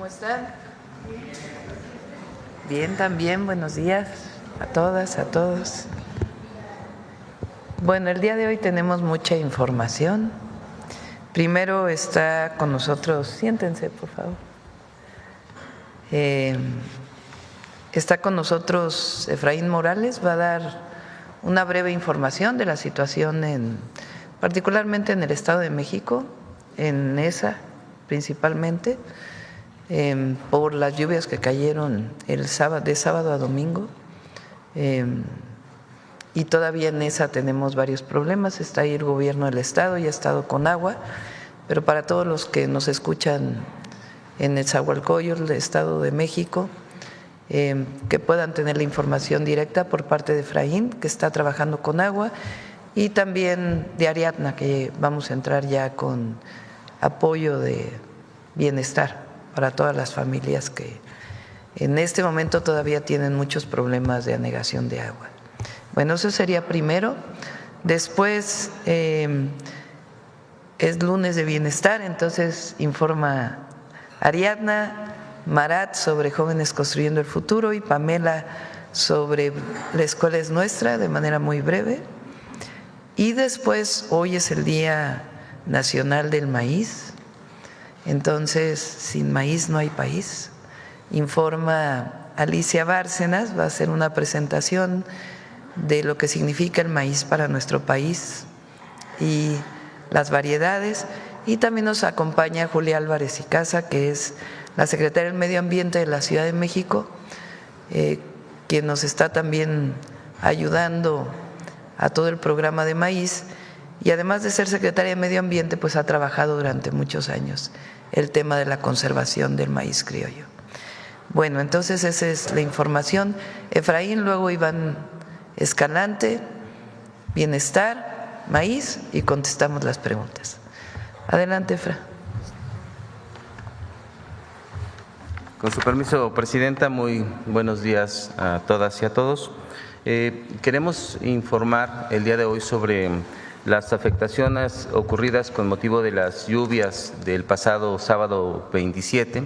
están? Bien, también, buenos días a todas, a todos. Bueno, el día de hoy tenemos mucha información. Primero está con nosotros, siéntense por favor. Está con nosotros Efraín Morales, va a dar una breve información de la situación particularmente en el Estado de México, en ESA principalmente, por las lluvias que cayeron de sábado a domingo. Y todavía en ESA tenemos varios problemas. Está ahí el gobierno del Estado y ha estado con agua, pero para todos los que nos escuchan en Nezahualcóyotl, el Estado de México, que puedan tener la información directa por parte de Efraín, que está trabajando con agua, y también de Ariadna, que vamos a entrar ya con apoyo de bienestar para todas las familias que en este momento todavía tienen muchos problemas de anegación de agua. Bueno, eso sería primero. Después es lunes de bienestar, entonces informa Ariadna, Marat sobre Jóvenes Construyendo el Futuro y Pamela sobre La Escuela es Nuestra, de manera muy breve. Y después, hoy es el Día Nacional del Maíz, entonces sin maíz no hay país. Informa Alicia Bárcenas, va a hacer una presentación de lo que significa el maíz para nuestro país y las variedades. Y también nos acompaña Julia Álvarez y Casa, que es la secretaria del Medio Ambiente de la Ciudad de México, quien nos está también ayudando a todo el programa de maíz, y además de ser secretaria de Medio Ambiente, pues ha trabajado durante muchos años el tema de la conservación del maíz criollo. Bueno, entonces esa es la información. Efraín, luego Iván Escalante, bienestar, maíz, y contestamos las preguntas. Adelante, Efra. Con su permiso, Presidenta, muy buenos días a todas y a todos. Queremos informar el día de hoy sobre las afectaciones ocurridas con motivo de las lluvias del pasado sábado 27.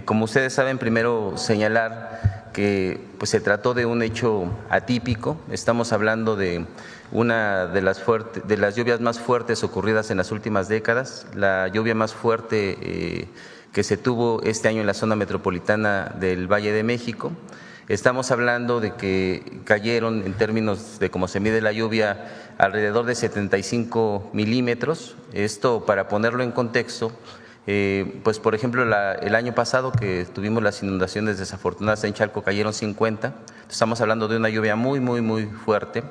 Como ustedes saben, primero señalar que pues, se trató de un hecho atípico. Estamos hablando de una de las lluvias más fuertes ocurridas en las últimas décadas, la lluvia más fuerte que se tuvo este año en la zona metropolitana del Valle de México. Estamos hablando de que cayeron, en términos de cómo se mide la lluvia, alrededor de 75 milímetros. Esto, para ponerlo en contexto, pues por ejemplo el año pasado que tuvimos las inundaciones desafortunadas en Chalco cayeron 50. Estamos hablando de una lluvia muy fuerte,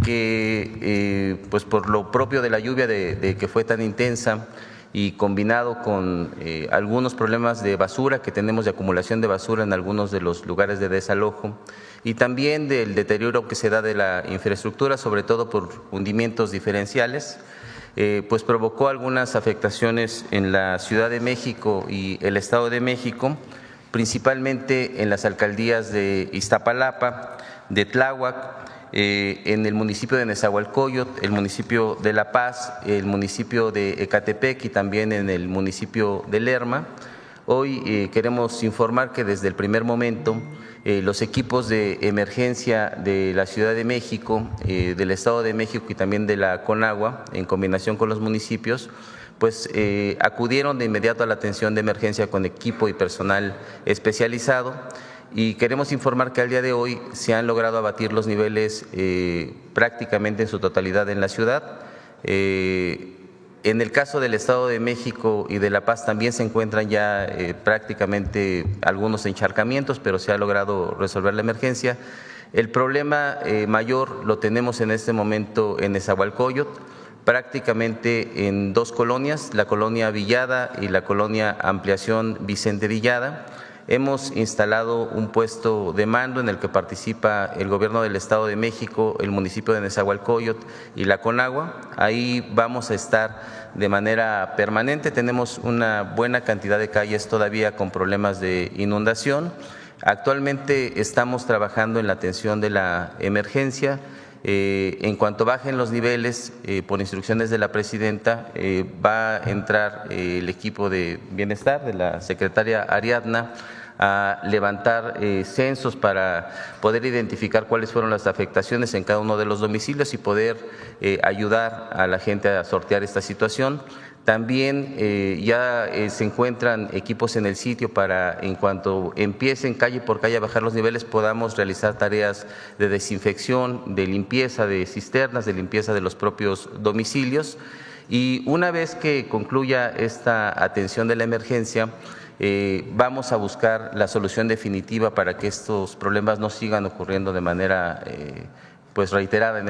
que pues por lo propio de la lluvia, de que fue tan intensa, y combinado con algunos problemas de basura que tenemos, de acumulación de basura en algunos de los lugares de desalojo, y también del deterioro que se da de la infraestructura, sobre todo por hundimientos diferenciales, pues provocó algunas afectaciones en la Ciudad de México y el Estado de México, principalmente en las alcaldías de Iztapalapa, de Tláhuac, en el municipio de Nezahualcóyotl, el municipio de La Paz, el municipio de Ecatepec y también en el municipio de Lerma. Hoy queremos informar que desde el primer momento los equipos de emergencia de la Ciudad de México, del Estado de México y también de la Conagua, en combinación con los municipios, pues acudieron de inmediato a la atención de emergencia con equipo y personal especializado. Y queremos informar que al día de hoy se han logrado abatir los niveles prácticamente en su totalidad en la ciudad. En el caso del Estado de México y de La Paz también se encuentran ya prácticamente algunos encharcamientos, pero se ha logrado resolver la emergencia. El problema mayor lo tenemos en este momento en Nezahualcóyotl, prácticamente en dos colonias, la colonia Villada y la colonia Ampliación Vicente Villada. Hemos instalado un puesto de mando en el que participa el Gobierno del Estado de México, el municipio de Nezahualcóyotl y la Conagua. Ahí vamos a estar de manera permanente. Tenemos una buena cantidad de calles todavía con problemas de inundación. Actualmente estamos trabajando en la atención de la emergencia. En cuanto bajen los niveles, por instrucciones de la presidenta, va a entrar el equipo de bienestar de la secretaria Ariadna a levantar censos para poder identificar cuáles fueron las afectaciones en cada uno de los domicilios y poder ayudar a la gente a sortear esta situación. También ya se encuentran equipos en el sitio para, en cuanto empiecen calle por calle a bajar los niveles, podamos realizar tareas de desinfección, de limpieza de cisternas, de limpieza de los propios domicilios. Y una vez que concluya esta atención de la emergencia, vamos a buscar la solución definitiva para que estos problemas no sigan ocurriendo de manera pues reiterada en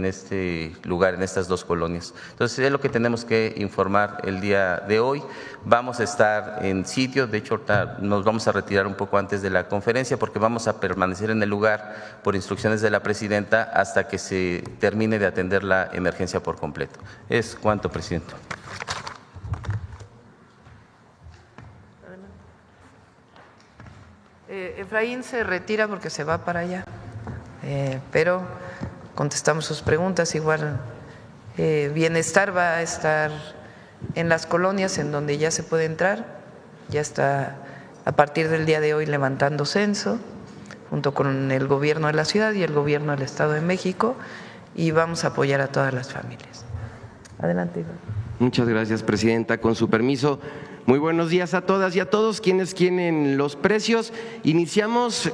este lugar, en estas dos colonias. Entonces es lo que tenemos que informar el día de hoy. Vamos a estar en sitio, de hecho ahorita nos vamos a retirar un poco antes de la conferencia porque vamos a permanecer en el lugar por instrucciones de la presidenta hasta que se termine de atender la emergencia por completo. Es cuanto, presidente. Efraín se retira porque se va para allá, pero contestamos sus preguntas. Igual Bienestar va a estar en las colonias en donde ya se puede entrar, ya está a partir del día de hoy levantando censo junto con el gobierno de la ciudad y el gobierno del Estado de México, y vamos a apoyar a todas las familias. Adelante, Iván. Muchas gracias, presidenta. Con su permiso, muy buenos días a todas y a todos quienes quieren los precios. Iniciamos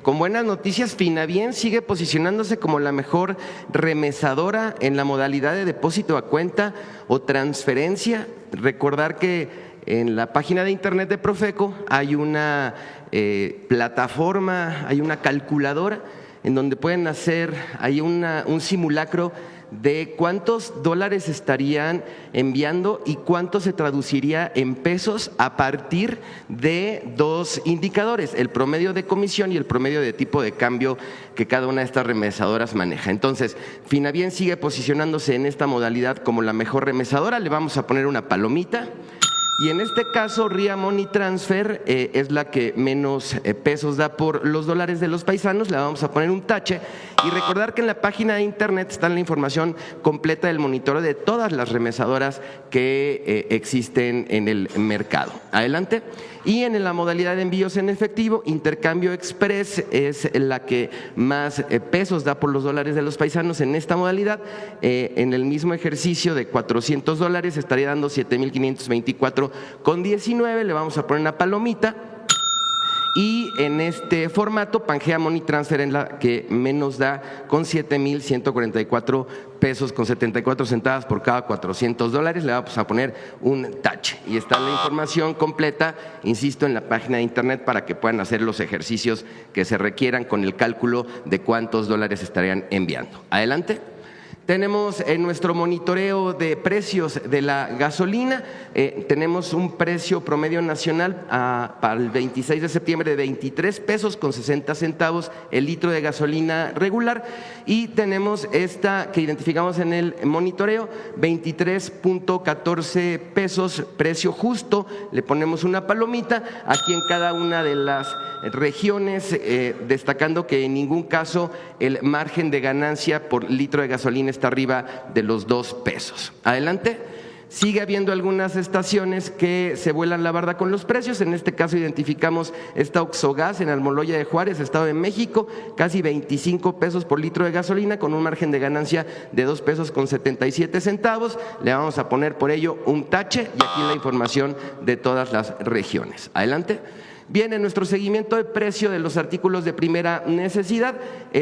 con buenas noticias. Finabien sigue posicionándose como la mejor remesadora en la modalidad de depósito a cuenta o transferencia. Recordar que en la página de internet de Profeco hay una plataforma, hay una calculadora en donde pueden hacer ahí un simulacro de cuántos dólares estarían enviando y cuánto se traduciría en pesos a partir de dos indicadores, el promedio de comisión y el promedio de tipo de cambio que cada una de estas remesadoras maneja. Entonces, Finabien sigue posicionándose en esta modalidad como la mejor remesadora. Le vamos a poner una palomita. Y en este caso, RIA Money Transfer es la que menos pesos da por los dólares de los paisanos, le vamos a poner un tache. Y recordar que en la página de internet está la información completa del monitoreo de todas las remesadoras que existen en el mercado. Adelante. Y en la modalidad de envíos en efectivo, Intercambio Express es la que más pesos da por los dólares de los paisanos en esta modalidad. En el mismo ejercicio de 400 dólares estaría dando 7,524,19, le vamos a poner una palomita. Y en este formato, Pangea Money Transfer es la que menos da con 7,144 pesos con 74 centavos por cada 400 dólares. Le vamos a poner un tache. Y está la información completa, insisto, en la página de internet para que puedan hacer los ejercicios que se requieran con el cálculo de cuántos dólares estarían enviando. Adelante. Tenemos en nuestro monitoreo de precios de la gasolina, tenemos un precio promedio nacional para el 26 de septiembre de 23 pesos con 60 centavos el litro de gasolina regular, y tenemos esta que identificamos en el monitoreo, 23.14 pesos precio justo. Le ponemos una palomita aquí en cada una de las regiones, destacando que en ningún caso el margen de ganancia por litro de gasolina está arriba de los 2 pesos. Adelante. Sigue habiendo algunas estaciones que se vuelan la barda con los precios. En este caso identificamos esta Oxogas en Almoloya de Juárez, Estado de México, casi 25 pesos por litro de gasolina con un margen de ganancia de 2 pesos con 77 centavos. Le vamos a poner por ello un tache y aquí la información de todas las regiones. Adelante. Bien, en nuestro seguimiento de precio de los artículos de primera necesidad,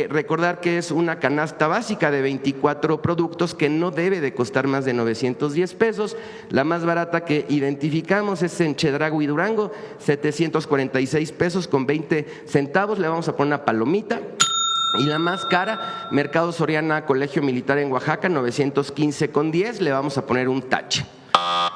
recordar que es una canasta básica de 24 productos que no debe de costar más de 910 pesos. La más barata que identificamos es en Chedraui y Durango, 746 pesos con 20 centavos. Le vamos a poner una palomita. Y la más cara, Mercado Soriana, Colegio Militar en Oaxaca, 915,10. Le vamos a poner un tache.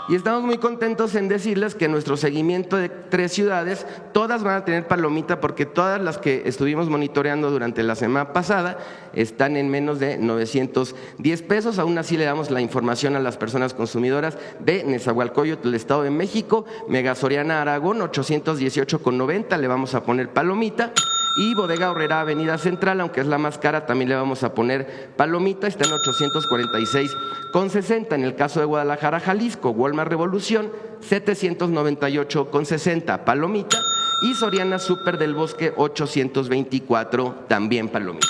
Y estamos muy contentos en decirles que nuestro seguimiento de 3 ciudades, todas van a tener palomita porque todas las que estuvimos monitoreando durante la semana pasada están en menos de 910 pesos. Aún así le damos la información a las personas consumidoras de Nezahualcóyotl, el Estado de México, Mega Soriana Aragón, 818,90, le vamos a poner palomita. Y Bodega Aurrerá Avenida Central, aunque es la más cara, también le vamos a poner palomita, está en 846,60. En el caso de Guadalajara, Jalisco, Walmart Revolución, 798,60, palomita. Y Soriana Súper del Bosque, 824, también palomita.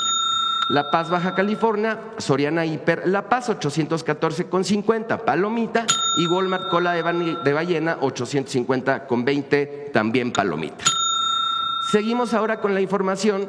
La Paz, Baja California, Soriana Hiper La Paz, 814,50, palomita. Y Walmart Cola de Ballena, 850,20, también palomita. Seguimos ahora con la información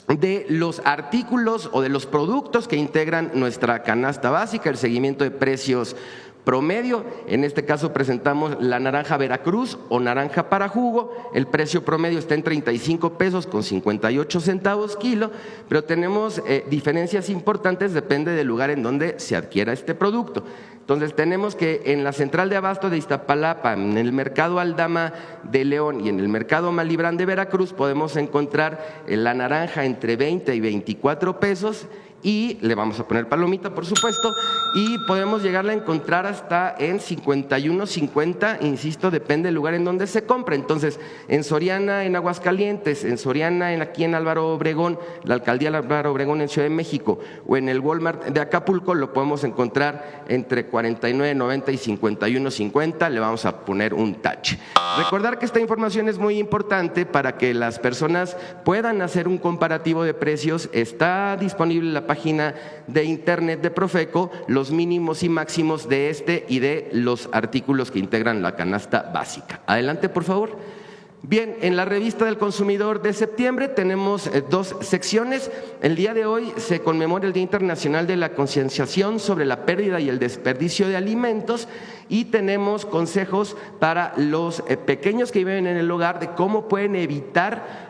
de los artículos o de los productos que integran nuestra canasta básica, el seguimiento de precios promedio. En este caso presentamos la naranja Veracruz o naranja para jugo. El precio promedio está en 35 pesos con 58 centavos kilo, pero tenemos diferencias importantes, depende del lugar en donde se adquiera este producto. Entonces tenemos que en la central de abasto de Iztapalapa, en el mercado Aldama de León y en el mercado Malibrán de Veracruz podemos encontrar la naranja entre 20 y 24 pesos y le vamos a poner palomita, por supuesto, y podemos llegarla a encontrar hasta en 51.50, insisto, depende del lugar en donde se compra. Entonces, en Soriana, en Aguascalientes, en Soriana, aquí en Álvaro Obregón, la alcaldía de Álvaro Obregón en Ciudad de México, o en el Walmart de Acapulco, lo podemos encontrar entre 49.90 y 51.50, le vamos a poner un tache. Recordar que esta información es muy importante para que las personas puedan hacer un comparativo de precios. Está disponible en la página de internet de Profeco los mínimos y máximos de este y de los artículos que integran la canasta básica. Adelante, por favor. Bien, en la revista del consumidor de septiembre tenemos dos secciones. El día de hoy se conmemora el Día Internacional de la Concienciación sobre la pérdida y el desperdicio de alimentos y tenemos consejos para los pequeños que viven en el hogar de cómo pueden evitar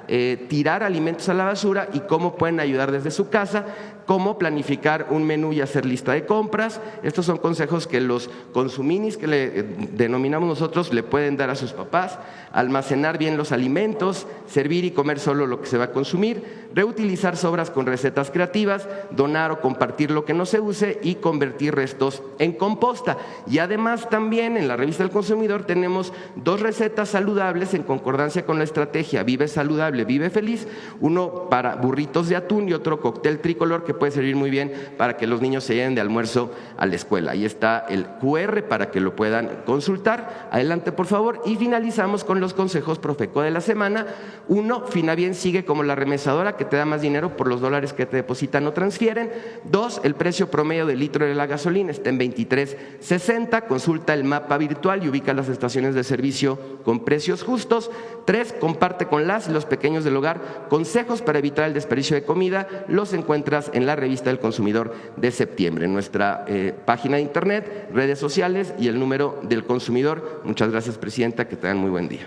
tirar alimentos a la basura y cómo pueden ayudar desde su casa, cómo planificar un menú y hacer lista de compras. Estos son consejos que los consuminis, que le denominamos nosotros, le pueden dar a sus papás. Almacenar bien los alimentos, servir y comer solo lo que se va a consumir, reutilizar sobras con recetas creativas, donar o compartir lo que no se use y convertir restos en composta. Y además también en la revista del consumidor tenemos dos recetas saludables en concordancia con la estrategia Vive Saludable, Vive Feliz, uno para burritos de atún y otro cóctel tricolor que puede servir muy bien para que los niños se lleven de almuerzo a la escuela. Ahí está el QR para que lo puedan consultar. Adelante, por favor. Y finalizamos con los consejos Profeco de la semana. Uno, Finabien sigue como la remesadora que te da más dinero por los dólares que te depositan o transfieren. Dos, el precio promedio del litro de la gasolina está en 23.60. Consulta el mapa virtual y ubica las estaciones de servicio con precios justos. Tres, comparte con las y los pequeños del hogar consejos para evitar el desperdicio de comida. Los encuentras en la revista del consumidor de septiembre, en nuestra página de internet, redes sociales y el número del consumidor. Muchas gracias, presidenta, que tengan muy buen día.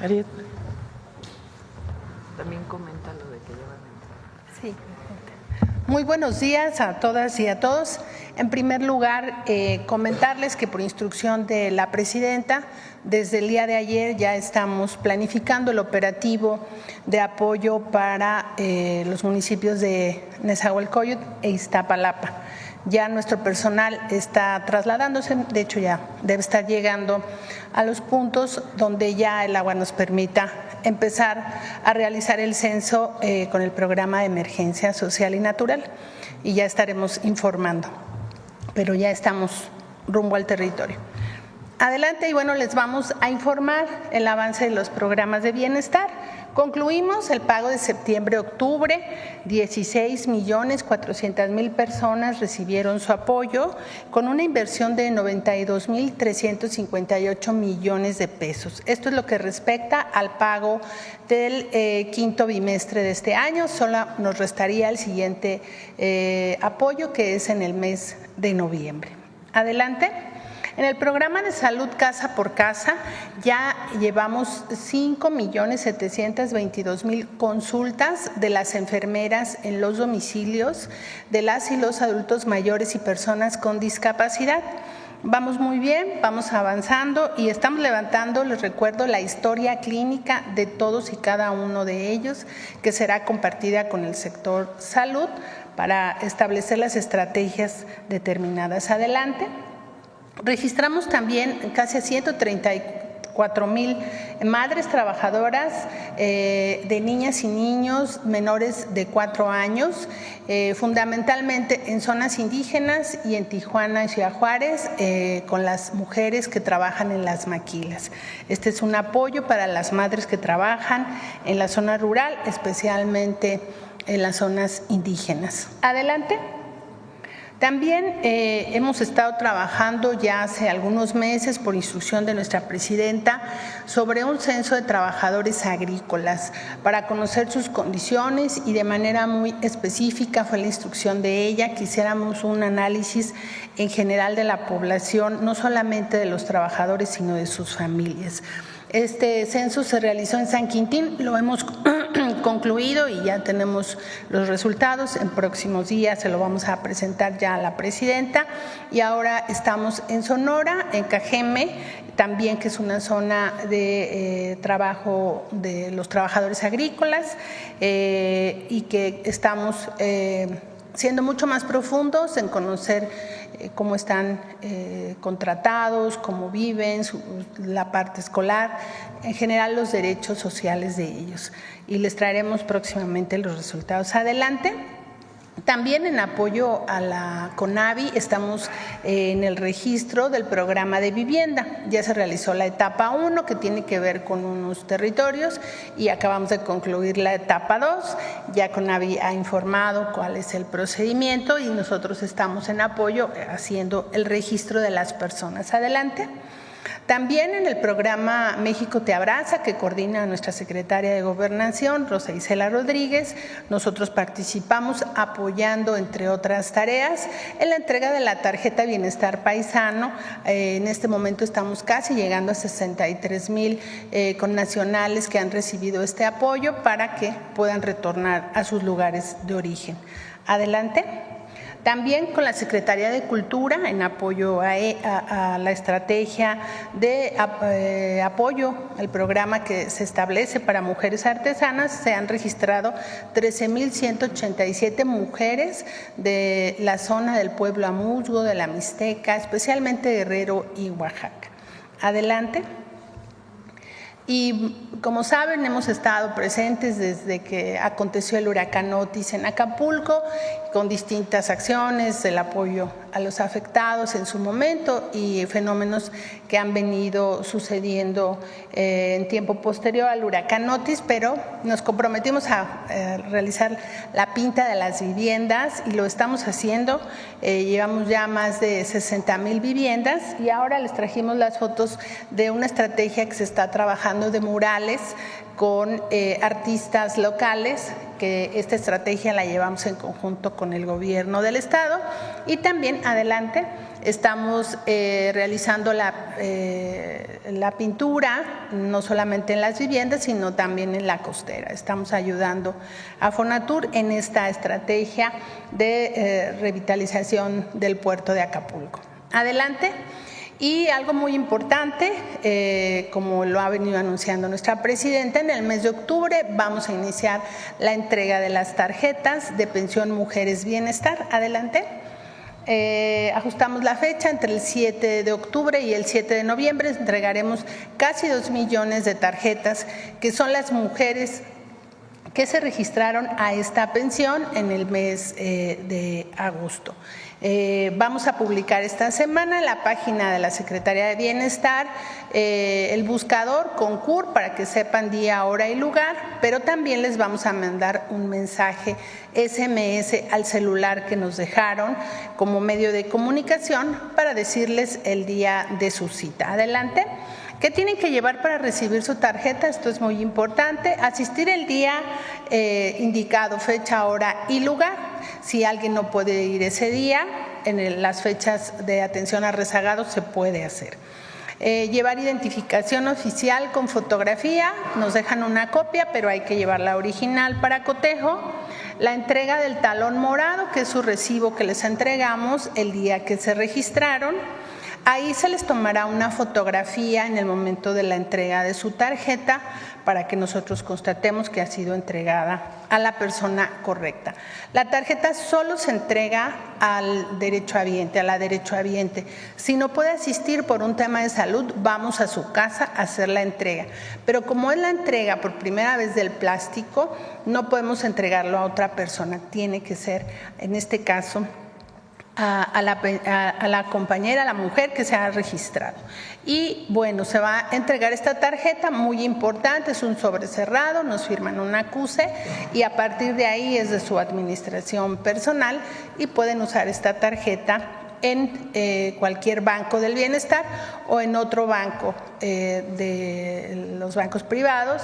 Ariel, también comenta lo de que llevan. Sí. Muy buenos días a todas y a todos. En primer lugar, comentarles que por instrucción de la presidenta, desde el día de ayer ya estamos planificando el operativo de apoyo para los municipios de Nezahualcóyotl e Iztapalapa. Ya nuestro personal está trasladándose, de hecho ya debe estar llegando a los puntos donde ya el agua nos permita empezar a realizar el censo con el programa de emergencia social y natural y ya estaremos informando, pero ya estamos rumbo al territorio. Adelante y bueno, les vamos a informar el avance de los programas de bienestar. Concluimos el pago de septiembre-octubre, 16.400.000 personas recibieron su apoyo con una inversión de 92.358 millones de pesos. Esto es lo que respecta al pago del quinto bimestre de este año. Solo nos restaría el siguiente apoyo, que es en el mes de noviembre. Adelante. En el programa de salud Casa por Casa ya llevamos 5.722.000 consultas de las enfermeras en los domicilios de las y los adultos mayores y personas con discapacidad. Vamos muy bien, vamos avanzando y estamos levantando, les recuerdo, la historia clínica de todos y cada uno de ellos, que será compartida con el sector salud para establecer las estrategias determinadas. Adelante. Registramos también casi 134 4,000 madres trabajadoras de niñas y niños menores de 4 años, fundamentalmente en zonas indígenas y en Tijuana y Ciudad Juárez, con las mujeres que trabajan en las maquilas. Este es un apoyo para las madres que trabajan en la zona rural, especialmente en las zonas indígenas. Adelante. También hemos estado trabajando ya hace algunos meses, por instrucción de nuestra presidenta, sobre un censo de trabajadores agrícolas para conocer sus condiciones, y de manera muy específica fue la instrucción de ella que hiciéramos un análisis en general de la población, no solamente de los trabajadores, sino de sus familias. Este censo se realizó en San Quintín, lo hemos concluido y ya tenemos los resultados. En próximos días se lo vamos a presentar ya a la presidenta. Y ahora estamos en Sonora, en Cajeme, también, que es una zona de trabajo de los trabajadores agrícolas, y que estamos siendo mucho más profundos en conocer cómo están contratados, cómo viven, la parte escolar, en general los derechos sociales de ellos. Y les traeremos próximamente los resultados. Adelante. También en apoyo a la CONAVI estamos en el registro del programa de vivienda. Ya se realizó la etapa 1, que tiene que ver con unos territorios, y acabamos de concluir la etapa 2. Ya CONAVI ha informado cuál es el procedimiento y nosotros estamos en apoyo haciendo el registro de las personas. Adelante. También en el programa México te abraza, que coordina nuestra secretaria de Gobernación, Rosa Isela Rodríguez, nosotros participamos apoyando, entre otras tareas, en la entrega de la tarjeta Bienestar Paisano. En este momento estamos casi llegando a 63,000 connacionales que han recibido este apoyo para que puedan retornar a sus lugares de origen. Adelante. También con la Secretaría de Cultura, en apoyo a la estrategia de apoyo al programa que se establece para mujeres artesanas, se han registrado 13,187 mujeres de la zona del pueblo Amuzgo, de la Mixteca, especialmente Guerrero y Oaxaca. Adelante. Y como saben, hemos estado presentes desde que aconteció el huracán Otis en Acapulco, con distintas acciones, el apoyo a los afectados en su momento y fenómenos que han venido sucediendo en tiempo posterior al huracán Otis, pero nos comprometimos a realizar la pinta de las viviendas y lo estamos haciendo. Llevamos ya más de 60,000 viviendas y ahora les trajimos las fotos de una estrategia que se está trabajando de murales con artistas locales, que esta estrategia la llevamos en conjunto con el gobierno del estado. Y también, adelante, estamos realizando la pintura, no solamente en las viviendas, sino también en la costera. Estamos ayudando a Fonatur en esta estrategia de revitalización del puerto de Acapulco. Adelante. Y algo muy importante, como lo ha venido anunciando nuestra presidenta, en el mes de octubre vamos a iniciar la entrega de las tarjetas de pensión Mujeres Bienestar. Adelante. Ajustamos la fecha entre el 7 de octubre y el 7 de noviembre. Entregaremos casi 2 millones de tarjetas, que son las mujeres que se registraron a esta pensión en el mes de agosto. Vamos a publicar esta semana en la página de la Secretaría de Bienestar el buscador Concur para que sepan día, hora y lugar, pero también les vamos a mandar un mensaje SMS al celular que nos dejaron como medio de comunicación para decirles el día de su cita. Adelante. ¿Qué tienen que llevar para recibir su tarjeta? Esto es muy importante. Asistir el día indicado, fecha, hora y lugar. Si alguien no puede ir ese día, en las fechas de atención a rezagados se puede hacer. Llevar identificación oficial con fotografía, nos dejan una copia, pero hay que llevar la original para cotejo. La entrega del talón morado, que es su recibo que les entregamos el día que se registraron. Ahí se les tomará una fotografía en el momento de la entrega de su tarjeta para que nosotros constatemos que ha sido entregada a la persona correcta. La tarjeta solo se entrega al derechohabiente, a la derechohabiente. Si no puede asistir por un tema de salud, vamos a su casa a hacer la entrega. Pero como es la entrega por primera vez del plástico, no podemos entregarlo a otra persona. Tiene que ser, en este caso, a la compañera, a la mujer que se ha registrado. Y bueno, se va a entregar esta tarjeta, muy importante, es un sobre cerrado, nos firman un acuse y a partir de ahí es de su administración personal y pueden usar esta tarjeta en cualquier banco del bienestar o en otro banco de los bancos privados,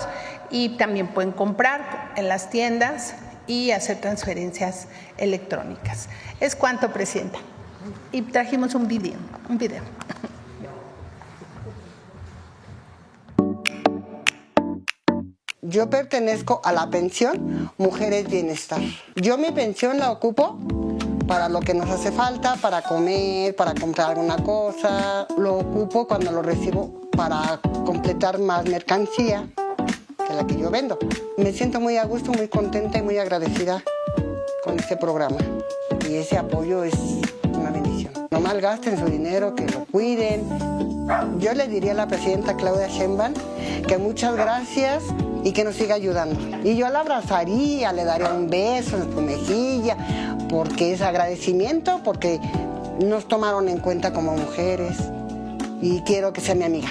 y también pueden comprar en las tiendas y hacer transferencias electrónicas. Es cuanto, Presidenta. Y trajimos un video. Yo pertenezco a la pensión Mujeres Bienestar. Yo mi pensión la ocupo para lo que nos hace falta, para comer, para comprar alguna cosa. Lo ocupo cuando lo recibo para completar más mercancía que la que yo vendo. Me siento muy a gusto, muy contenta y muy agradecida con este programa. Y ese apoyo es una bendición. No malgasten su dinero, que lo cuiden. Yo le diría a la presidenta Claudia Sheinbaum que muchas gracias y que nos siga ayudando. Y yo la abrazaría, le daría un beso en su mejilla, porque es agradecimiento, porque nos tomaron en cuenta como mujeres y quiero que sea mi amiga.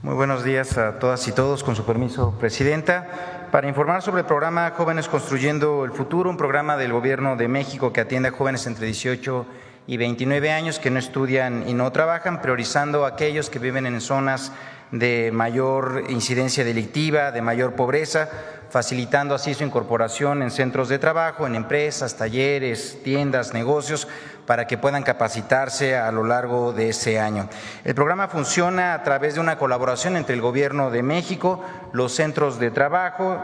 Muy buenos días a todas y todos, con su permiso, Presidenta. Para informar sobre el programa Jóvenes Construyendo el Futuro, un programa del Gobierno de México que atiende a jóvenes entre 18 y 29 años que no estudian y no trabajan, priorizando a aquellos que viven en zonas de mayor incidencia delictiva, de mayor pobreza, facilitando así su incorporación en centros de trabajo, en empresas, talleres, tiendas, negocios, para que puedan capacitarse a lo largo de ese año. El programa funciona a través de una colaboración entre el Gobierno de México, los centros de trabajo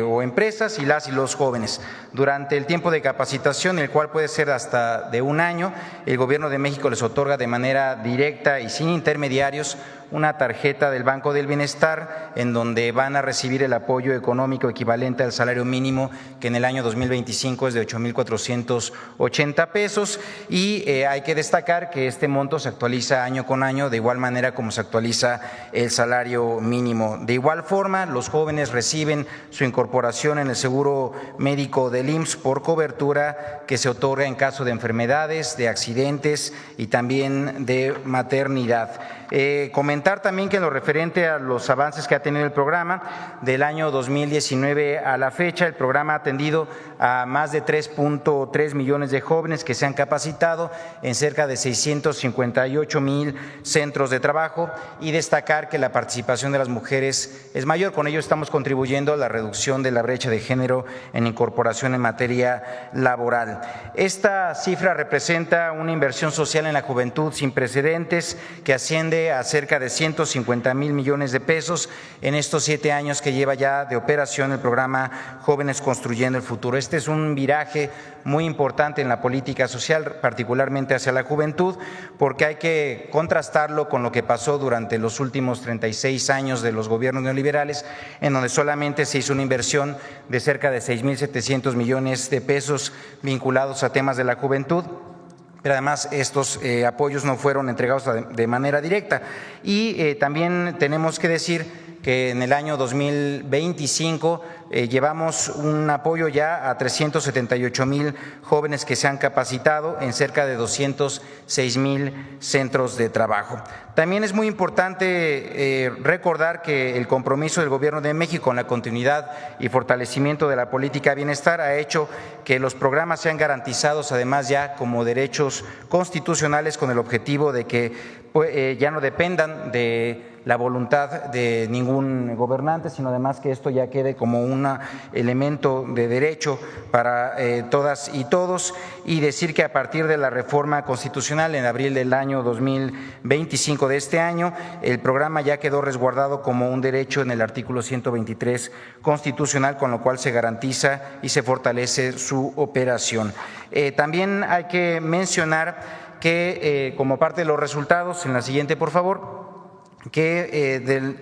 o empresas y las y los jóvenes. Durante el tiempo de capacitación, el cual puede ser hasta de un año, el Gobierno de México les otorga de manera directa y sin intermediarios una tarjeta del Banco del Bienestar en donde van a recibir el apoyo económico equivalente al salario mínimo, que en el año 2025 es de 8,480 pesos, y hay que destacar que este monto se actualiza año con año de igual manera como se actualiza el salario mínimo. De igual forma, los jóvenes reciben su incorporación en el seguro médico del IMSS por cobertura que se otorga en caso de enfermedades, de accidentes y también de maternidad. Comentar también que en lo referente a los avances que ha tenido el programa, del año 2019 a la fecha, el programa ha atendido a más de 3.3 millones de jóvenes que se han capacitado en cerca de 658,000 centros de trabajo, y destacar que la participación de las mujeres es mayor. Con ello estamos contribuyendo a la reducción de la brecha de género en incorporación en materia laboral. Esta cifra representa una inversión social en la juventud sin precedentes que asciende a cerca de 150,000 millones de pesos en estos 7 años que lleva ya de operación el programa Jóvenes Construyendo el Futuro. Este es un viraje muy importante en la política social, particularmente hacia la juventud, porque hay que contrastarlo con lo que pasó durante los últimos 36 años de los gobiernos neoliberales, en donde solamente se hizo una inversión de cerca de 6,700 millones de pesos vinculados a temas de la juventud. Pero además estos apoyos no fueron entregados de manera directa. Y también tenemos que decir que en el año 2025 llevamos un apoyo ya a 378,000 jóvenes que se han capacitado en cerca de 206,000 centros de trabajo. También es muy importante recordar que el compromiso del Gobierno de México con la continuidad y fortalecimiento de la política de bienestar ha hecho que los programas sean garantizados además ya como derechos constitucionales, con el objetivo de que ya no dependan de la voluntad de ningún gobernante, sino además que esto ya quede como un un elemento de derecho para todas y todos, y decir que a partir de la reforma constitucional en abril del año 2025 de este año, el programa ya quedó resguardado como un derecho en el artículo 123 constitucional, con lo cual se garantiza y se fortalece su operación. También hay que mencionar que como parte de los resultados, en la siguiente por favor, que del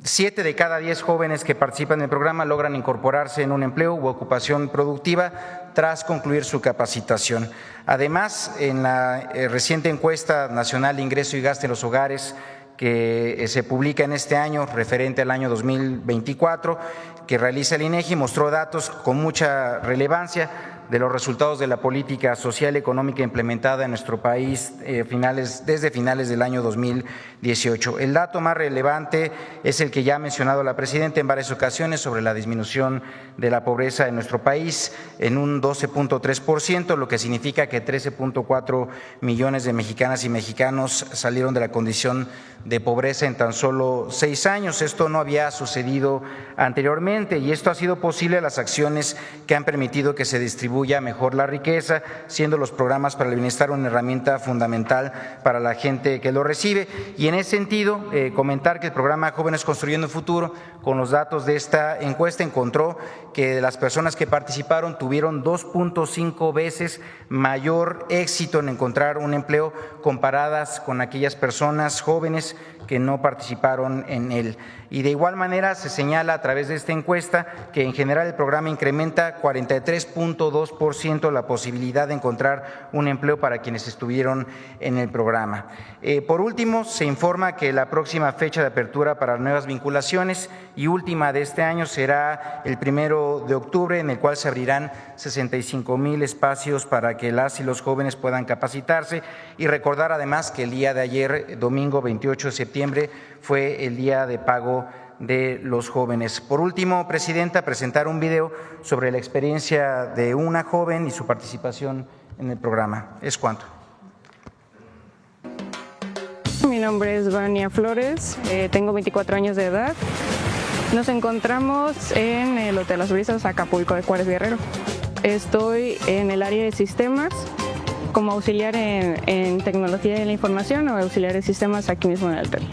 7 de cada 10 jóvenes que participan en el programa logran incorporarse en un empleo u ocupación productiva tras concluir su capacitación. Además, en la reciente encuesta nacional de ingreso y gasto en los hogares que se publica en este año, referente al año 2024, que realiza el INEGI, mostró datos con mucha relevancia de los resultados de la política social y económica implementada en nuestro país desde finales del año 2018. El dato más relevante es el que ya ha mencionado la presidenta en varias ocasiones sobre la disminución de la pobreza en nuestro país en un 12.3%, lo que significa que 13.4 millones de mexicanas y mexicanos salieron de la condición de pobreza en tan solo 6 años. Esto no había sucedido anteriormente y esto ha sido posible a las acciones que han permitido que se distribuya mejor la riqueza, siendo los programas para el bienestar una herramienta fundamental para la gente que lo recibe. Y en ese sentido, comentar que el programa Jóvenes Construyendo el Futuro, con los datos de esta encuesta, encontró que de las personas que participaron tuvieron 2.5 veces mayor éxito en encontrar un empleo comparadas con aquellas personas jóvenes que no participaron en él. Y de igual manera se señala a través de esta encuesta que en general el programa incrementa 43.2% la posibilidad de encontrar un empleo para quienes estuvieron en el programa. Por último, se informa que la próxima fecha de apertura para nuevas vinculaciones y última de este año será el 1 de octubre, en el cual se abrirán 65,000 espacios para que las y los jóvenes puedan capacitarse, y recordar además que el día de ayer, domingo 28 de septiembre, fue el día de pago de los jóvenes. Por último, presidenta, presentar un video sobre la experiencia de una joven y su participación en el programa. Es cuanto. Mi nombre es Vania Flores, tengo 24 años de edad. Nos encontramos en el Hotel Las Brisas, Acapulco de Juárez Guerrero. Estoy en el área de sistemas como auxiliar en tecnología de la información o auxiliar de sistemas aquí mismo en el hotel.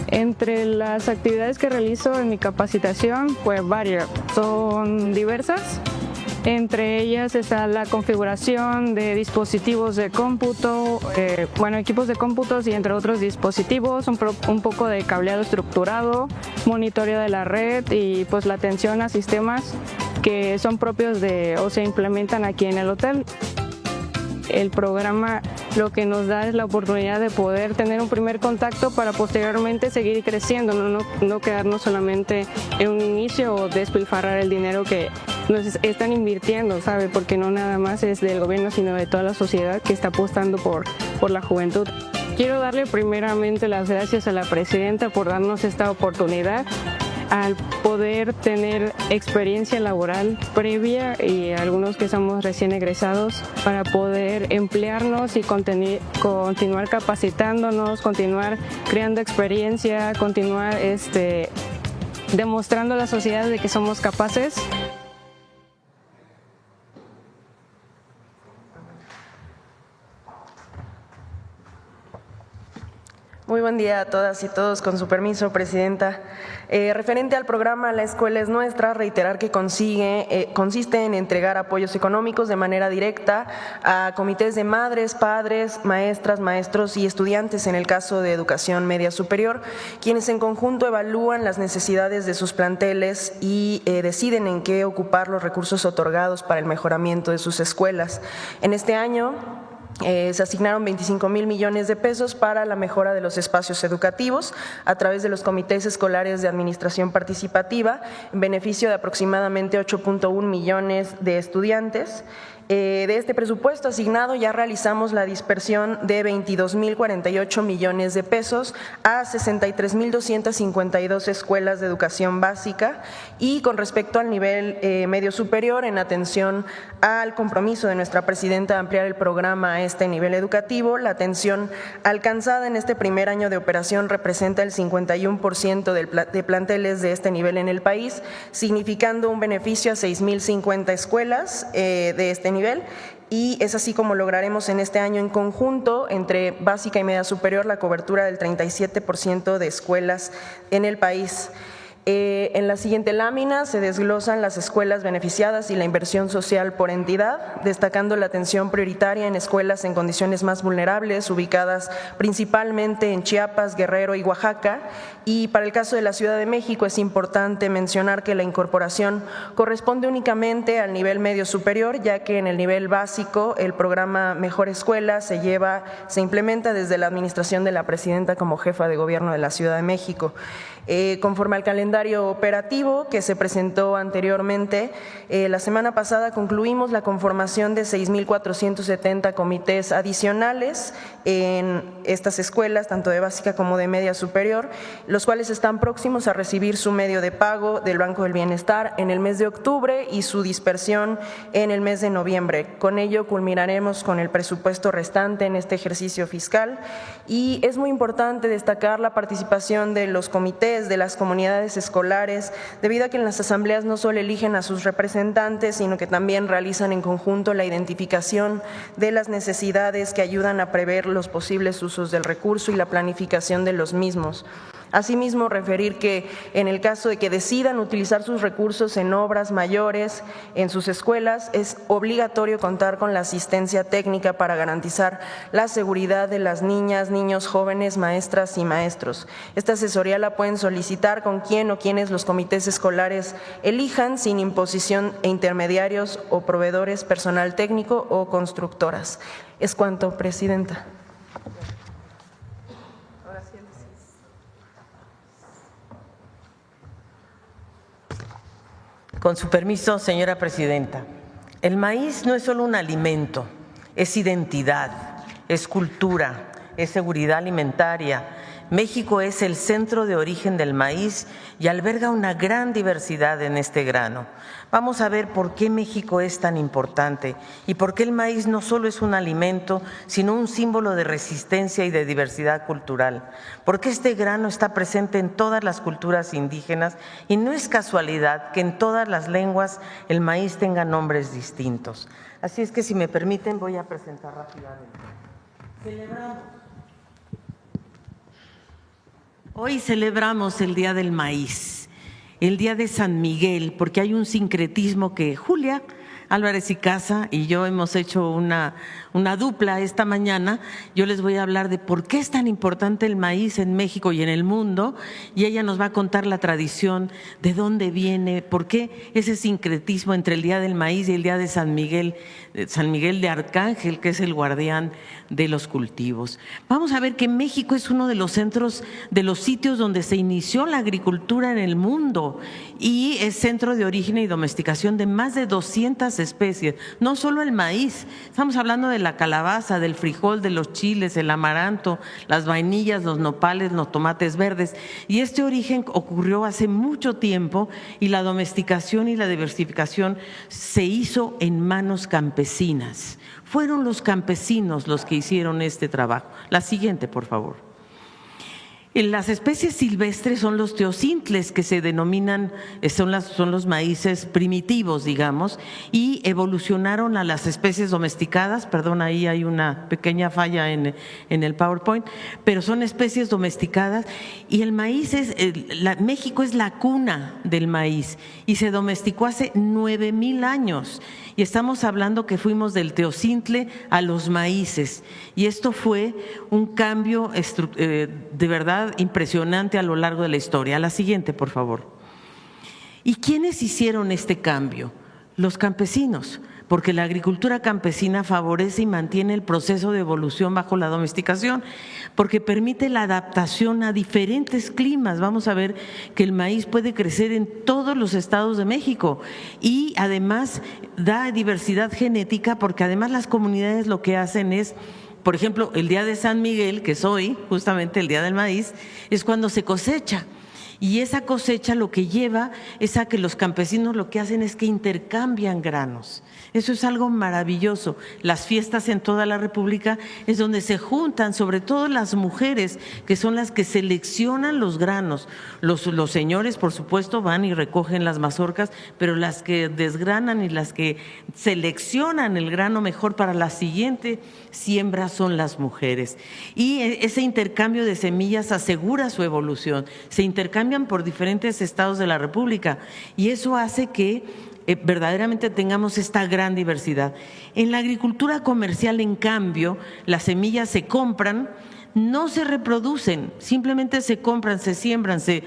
Entre las actividades que realizo en mi capacitación, pues varias, son diversas. Entre ellas está la configuración de dispositivos de cómputo, equipos de cómputos y entre otros dispositivos, un poco de cableado estructurado, monitoreo de la red y pues la atención a sistemas que son propios o se implementan aquí en el hotel. El programa lo que nos da es la oportunidad de poder tener un primer contacto para posteriormente seguir creciendo, no quedarnos solamente en un inicio o despilfarrar el dinero que nos están invirtiendo, ¿sabe? Porque no nada más es del gobierno, sino de toda la sociedad que está apostando por la juventud. Quiero darle primeramente las gracias a la presidenta por darnos esta oportunidad, al poder tener experiencia laboral previa y algunos que somos recién egresados para poder emplearnos y continuar capacitándonos, continuar creando experiencia, continuar demostrando a la sociedad de que somos capaces. Muy buen día a todas y todos, con su permiso, presidenta. Referente al programa La Escuela es Nuestra, reiterar que consiste en entregar apoyos económicos de manera directa a comités de madres, padres, maestras, maestros y estudiantes en el caso de educación media superior, quienes en conjunto evalúan las necesidades de sus planteles y deciden en qué ocupar los recursos otorgados para el mejoramiento de sus escuelas. En este año se asignaron 25,000 millones de pesos para la mejora de los espacios educativos a través de los comités escolares de administración participativa en beneficio de aproximadamente 8.1 millones de estudiantes. De este presupuesto asignado ya realizamos la dispersión de 22.048 millones de pesos a 63.252 escuelas de educación básica, y con respecto al nivel medio superior, en atención al compromiso de nuestra presidenta de ampliar el programa a este nivel educativo, la atención alcanzada en este primer año de operación representa el 51% de planteles de este nivel en el país, significando un beneficio a 6.050 escuelas de este nivel, y es así como lograremos en este año en conjunto, entre básica y media superior, la cobertura del 37% de escuelas en el país. En la siguiente lámina se desglosan las escuelas beneficiadas y la inversión social por entidad, destacando la atención prioritaria en escuelas en condiciones más vulnerables, ubicadas principalmente en Chiapas, Guerrero y Oaxaca. Y para el caso de la Ciudad de México es importante mencionar que la incorporación corresponde únicamente al nivel medio superior, ya que en el nivel básico el programa Mejor Escuela se implementa desde la administración de la presidenta como jefa de gobierno de la Ciudad de México. Conforme al calendario operativo que se presentó anteriormente, la semana pasada concluimos la conformación de 6.470 comités adicionales en estas escuelas, tanto de básica como de media superior, los cuales están próximos a recibir su medio de pago del Banco del Bienestar en el mes de octubre y su dispersión en el mes de noviembre. Con ello culminaremos con el presupuesto restante en este ejercicio fiscal, y es muy importante destacar la participación de los comités, de las comunidades escolares, debido a que en las asambleas no solo eligen a sus representantes, sino que también realizan en conjunto la identificación de las necesidades que ayudan a prever los posibles usos del recurso y la planificación de los mismos. Asimismo, referir que en el caso de que decidan utilizar sus recursos en obras mayores en sus escuelas, es obligatorio contar con la asistencia técnica para garantizar la seguridad de las niñas, niños, jóvenes, maestras y maestros. Esta asesoría la pueden solicitar con quien o quienes los comités escolares elijan, sin imposición e intermediarios o proveedores, personal técnico o constructoras. Es cuanto, Presidenta. Con su permiso, señora presidenta, el maíz no es solo un alimento, es identidad, es cultura, es seguridad alimentaria. México es el centro de origen del maíz y alberga una gran diversidad en este grano. Vamos a ver por qué México es tan importante y por qué el maíz no solo es un alimento, sino un símbolo de resistencia y de diversidad cultural. Porque este grano está presente en todas las culturas indígenas y no es casualidad que en todas las lenguas el maíz tenga nombres distintos. Así es que, si me permiten, voy a presentar rápidamente. Hoy celebramos el Día del Maíz, el Día de San Miguel, porque hay un sincretismo que Julia Álvarez y Casa y yo hemos hecho una dupla esta mañana. Yo les voy a hablar de por qué es tan importante el maíz en México y en el mundo, y ella nos va a contar la tradición, de dónde viene, por qué ese sincretismo entre el Día del Maíz y el Día de San Miguel de Arcángel, que es el guardián de los cultivos. Vamos a ver que México es uno de los centros, de los sitios donde se inició la agricultura en el mundo, y es centro de origen y domesticación de más de 200 especies, no solo el maíz, estamos hablando de la calabaza, del frijol, de los chiles, el amaranto, las vainillas, los nopales, los tomates verdes, y este origen ocurrió hace mucho tiempo, y la domesticación y la diversificación se hizo en manos campesinas. Fueron los campesinos los que hicieron este trabajo. La siguiente, por favor. Las especies silvestres son los teocintles, que se denominan, son los maíces primitivos, digamos, y evolucionaron a las especies domesticadas. Perdón, ahí hay una pequeña falla en el PowerPoint, pero son especies domesticadas, y el maíz México es la cuna del maíz y se domesticó hace 9,000 años. Y estamos hablando que fuimos del teocintle a los maíces, y esto fue un cambio de verdad impresionante a lo largo de la historia. La siguiente, por favor. ¿Y quiénes hicieron este cambio? Los campesinos. porque la agricultura campesina favorece y mantiene el proceso de evolución bajo la domesticación, porque permite la adaptación a diferentes climas. Vamos a ver que el maíz puede crecer en todos los estados de México y además da diversidad genética, porque además las comunidades lo que hacen es, por ejemplo, el día de San Miguel, que es hoy, justamente el día del maíz, es cuando se cosecha. Y esa cosecha lo que lleva es a que los campesinos lo que hacen es que intercambian granos. Eso es algo maravilloso. Las fiestas en toda la República es donde se juntan, sobre todo las mujeres, que son las que seleccionan los granos. Los señores, por supuesto, van y recogen las mazorcas, pero las que desgranan y las que seleccionan el grano mejor para la siguiente siembra son las mujeres. Y ese intercambio de semillas asegura su evolución. Se intercambian por diferentes estados de la República y eso hace que verdaderamente tengamos esta gran diversidad. En la agricultura comercial, en cambio, las semillas se compran, no se reproducen, simplemente se compran, se siembran, se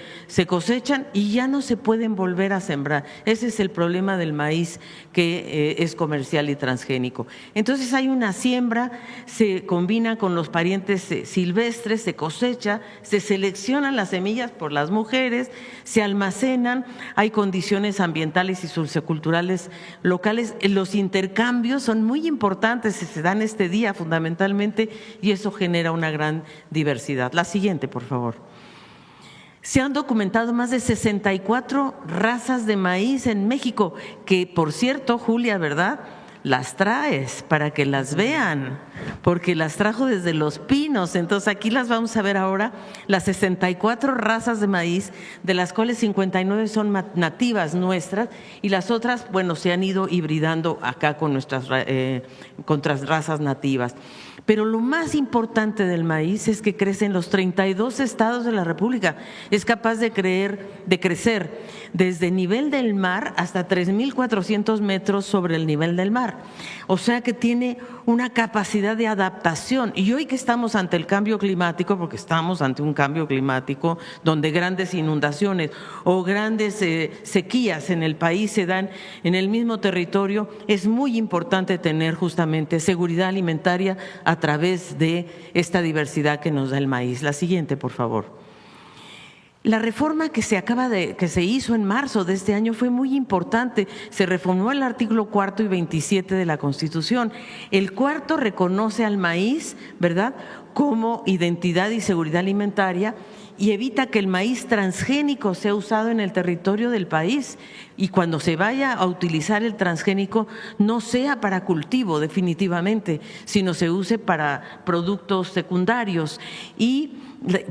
cosechan y ya no se pueden volver a sembrar. Ese es el problema del maíz, que es comercial y transgénico. Entonces hay una siembra, se combina con los parientes silvestres, se cosecha, se seleccionan las semillas por las mujeres, se almacenan, hay condiciones ambientales y socioculturales locales. Los intercambios son muy importantes, se dan este día fundamentalmente y eso genera una gran diversidad. La siguiente, por favor. Se han documentado más de 64 razas de maíz en México, que por cierto, Julia, ¿verdad?, las traes para que las vean, porque las trajo desde Los Pinos. Entonces aquí las vamos a ver ahora, las 64 razas de maíz, de las cuales 59 son nativas nuestras y las otras, bueno, se han ido hibridando acá con nuestras razas nativas. Pero lo más importante del maíz es que crece en los 32 estados de la República. Es capaz de crecer desde nivel del mar hasta 3.400 metros sobre el nivel del mar. O sea que tiene una capacidad de adaptación. Y hoy que estamos ante el cambio climático, porque estamos ante un cambio climático donde grandes inundaciones o grandes sequías en el país se dan en el mismo territorio, es muy importante tener justamente seguridad alimentaria a través de esta diversidad que nos da el maíz. La siguiente, por favor. La reforma que se hizo en marzo de este año fue muy importante. Se reformó el artículo 4 y 27 de la Constitución. El cuarto reconoce al maíz, ¿verdad?, como identidad y seguridad alimentaria y evita que el maíz transgénico sea usado en el territorio del país, y cuando se vaya a utilizar el transgénico no sea para cultivo definitivamente, sino se use para productos secundarios, y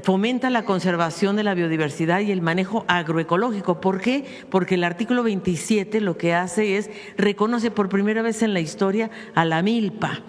fomenta la conservación de la biodiversidad y el manejo agroecológico. ¿Por qué? Porque el artículo 27 lo que hace es reconoce por primera vez en la historia a la milpa.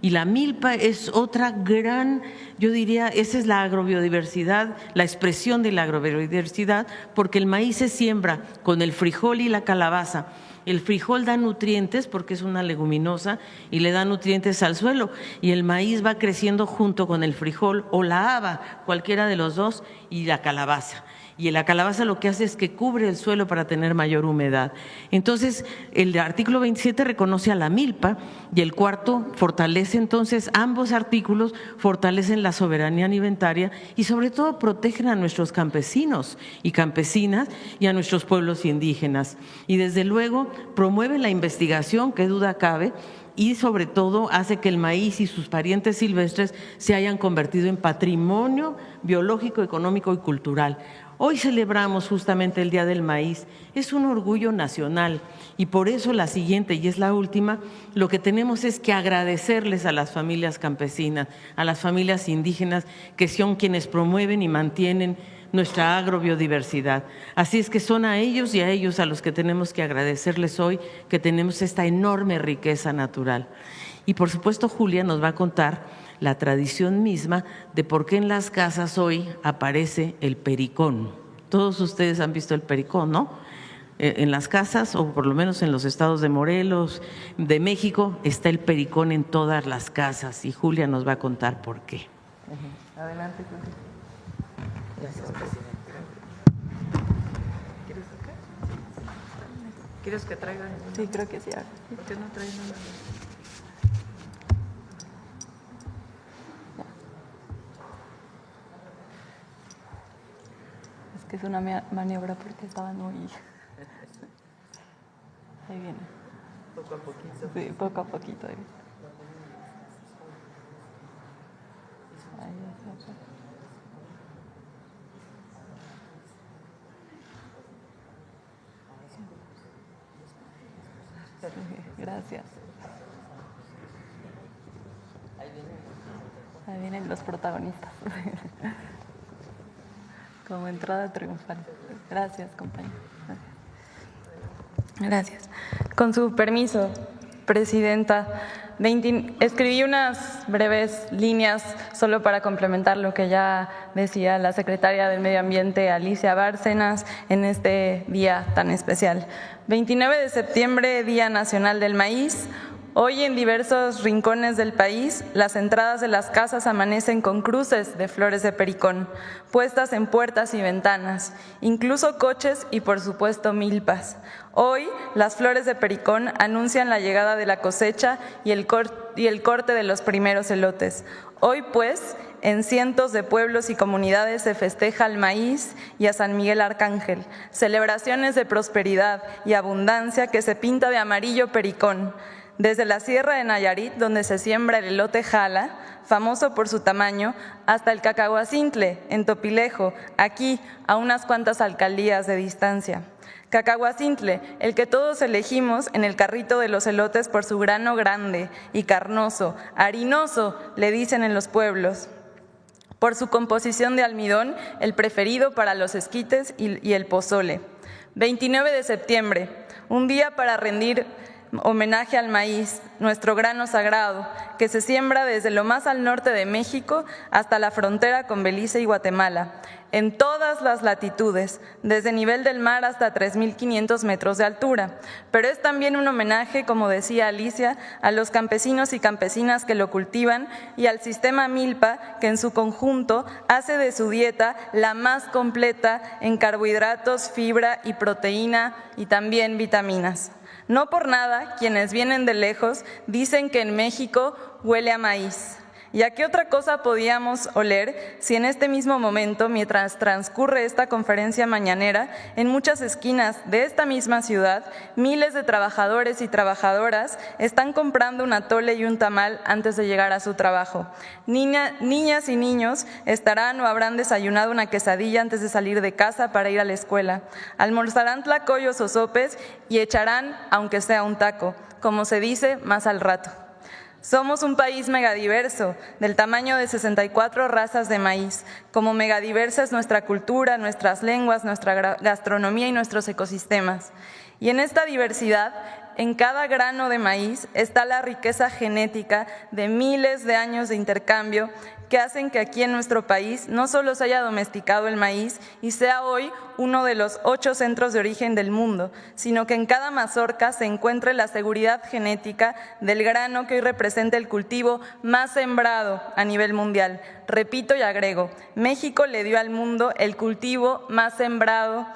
Y la milpa es otra gran, yo diría, esa es la agrobiodiversidad, la expresión de la agrobiodiversidad, porque el maíz se siembra con el frijol y la calabaza. El frijol da nutrientes porque es una leguminosa y le da nutrientes al suelo, y el maíz va creciendo junto con el frijol o la haba, cualquiera de los dos, y la calabaza. Y la calabaza lo que hace es que cubre el suelo para tener mayor humedad. Entonces, el artículo 27 reconoce a la milpa y el cuarto fortalece, entonces, ambos artículos fortalecen la soberanía alimentaria y sobre todo protegen a nuestros campesinos y campesinas y a nuestros pueblos indígenas. Y desde luego promueve la investigación, qué duda cabe, y sobre todo hace que el maíz y sus parientes silvestres se hayan convertido en patrimonio biológico, económico y cultural. Hoy celebramos justamente el Día del Maíz, es un orgullo nacional y por eso la siguiente, y es la última, lo que tenemos es que agradecerles a las familias campesinas, a las familias indígenas, que son quienes promueven y mantienen nuestra agrobiodiversidad. Así es que son a ellos y a ellos a los que tenemos que agradecerles hoy que tenemos esta enorme riqueza natural. Y por supuesto Julia nos va a contar la tradición misma de por qué en las casas hoy aparece el pericón. Todos ustedes han visto el pericón, ¿no? En las casas, o por lo menos en los estados de Morelos, de México, está el pericón en todas las casas y Julia nos va a contar por qué. Adelante, Julia. Gracias, presidente. ¿Quieres acá? ¿Quieres que traiga? Sí, creo que sí. ¿Por qué no traes nada? Es que es una maniobra porque estaban muy... Ahí viene. Poco a poquito. Sí, poco a poquito. Ahí viene. Ahí está. Gracias. Ahí vienen los protagonistas. Como entrada triunfal. Gracias, compañero. Gracias. Con su permiso, Presidenta, escribí unas breves líneas solo para complementar lo que ya decía la secretaria del Medio Ambiente, Alicia Bárcenas, en este día tan especial. 29 de septiembre, Día Nacional del Maíz. Hoy en diversos rincones del país, las entradas de las casas amanecen con cruces de flores de pericón, puestas en puertas y ventanas, incluso coches y por supuesto milpas. Hoy, las flores de pericón anuncian la llegada de la cosecha y el corte de los primeros elotes. Hoy, pues, en cientos de pueblos y comunidades se festeja al maíz y a San Miguel Arcángel, celebraciones de prosperidad y abundancia que se pinta de amarillo pericón. Desde la Sierra de Nayarit, donde se siembra el elote jala, famoso por su tamaño, hasta el Cacahuacintle, en Topilejo, aquí a unas cuantas alcaldías de distancia. Cacahuacintle, el que todos elegimos en el carrito de los elotes por su grano grande y carnoso, harinoso, le dicen en los pueblos. Por su composición de almidón, el preferido para los esquites y el pozole. 29 de septiembre, un día para rendir homenaje al maíz, nuestro grano sagrado, que se siembra desde lo más al norte de México hasta la frontera con Belice y Guatemala, en todas las latitudes, desde nivel del mar hasta 3.500 metros de altura. Pero es también un homenaje, como decía Alicia, a los campesinos y campesinas que lo cultivan y al sistema Milpa, que en su conjunto hace de su dieta la más completa en carbohidratos, fibra y proteína y también vitaminas. No por nada, quienes vienen de lejos dicen que en México huele a maíz. ¿Y a qué otra cosa podíamos oler si en este mismo momento, mientras transcurre esta conferencia mañanera, en muchas esquinas de esta misma ciudad, miles de trabajadores y trabajadoras están comprando un atole y un tamal antes de llegar a su trabajo? Niñas y niños estarán o habrán desayunado una quesadilla antes de salir de casa para ir a la escuela. Almorzarán tlacoyos o sopes y echarán, aunque sea un taco, como se dice, más al rato. Somos un país megadiverso, del tamaño de 64 razas de maíz. Como megadiversa es nuestra cultura, nuestras lenguas, nuestra gastronomía y nuestros ecosistemas. Y en esta diversidad, en cada grano de maíz está la riqueza genética de miles de años de intercambio que hacen que aquí en nuestro país no solo se haya domesticado el maíz y sea hoy uno de los 8 centros de origen del mundo, sino que en cada mazorca se encuentre la seguridad genética del grano que hoy representa el cultivo más sembrado a nivel mundial. Repito y agrego, México le dio al mundo el cultivo más sembrado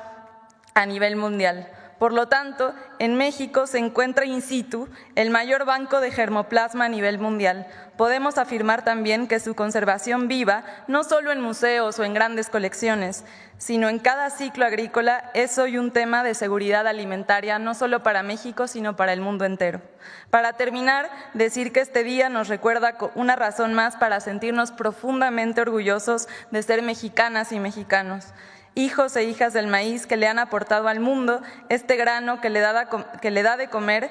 a nivel mundial. Por lo tanto, en México se encuentra in situ el mayor banco de germoplasma a nivel mundial. Podemos afirmar también que su conservación viva, no solo en museos o en grandes colecciones, sino en cada ciclo agrícola, es hoy un tema de seguridad alimentaria, no solo para México, sino para el mundo entero. Para terminar, decir que este día nos recuerda una razón más para sentirnos profundamente orgullosos de ser mexicanas y mexicanos. Hijos e hijas del maíz que le han aportado al mundo este grano que le da de comer,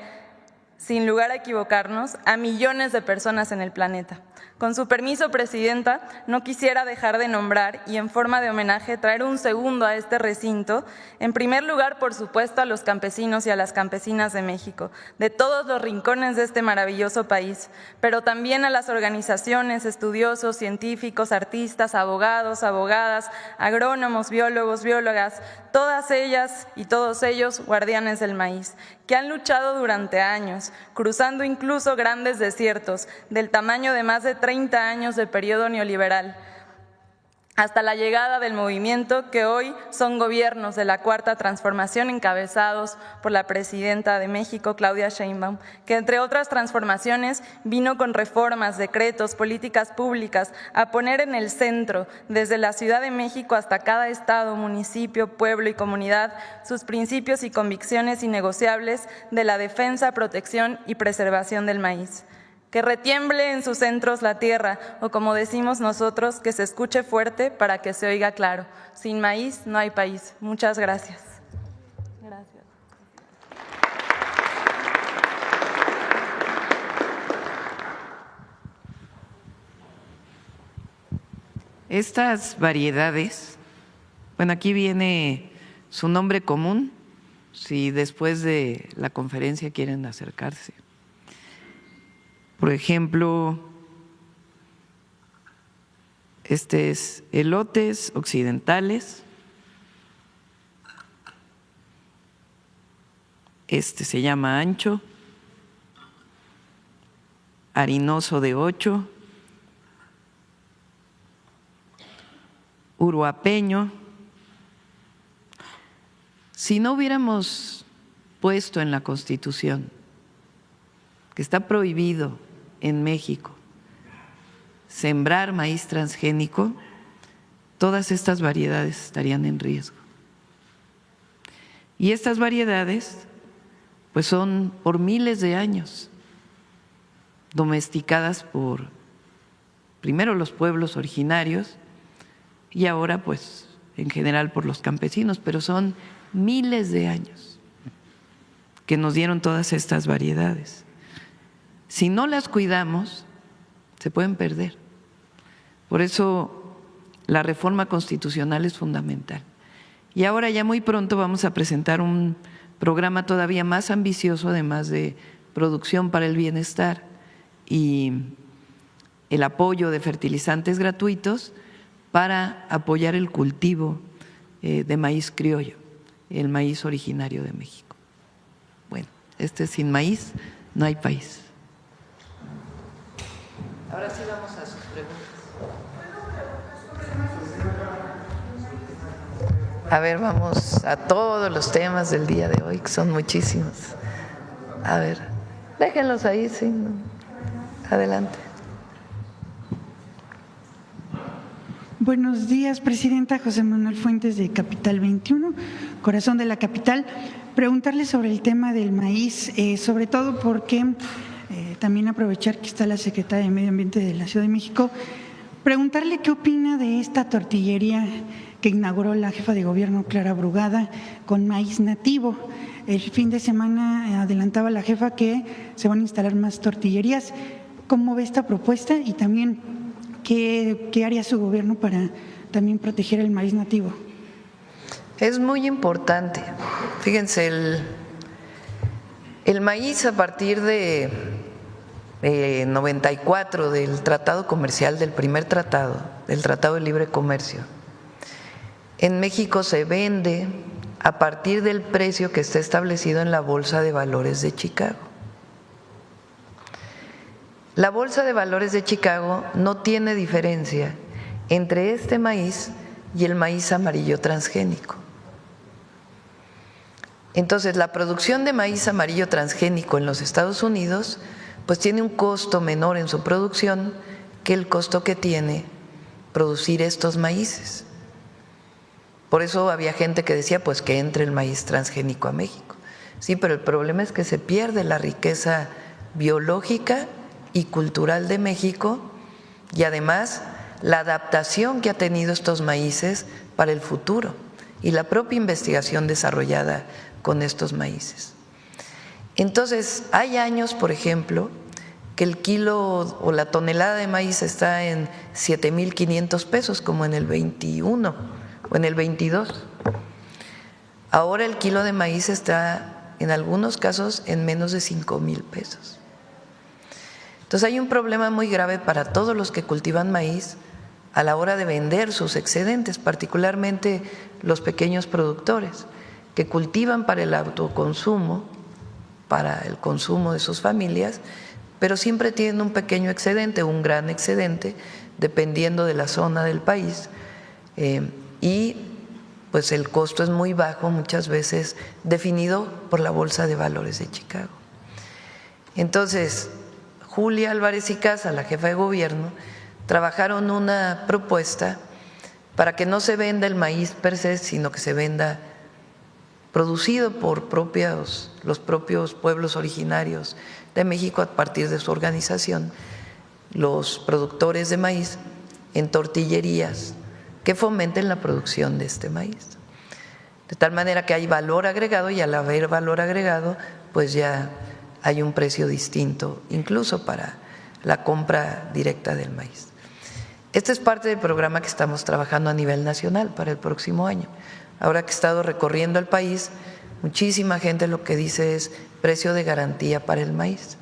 sin lugar a equivocarnos, a millones de personas en el planeta. Con su permiso, Presidenta, no quisiera dejar de nombrar y en forma de homenaje traer un segundo a este recinto. En primer lugar, por supuesto, a los campesinos y a las campesinas de México, de todos los rincones de este maravilloso país, pero también a las organizaciones, estudiosos, científicos, artistas, abogados, abogadas, agrónomos, biólogos, biólogas, todas ellas y todos ellos guardianes del maíz, que han luchado durante años, cruzando incluso grandes desiertos del tamaño de más de 30 años de periodo neoliberal. hasta la llegada del movimiento que hoy son gobiernos de la Cuarta Transformación encabezados por la presidenta de México, Claudia Sheinbaum, que entre otras transformaciones vino con reformas, decretos, políticas públicas a poner en el centro, desde la Ciudad de México hasta cada estado, municipio, pueblo y comunidad, sus principios y convicciones innegociables de la defensa, protección y preservación del maíz. Que retiemble en sus centros la tierra, o como decimos nosotros, que se escuche fuerte para que se oiga claro. Sin maíz no hay país. Muchas gracias. Gracias. Estas variedades, bueno, aquí viene su nombre común, si después de la conferencia quieren acercarse. Por ejemplo, este es elotes occidentales, este se llama ancho, harinoso de 8, uruapeño. Si no hubiéramos puesto en la Constitución que está prohibido en México sembrar maíz transgénico, todas estas variedades estarían en riesgo. Y estas variedades, pues son por miles de años domesticadas por, primero, los pueblos originarios y ahora, pues, en general por los campesinos, pero son miles de años que nos dieron todas estas variedades. Si no las cuidamos, se pueden perder. Por eso la reforma constitucional es fundamental. Y ahora ya muy pronto vamos a presentar un programa todavía más ambicioso, además de producción para el bienestar y el apoyo de fertilizantes gratuitos para apoyar el cultivo de maíz criollo, el maíz originario de México. Bueno, sin maíz no hay país. Ahora sí vamos a sus preguntas. A ver, vamos a todos los temas del día de hoy, que son muchísimos. A ver, déjenlos ahí, sí. Adelante. Buenos días, Presidenta. José Manuel Fuentes, de Capital 21, corazón de la capital. Preguntarle sobre el tema del maíz, sobre todo porque también aprovechar que está la Secretaria de Medio Ambiente de la Ciudad de México, preguntarle qué opina de esta tortillería que inauguró la jefa de gobierno, Clara Brugada, con maíz nativo. El fin de semana adelantaba la jefa que se van a instalar más tortillerías. ¿Cómo ve esta propuesta? Y también, ¿qué haría su gobierno para también proteger el maíz nativo? Es muy importante. Fíjense, el maíz a partir de 94, del tratado comercial, del primer tratado, del Tratado de Libre Comercio, en México se vende a partir del precio que está establecido en la Bolsa de Valores de Chicago. La Bolsa de Valores de Chicago no tiene diferencia entre este maíz y el maíz amarillo transgénico. Entonces, la producción de maíz amarillo transgénico en los Estados Unidos pues tiene un costo menor en su producción que el costo que tiene producir estos maíces. Por eso había gente que decía pues que entre el maíz transgénico a México. Sí, pero el problema es que se pierde la riqueza biológica y cultural de México y además la adaptación que ha tenido estos maíces para el futuro y la propia investigación desarrollada con estos maíces. Entonces, hay años, por ejemplo, que el kilo o la tonelada de maíz está en 7,500 pesos, como en el 21 o en el 22. Ahora el kilo de maíz está, en algunos casos, en menos de 5,000 pesos. Entonces, hay un problema muy grave para todos los que cultivan maíz a la hora de vender sus excedentes, particularmente los pequeños productores que cultivan para el autoconsumo, para el consumo de sus familias, pero siempre tienen un pequeño excedente, un gran excedente, dependiendo de la zona del país, y pues el costo es muy bajo, muchas veces definido por la Bolsa de Valores de Chicago. Entonces, Julia Álvarez y Casa, la jefa de gobierno, trabajaron una propuesta para que no se venda el maíz per se, sino que se venda producido por los propios pueblos originarios de México a partir de su organización, los productores de maíz en tortillerías que fomenten la producción de este maíz. De tal manera que hay valor agregado y al haber valor agregado, pues ya hay un precio distinto, incluso para la compra directa del maíz. Este es parte del programa que estamos trabajando a nivel nacional para el próximo año. Ahora que he estado recorriendo el país, muchísima gente lo que dice es precio de garantía para el maíz.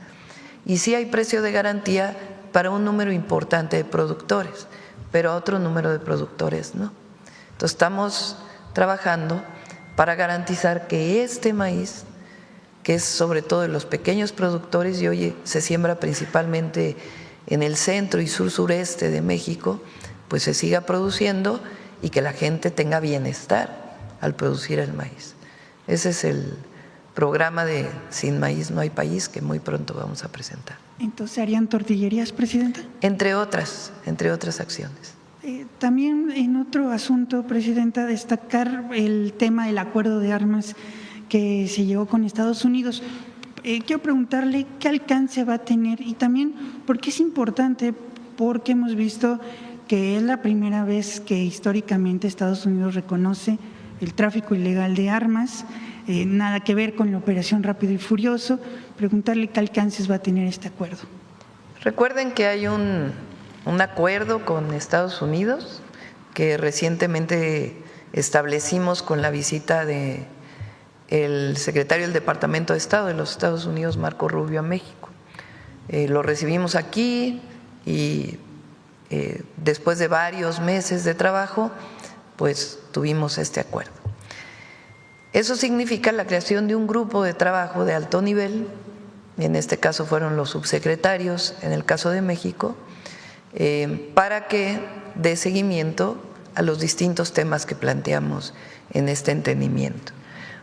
Y sí hay precio de garantía para un número importante de productores, pero otro número de productores no. Entonces estamos trabajando para garantizar que este maíz, que es sobre todo de los pequeños productores y hoy se siembra principalmente en el centro y sur-sureste de México, pues se siga produciendo y que la gente tenga bienestar al producir el maíz. Ese es el programa de Sin Maíz No Hay País que muy pronto vamos a presentar. Entonces, ¿harían tortillerías, Presidenta? Entre otras acciones. También en otro asunto, Presidenta, destacar el tema del acuerdo de armas que se llevó con Estados Unidos. Quiero preguntarle qué alcance va a tener y también por qué es importante, porque hemos visto que es la primera vez que históricamente Estados Unidos reconoce el tráfico ilegal de armas, nada que ver con la operación Rápido y Furioso. Preguntarle qué alcances va a tener este acuerdo. Recuerden que hay un acuerdo con Estados Unidos que recientemente establecimos con la visita de el secretario del Departamento de Estado de los Estados Unidos, Marco Rubio, a México. Lo recibimos aquí y después de varios meses de trabajo, pues tuvimos este acuerdo. Eso significa la creación de un grupo de trabajo de alto nivel, en este caso fueron los subsecretarios, en el caso de México, para que dé seguimiento a los distintos temas que planteamos en este entendimiento.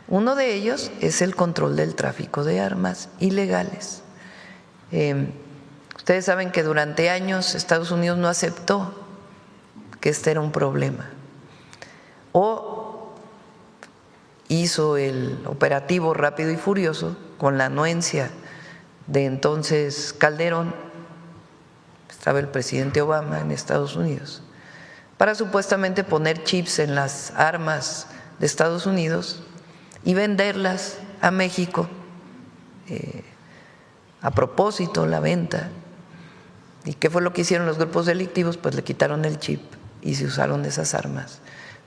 Uno de ellos es el control del tráfico de armas ilegales. Ustedes saben que durante años Estados Unidos no aceptó que este era un problema o hizo el operativo Rápido y Furioso con la anuencia de entonces Calderón, estaba el presidente Obama en Estados Unidos, para supuestamente poner chips en las armas de Estados Unidos y venderlas a México, a propósito la venta. ¿Y qué fue lo que hicieron los grupos delictivos? Pues le quitaron el chip y se usaron esas armas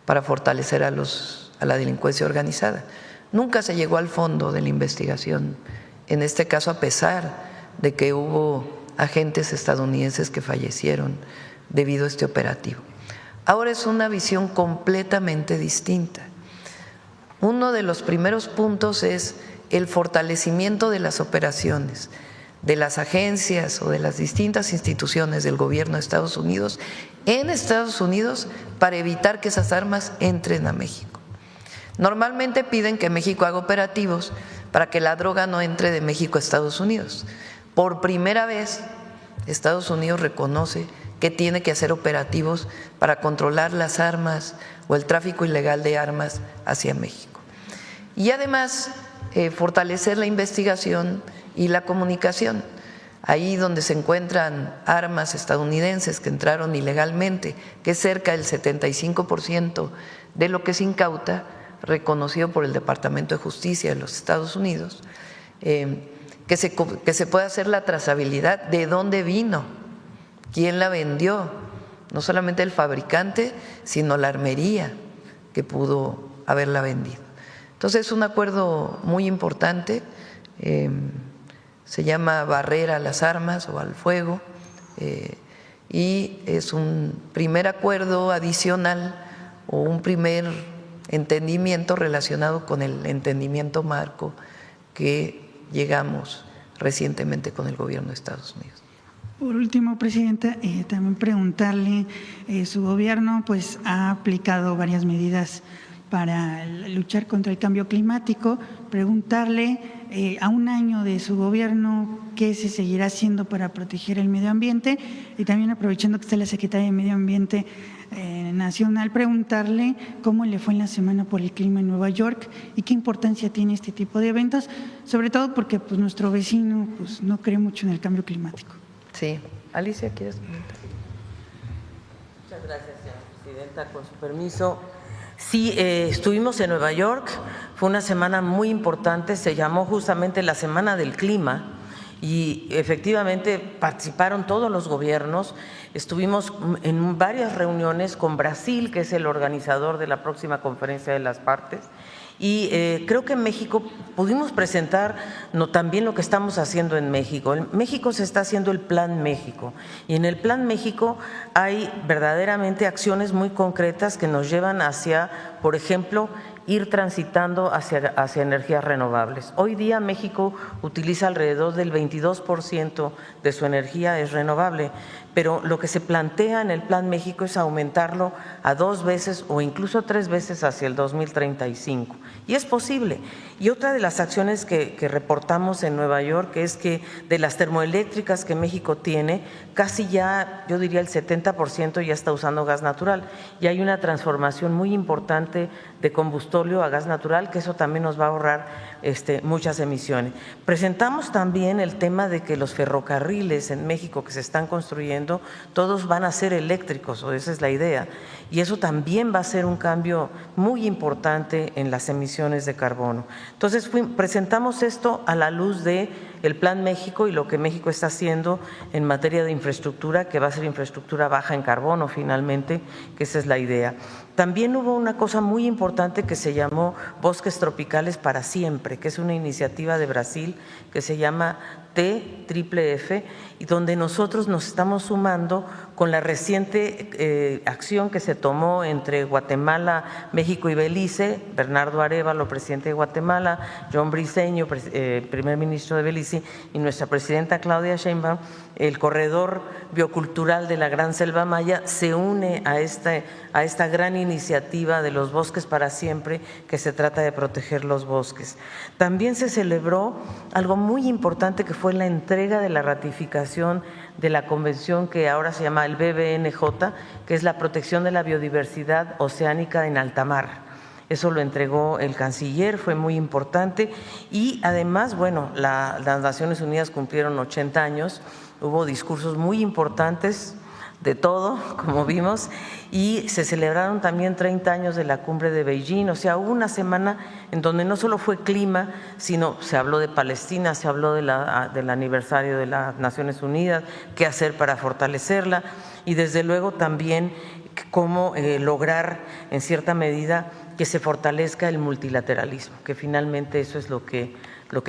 para fortalecer a la delincuencia organizada. Nunca se llegó al fondo de la investigación, en este caso a pesar de que hubo agentes estadounidenses que fallecieron debido a este operativo. Ahora es una visión completamente distinta. Uno de los primeros puntos es el fortalecimiento de las operaciones de las agencias o de las distintas instituciones del gobierno de Estados Unidos en Estados Unidos para evitar que esas armas entren a México. Normalmente piden que México haga operativos para que la droga no entre de México a Estados Unidos. Por primera vez, Estados Unidos reconoce que tiene que hacer operativos para controlar las armas o el tráfico ilegal de armas hacia México. Y además, fortalecer la investigación y la comunicación. Ahí donde se encuentran armas estadounidenses que entraron ilegalmente, que es cerca del 75% de lo que se incauta, reconocido por el Departamento de Justicia de los Estados Unidos, que se pueda hacer la trazabilidad de dónde vino, quién la vendió, no solamente el fabricante, sino la armería que pudo haberla vendido. Entonces es un acuerdo muy importante, se llama Barrera a las Armas o al Fuego, y es un primer acuerdo adicional o un primer entendimiento relacionado con el entendimiento marco que llegamos recientemente con el gobierno de Estados Unidos. Por último, Presidenta, también preguntarle, su gobierno pues ha aplicado varias medidas para luchar contra el cambio climático, preguntarle a un año de su gobierno qué se seguirá haciendo para proteger el medio ambiente y también aprovechando que está la Secretaría de Medio Ambiente Nacional, preguntarle cómo le fue en la Semana por el Clima en Nueva York y qué importancia tiene este tipo de eventos, sobre todo porque pues, nuestro vecino pues, no cree mucho en el cambio climático. Sí. Alicia, ¿quieres comentar? Muchas gracias, señora presidenta. Con su permiso. Sí, estuvimos en Nueva York, fue una semana muy importante, se llamó justamente la Semana del Clima y efectivamente participaron todos los gobiernos. Estuvimos en varias reuniones con Brasil, que es el organizador de la próxima conferencia de las partes, y creo que en México pudimos presentar también lo que estamos haciendo en México. En México se está haciendo el Plan México y en el Plan México hay verdaderamente acciones muy concretas que nos llevan hacia, por ejemplo, ir transitando hacia energías renovables. Hoy día México utiliza alrededor del 22% de su energía es renovable, pero lo que se plantea en el Plan México es aumentarlo a 2 veces o incluso 3 veces hacia el 2035. Y es posible. Y otra de las acciones que reportamos en Nueva York es que de las termoeléctricas que México tiene, casi ya, yo diría el 70% ya está usando gas natural. Y hay una transformación muy importante de combustóleo a gas natural, que eso también nos va a ahorrar muchas emisiones. Presentamos también el tema de que los ferrocarriles en México que se están construyendo, todos van a ser eléctricos, o esa es la idea, y eso también va a ser un cambio muy importante en las emisiones de carbono. Entonces presentamos esto a la luz de el Plan México y lo que México está haciendo en materia de infraestructura, que va a ser infraestructura baja en carbono finalmente, que esa es la idea. También hubo una cosa muy importante que se llamó Bosques Tropicales para Siempre, que es una iniciativa de Brasil que se llama TFF y donde nosotros nos estamos sumando con la reciente acción que se tomó entre Guatemala, México y Belice, Bernardo Arévalo, presidente de Guatemala, John Briceño, primer ministro de Belice, y nuestra presidenta Claudia Sheinbaum. El corredor biocultural de la Gran Selva Maya se une a esta gran iniciativa de los bosques para siempre, que se trata de proteger los bosques. También se celebró algo muy importante que fue la entrega de la ratificación de la convención que ahora se llama el BBNJ, que es la protección de la biodiversidad oceánica en alta mar. Eso lo entregó el canciller, fue muy importante y además, bueno, las Naciones Unidas cumplieron 80 años, hubo discursos muy importantes de todo, como vimos, y se celebraron también 30 años de la cumbre de Beijing, o sea, hubo una semana en donde no solo fue clima, sino se habló de Palestina, se habló del aniversario de las Naciones Unidas, qué hacer para fortalecerla y desde luego también cómo lograr en cierta medida que se fortalezca el multilateralismo, que finalmente eso es lo que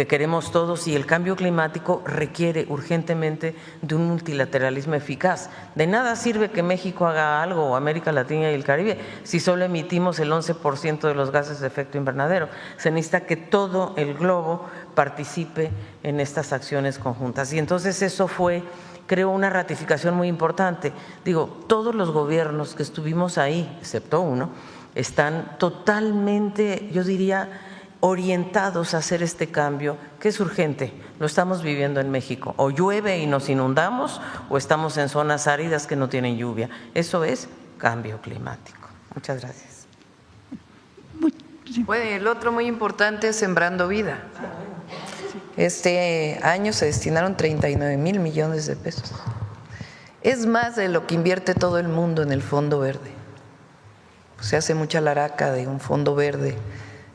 queremos todos y el cambio climático requiere urgentemente de un multilateralismo eficaz. De nada sirve que México haga algo o América Latina y el Caribe si solo emitimos el 11% de los gases de efecto invernadero. Se necesita que todo el globo participe en estas acciones conjuntas y entonces eso fue, creo, una ratificación muy importante. Digo, todos los gobiernos que estuvimos ahí, excepto uno, están totalmente, yo diría, orientados a hacer este cambio, que es urgente. Lo estamos viviendo en México. O llueve y nos inundamos, o estamos en zonas áridas que no tienen lluvia. Eso es cambio climático. Muchas gracias. Bueno, el otro muy importante es Sembrando Vida. Este año se destinaron 39,000 millones de pesos. Es más de lo que invierte todo el mundo en el Fondo Verde. Se hace mucha laraca de un fondo verde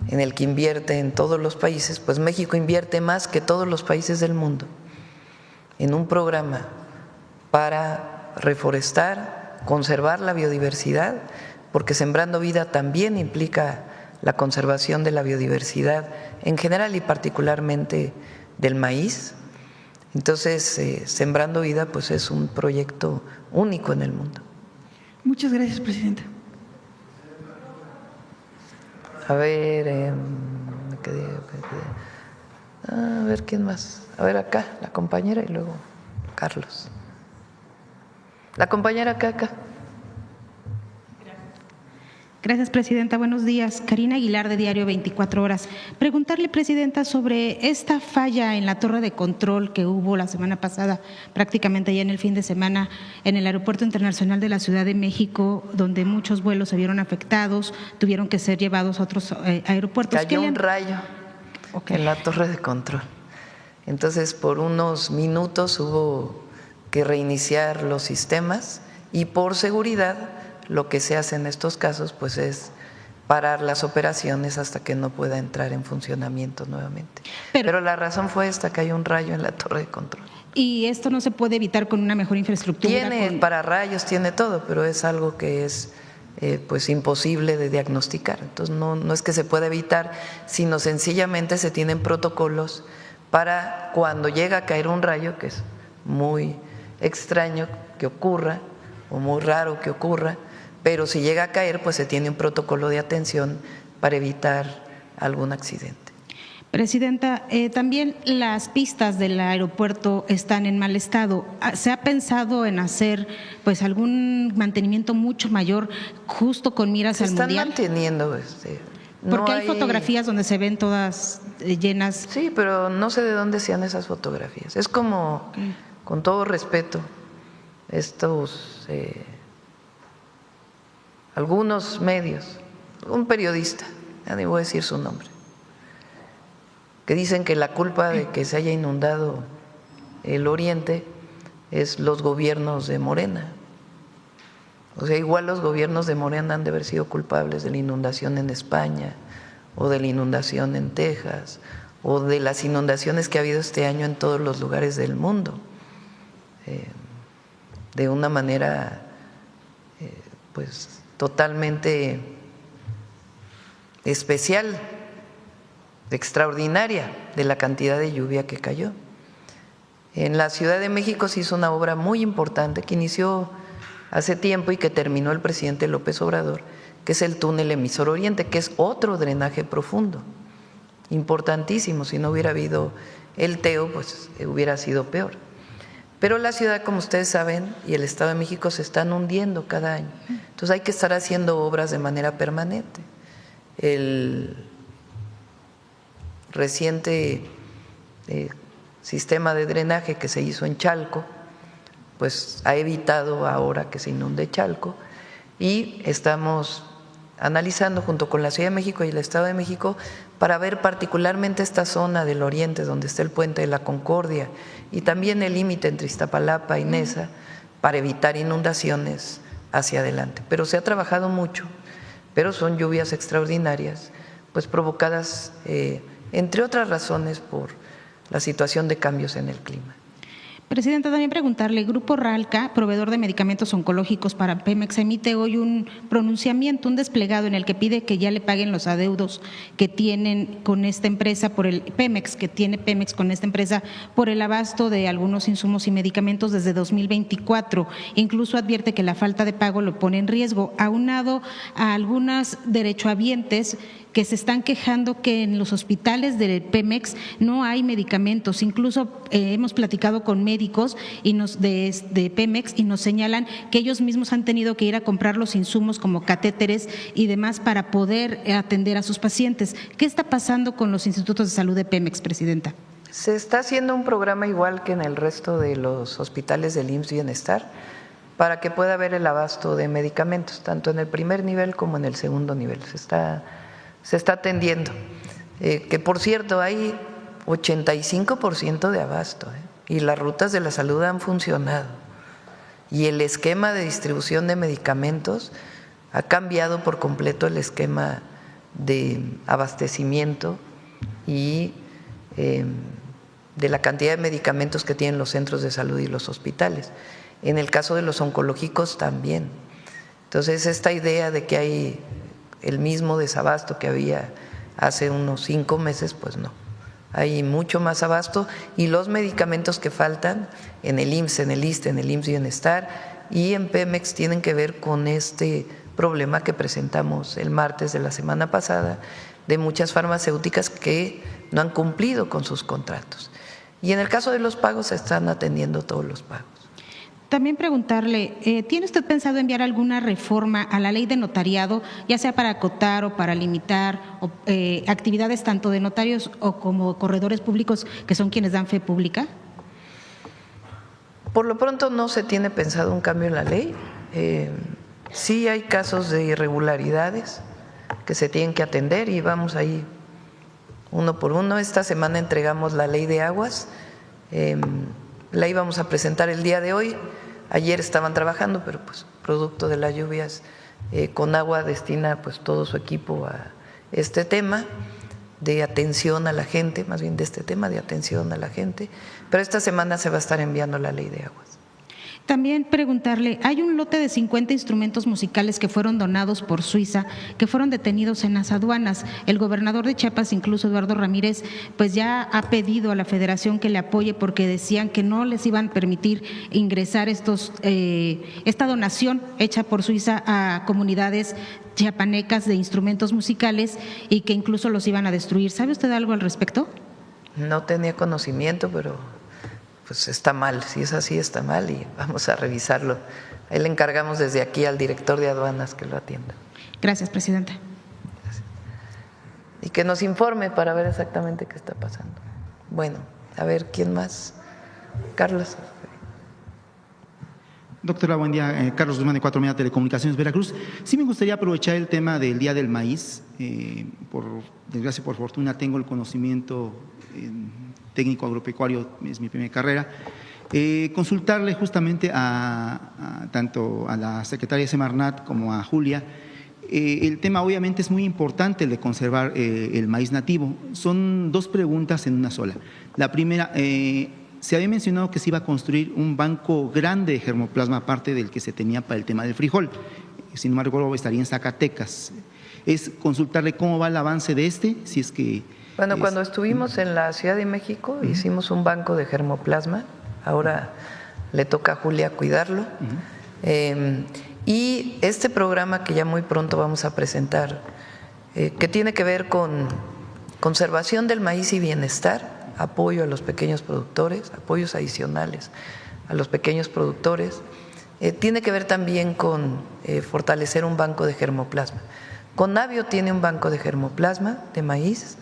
en el que invierte en todos los países, pues México invierte más que todos los países del mundo en un programa para reforestar, conservar la biodiversidad, porque Sembrando Vida también implica la conservación de la biodiversidad en general y particularmente del maíz. Entonces, Sembrando Vida pues es un proyecto único en el mundo. Muchas gracias, Presidenta. A ver, a ver quién más. A ver acá, la compañera y luego Carlos. La compañera Caca. Gracias, Presidenta. Buenos días. Karina Aguilar, de Diario 24 Horas. Preguntarle, Presidenta, sobre esta falla en la torre de control que hubo la semana pasada, prácticamente ya en el fin de semana, en el Aeropuerto Internacional de la Ciudad de México, donde muchos vuelos se vieron afectados, tuvieron que ser llevados a otros aeropuertos. Cayó un rayo en la torre de control. Entonces, por unos minutos hubo que reiniciar los sistemas y por seguridad lo que se hace en estos casos pues es parar las operaciones hasta que no pueda entrar en funcionamiento nuevamente. Pero la razón fue esta, que hay un rayo en la torre de control. ¿Y esto no se puede evitar con una mejor infraestructura? Tiene pararrayos, tiene todo, pero es algo que es pues imposible de diagnosticar. Entonces no es que se pueda evitar, sino sencillamente se tienen protocolos para cuando llega a caer un rayo, que es muy extraño que ocurra o muy raro que ocurra, pero si llega a caer, pues se tiene un protocolo de atención para evitar algún accidente. Presidenta, también las pistas del aeropuerto están en mal estado. ¿Se ha pensado en hacer pues algún mantenimiento mucho mayor justo con miras al Mundial? Se están manteniendo. Porque hay fotografías donde se ven todas llenas. Sí, pero no sé de dónde sean esas fotografías. Es como, con todo respeto, estos algunos medios, un periodista, ya ni voy a decir su nombre, que dicen que la culpa de que se haya inundado el Oriente es los gobiernos de Morena. O sea, igual los gobiernos de Morena han de haber sido culpables de la inundación en España o de la inundación en Texas o de las inundaciones que ha habido este año en todos los lugares del mundo, de una manera pues totalmente especial, extraordinaria, de la cantidad de lluvia que cayó. En la Ciudad de México se hizo una obra muy importante que inició hace tiempo y que terminó el presidente López Obrador, que es el túnel Emisor Oriente, que es otro drenaje profundo, importantísimo. Si no hubiera habido el TEO, pues hubiera sido peor. Pero la ciudad, como ustedes saben, y el Estado de México se están hundiendo cada año. Entonces hay que estar haciendo obras de manera permanente. El reciente sistema de drenaje que se hizo en Chalco, pues ha evitado ahora que se inunde Chalco, y estamos analizando junto con la Ciudad de México y el Estado de México para ver particularmente esta zona del oriente donde está el Puente de la Concordia y también el límite entre Iztapalapa y Neza para evitar inundaciones hacia adelante. Pero se ha trabajado mucho, pero son lluvias extraordinarias, pues provocadas entre otras razones por la situación de cambios en el clima. Presidenta, también preguntarle, Grupo Ralca, proveedor de medicamentos oncológicos para Pemex, emite hoy un pronunciamiento, un desplegado en el que pide que ya le paguen los adeudos que tienen con esta empresa por el Pemex, que tiene Pemex con esta empresa por el abasto de algunos insumos y medicamentos desde 2024. Incluso advierte que la falta de pago lo pone en riesgo, aunado a algunas derechohabientes que se están quejando que en los hospitales de Pemex no hay medicamentos. Incluso hemos platicado con médicos y de Pemex y nos señalan que ellos mismos han tenido que ir a comprar los insumos como catéteres y demás para poder atender a sus pacientes. ¿Qué está pasando con los institutos de salud de Pemex, Presidenta? Se está haciendo un programa igual que en el resto de los hospitales del IMSS Bienestar para que pueda haber el abasto de medicamentos, tanto en el primer nivel como en el segundo nivel. Se está atendiendo, que por cierto hay 85% de abasto y las rutas de la salud han funcionado y el esquema de distribución de medicamentos ha cambiado por completo el esquema de abastecimiento y de la cantidad de medicamentos que tienen los centros de salud y los hospitales. En el caso de los oncológicos también. Entonces esta idea de que hay el mismo desabasto que había hace unos 5 meses, pues no. Hay mucho más abasto y los medicamentos que faltan en el IMSS, en el ISSSTE, en el IMSS Bienestar y en Pemex tienen que ver con este problema que presentamos el martes de la semana pasada de muchas farmacéuticas que no han cumplido con sus contratos. Y en el caso de los pagos se están atendiendo todos los pagos. También preguntarle, ¿tiene usted pensado enviar alguna reforma a la ley de notariado, ya sea para acotar o para limitar actividades tanto de notarios o como corredores públicos que son quienes dan fe pública? Por lo pronto no se tiene pensado un cambio en la ley. Sí hay casos de irregularidades que se tienen que atender y vamos ahí uno por uno. Esta semana entregamos la ley de aguas, la íbamos a presentar el día de hoy. Ayer estaban trabajando, pero pues producto de las lluvias, Conagua destina pues todo su equipo a este tema de atención a la gente, más bien de este tema de atención a la gente, pero esta semana se va a estar enviando la ley de aguas. También preguntarle, hay un lote de 50 instrumentos musicales que fueron donados por Suiza, que fueron detenidos en las aduanas. El gobernador de Chiapas, incluso Eduardo Ramírez, pues ya ha pedido a la federación que le apoye porque decían que no les iban a permitir ingresar esta donación hecha por Suiza a comunidades chiapanecas de instrumentos musicales y que incluso los iban a destruir. ¿Sabe usted algo al respecto? No tenía conocimiento, pero pues está mal, si es así está mal y vamos a revisarlo. Ahí le encargamos desde aquí al director de aduanas que lo atienda. Gracias, presidenta. Gracias. Y que nos informe para ver exactamente qué está pasando. Bueno, a ver, ¿quién más? Carlos. Doctora, buen día. Carlos Guzmán de 4 Media Telecomunicaciones, Veracruz. Sí me gustaría aprovechar el tema del Día del Maíz. Por desgracia, por fortuna, tengo el conocimiento técnico agropecuario, es mi primera carrera. Consultarle justamente tanto a la secretaria Semarnat como a Julia. El tema obviamente es muy importante, el de conservar el maíz nativo. Son dos preguntas en una sola. La primera, se había mencionado que se iba a construir un banco grande de germoplasma aparte del que se tenía para el tema del frijol. Sin embargo, estaría en Zacatecas. Es consultarle cómo va el avance de si es que… Bueno, cuando estuvimos en la Ciudad de México hicimos un banco de germoplasma, ahora le toca a Julia cuidarlo. Y este programa que ya muy pronto vamos a presentar, que tiene que ver con conservación del maíz y bienestar, apoyo a los pequeños productores, apoyos adicionales a los pequeños productores, tiene que ver también con fortalecer un banco de germoplasma. Conavio tiene un banco de germoplasma de maíz.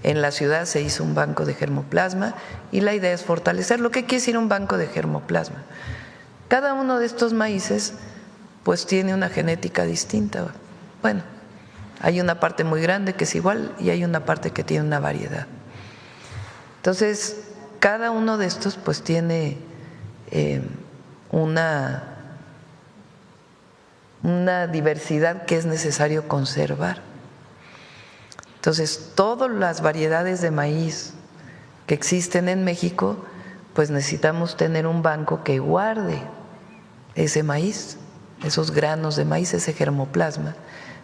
En la ciudad se hizo un banco de germoplasma y la idea es fortalecerlo. ¿Qué quiere decir un banco de germoplasma? Cada uno de estos maíces pues tiene una genética distinta. Bueno, hay una parte muy grande que es igual y hay una parte que tiene una variedad. Entonces, cada uno de estos pues tiene una diversidad que es necesario conservar. Entonces, todas las variedades de maíz que existen en México, pues necesitamos tener un banco que guarde ese maíz, esos granos de maíz, ese germoplasma,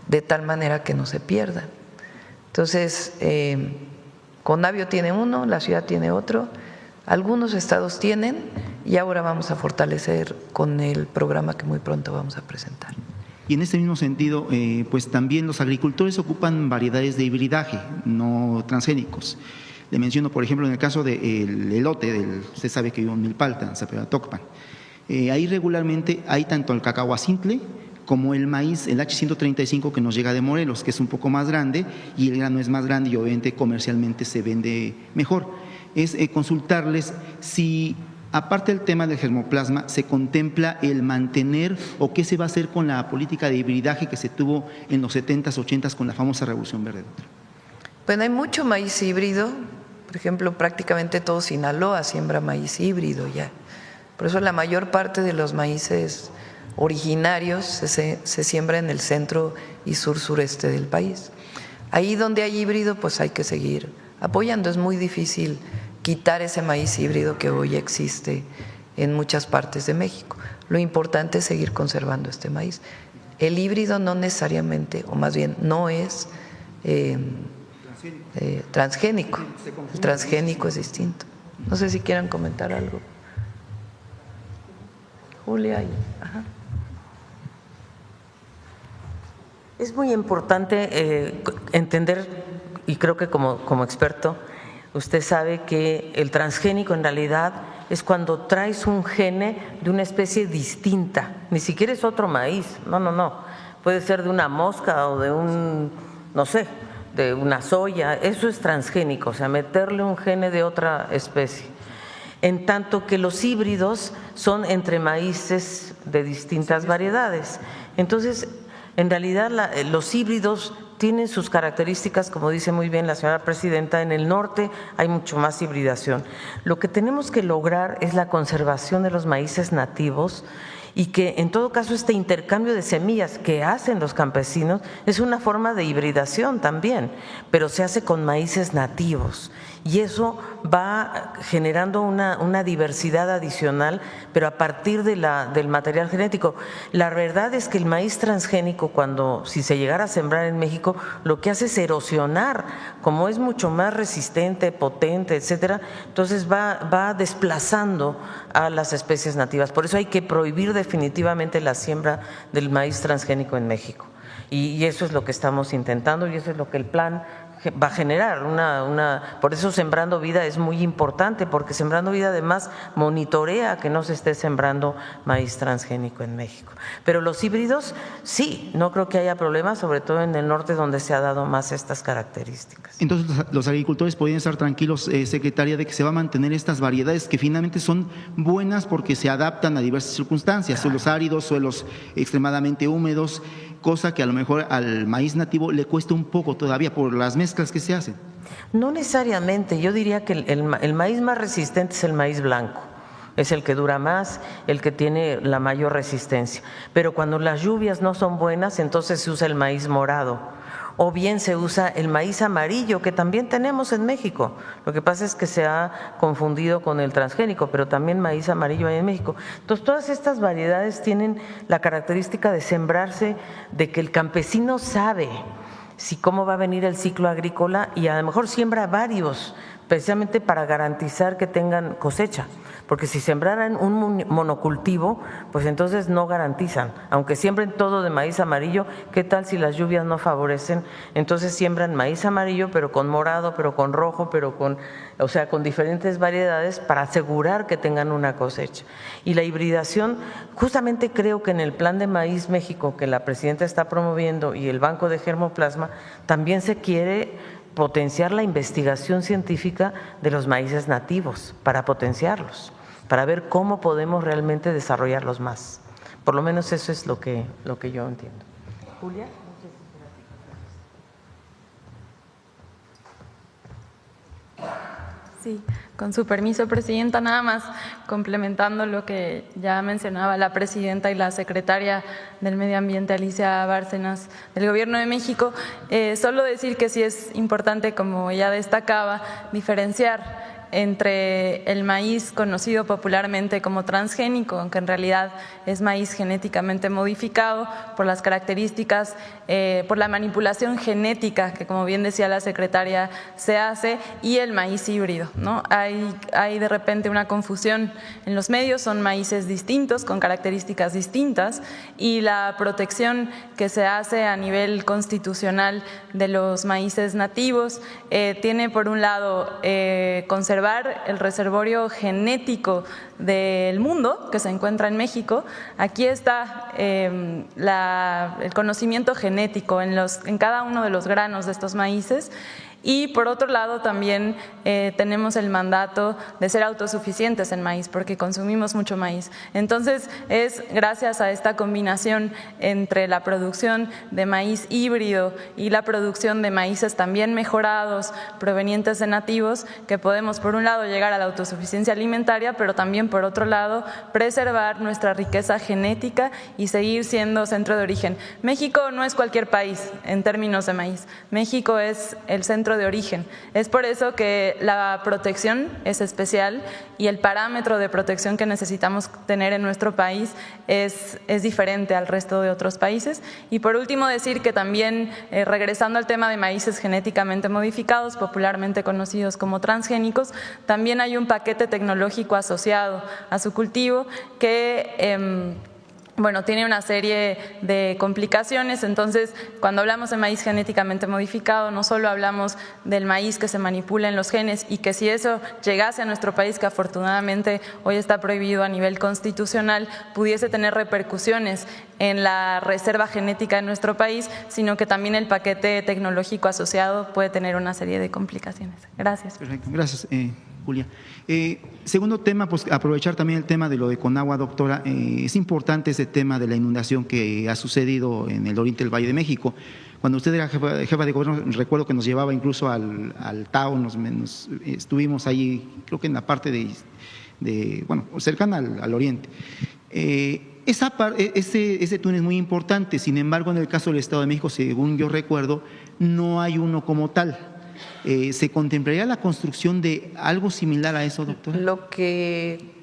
de tal manera que no se pierdan. Entonces, Conavio tiene uno, la ciudad tiene otro, algunos estados tienen y ahora vamos a fortalecer con el programa que muy pronto vamos a presentar. Y en este mismo sentido, pues también los agricultores ocupan variedades de hibridaje, no transgénicos. Le menciono, por ejemplo, en el caso del elote, usted sabe que vivo en Milpalta, en Zapata-Tocpan. Ahí regularmente hay tanto el cacahuacintle como el maíz, el H135 que nos llega de Morelos, que es un poco más grande y el grano es más grande y obviamente comercialmente se vende mejor. Es consultarles si… Aparte del tema del germoplasma, ¿se contempla el mantener o qué se va a hacer con la política de hibridaje que se tuvo en los 70s, 80s con la famosa Revolución Verde? Bueno, hay mucho maíz híbrido. Por ejemplo, prácticamente todo Sinaloa siembra maíz híbrido ya. Por eso la mayor parte de los maíces originarios se siembra en el centro y sur-sureste del país. Ahí donde hay híbrido, pues hay que seguir apoyando. Es muy difícil quitar ese maíz híbrido que hoy existe en muchas partes de México. Lo importante es seguir conservando este maíz. El híbrido no necesariamente, o más bien no es transgénico. El transgénico es distinto. No sé si quieran comentar algo. Julia. Es muy importante entender, y creo que como experto, usted sabe que el transgénico en realidad es cuando traes un gene de una especie distinta, ni siquiera es otro maíz, no, puede ser de una mosca o de no sé, de una soya, eso es transgénico, o sea, meterle un gene de otra especie. En tanto que los híbridos son entre maíces de distintas variedades. Entonces, en realidad los híbridos tienen sus características, como dice muy bien la señora presidenta, en el norte hay mucho más hibridación. Lo que tenemos que lograr es la conservación de los maíces nativos y que en todo caso este intercambio de semillas que hacen los campesinos es una forma de hibridación también, pero se hace con maíces nativos. Y eso va generando una diversidad adicional, pero a partir del material genético. La verdad es que el maíz transgénico, si se llegara a sembrar en México, lo que hace es erosionar, como es mucho más resistente, potente, etcétera, entonces va desplazando a las especies nativas. Por eso hay que prohibir definitivamente la siembra del maíz transgénico en México. Y eso es lo que estamos intentando y eso es lo que el plan va a generar. Por eso Sembrando Vida es muy importante, porque Sembrando Vida además monitorea que no se esté sembrando maíz transgénico en México. Pero los híbridos sí, no creo que haya problema, sobre todo en el norte donde se ha dado más estas características. Entonces los agricultores podrían estar tranquilos, secretaria, de que se va a mantener estas variedades que finalmente son buenas porque se adaptan a diversas circunstancias, suelos áridos, suelos extremadamente húmedos, cosa que a lo mejor al maíz nativo le cuesta un poco todavía por las mezclas que se hacen. No necesariamente, yo diría que el maíz más resistente es el maíz blanco, es el que dura más, el que tiene la mayor resistencia, pero cuando las lluvias no son buenas, entonces se usa el maíz morado. O bien se usa el maíz amarillo, que también tenemos en México. Lo que pasa es que se ha confundido con el transgénico, pero también maíz amarillo hay en México. Entonces, todas estas variedades tienen la característica de sembrarse, de que el campesino sabe cómo va a venir el ciclo agrícola y a lo mejor siembra varios, precisamente para garantizar que tengan cosecha. Porque si sembraran un monocultivo, pues entonces no garantizan. Aunque siembren todo de maíz amarillo, ¿qué tal si las lluvias no favorecen? Entonces siembran maíz amarillo, pero con morado, pero con rojo, con diferentes variedades para asegurar que tengan una cosecha. Y la hibridación, justamente creo que en el Plan de Maíz México que la presidenta está promoviendo y el Banco de Germoplasma, también se quiere potenciar la investigación científica de los maíces nativos, para potenciarlos, para ver cómo podemos realmente desarrollarlos más. Por lo menos eso es lo que yo entiendo. Julia. Sí, con su permiso, presidenta, nada más complementando lo que ya mencionaba la presidenta y la secretaria del Medio Ambiente, Alicia Bárcenas, del Gobierno de México, solo decir que sí es importante, como ella destacaba, diferenciar entre el maíz conocido popularmente como transgénico, aunque en realidad es maíz genéticamente modificado por las características, por la manipulación genética que, como bien decía la secretaria, se hace, y el maíz híbrido, ¿no? Hay de repente una confusión en los medios, son maíces distintos, con características distintas, y la protección que se hace a nivel constitucional de los maíces nativos tiene, por un lado, conservar el reservorio genético del mundo que se encuentra en México. Aquí está el conocimiento genético en cada uno de los granos de estos maíces. Y por otro lado también tenemos el mandato de ser autosuficientes en maíz, porque consumimos mucho maíz. Entonces es gracias a esta combinación entre la producción de maíz híbrido y la producción de maíces también mejorados provenientes de nativos que podemos, por un lado, llegar a la autosuficiencia alimentaria, pero también, por otro lado, preservar nuestra riqueza genética y seguir siendo centro de origen. México no es cualquier país en términos de maíz. México es el centro de origen. Es por eso que la protección es especial y el parámetro de protección que necesitamos tener en nuestro país es diferente al resto de otros países. Y por último, decir que también, regresando al tema de maíces genéticamente modificados, popularmente conocidos como transgénicos, también hay un paquete tecnológico asociado a su cultivo que bueno, tiene una serie de complicaciones. Entonces, cuando hablamos de maíz genéticamente modificado, no solo hablamos del maíz que se manipula en los genes y que si eso llegase a nuestro país, que afortunadamente hoy está prohibido a nivel constitucional, pudiese tener repercusiones en la reserva genética de nuestro país, sino que también el paquete tecnológico asociado puede tener una serie de complicaciones. Gracias. Perfecto, gracias, Julia. Segundo tema, pues aprovechar también el tema de lo de Conagua, doctora. Es importante ese tema de la inundación que ha sucedido en el oriente del Valle de México. Cuando usted era jefa de gobierno, recuerdo que nos llevaba incluso al Tao, estuvimos ahí, creo que en la parte bueno, cercana al oriente. Ese túnel es muy importante, sin embargo, en el caso del Estado de México, según yo recuerdo, no hay uno como tal. ¿Se contemplaría la construcción de algo similar a eso, doctora? Lo que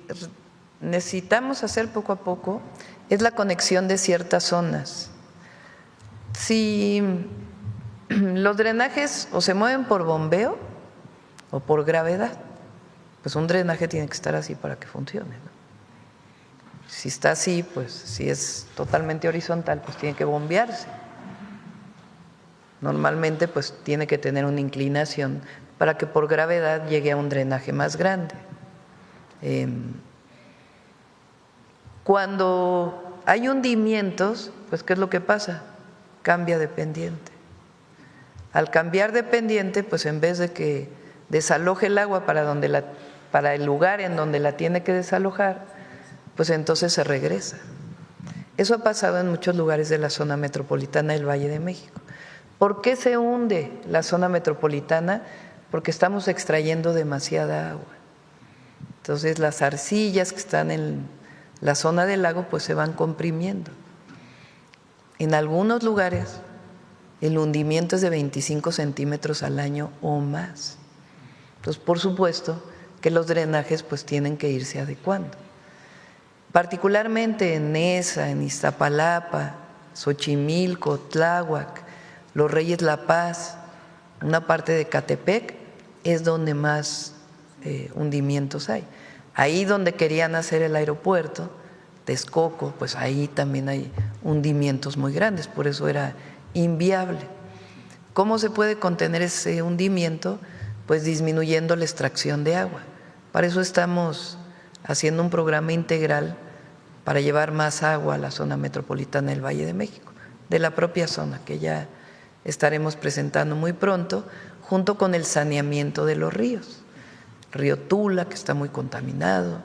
necesitamos hacer poco a poco es la conexión de ciertas zonas. Si los drenajes o se mueven por bombeo o por gravedad, pues un drenaje tiene que estar así para que funcione, ¿no? Si está así, pues si es totalmente horizontal, pues tiene que bombearse. Normalmente pues tiene que tener una inclinación para que por gravedad llegue a un drenaje más grande. Cuando hay hundimientos, pues ¿qué es lo que pasa? Cambia de pendiente. Al cambiar de pendiente, pues en vez de que desaloje el agua para el lugar en donde la tiene que desalojar, pues entonces se regresa. Eso ha pasado en muchos lugares de la zona metropolitana del Valle de México. ¿Por qué se hunde la zona metropolitana? Porque estamos extrayendo demasiada agua. Entonces las arcillas que están en la zona del lago pues se van comprimiendo. En algunos lugares el hundimiento es de 25 centímetros al año o más. Entonces, por supuesto que los drenajes pues tienen que irse adecuando. Particularmente en Neza, en Iztapalapa, Xochimilco, Tláhuac, Los Reyes La Paz, una parte de Catepec, es donde más hundimientos hay. Ahí donde querían hacer el aeropuerto, Texcoco, pues ahí también hay hundimientos muy grandes, por eso era inviable. ¿Cómo se puede contener ese hundimiento? Pues disminuyendo la extracción de agua. Para eso estamos haciendo un programa integral para llevar más agua a la zona metropolitana del Valle de México, de la propia zona, que ya estaremos presentando muy pronto, junto con el saneamiento de los ríos. Río Tula, que está muy contaminado,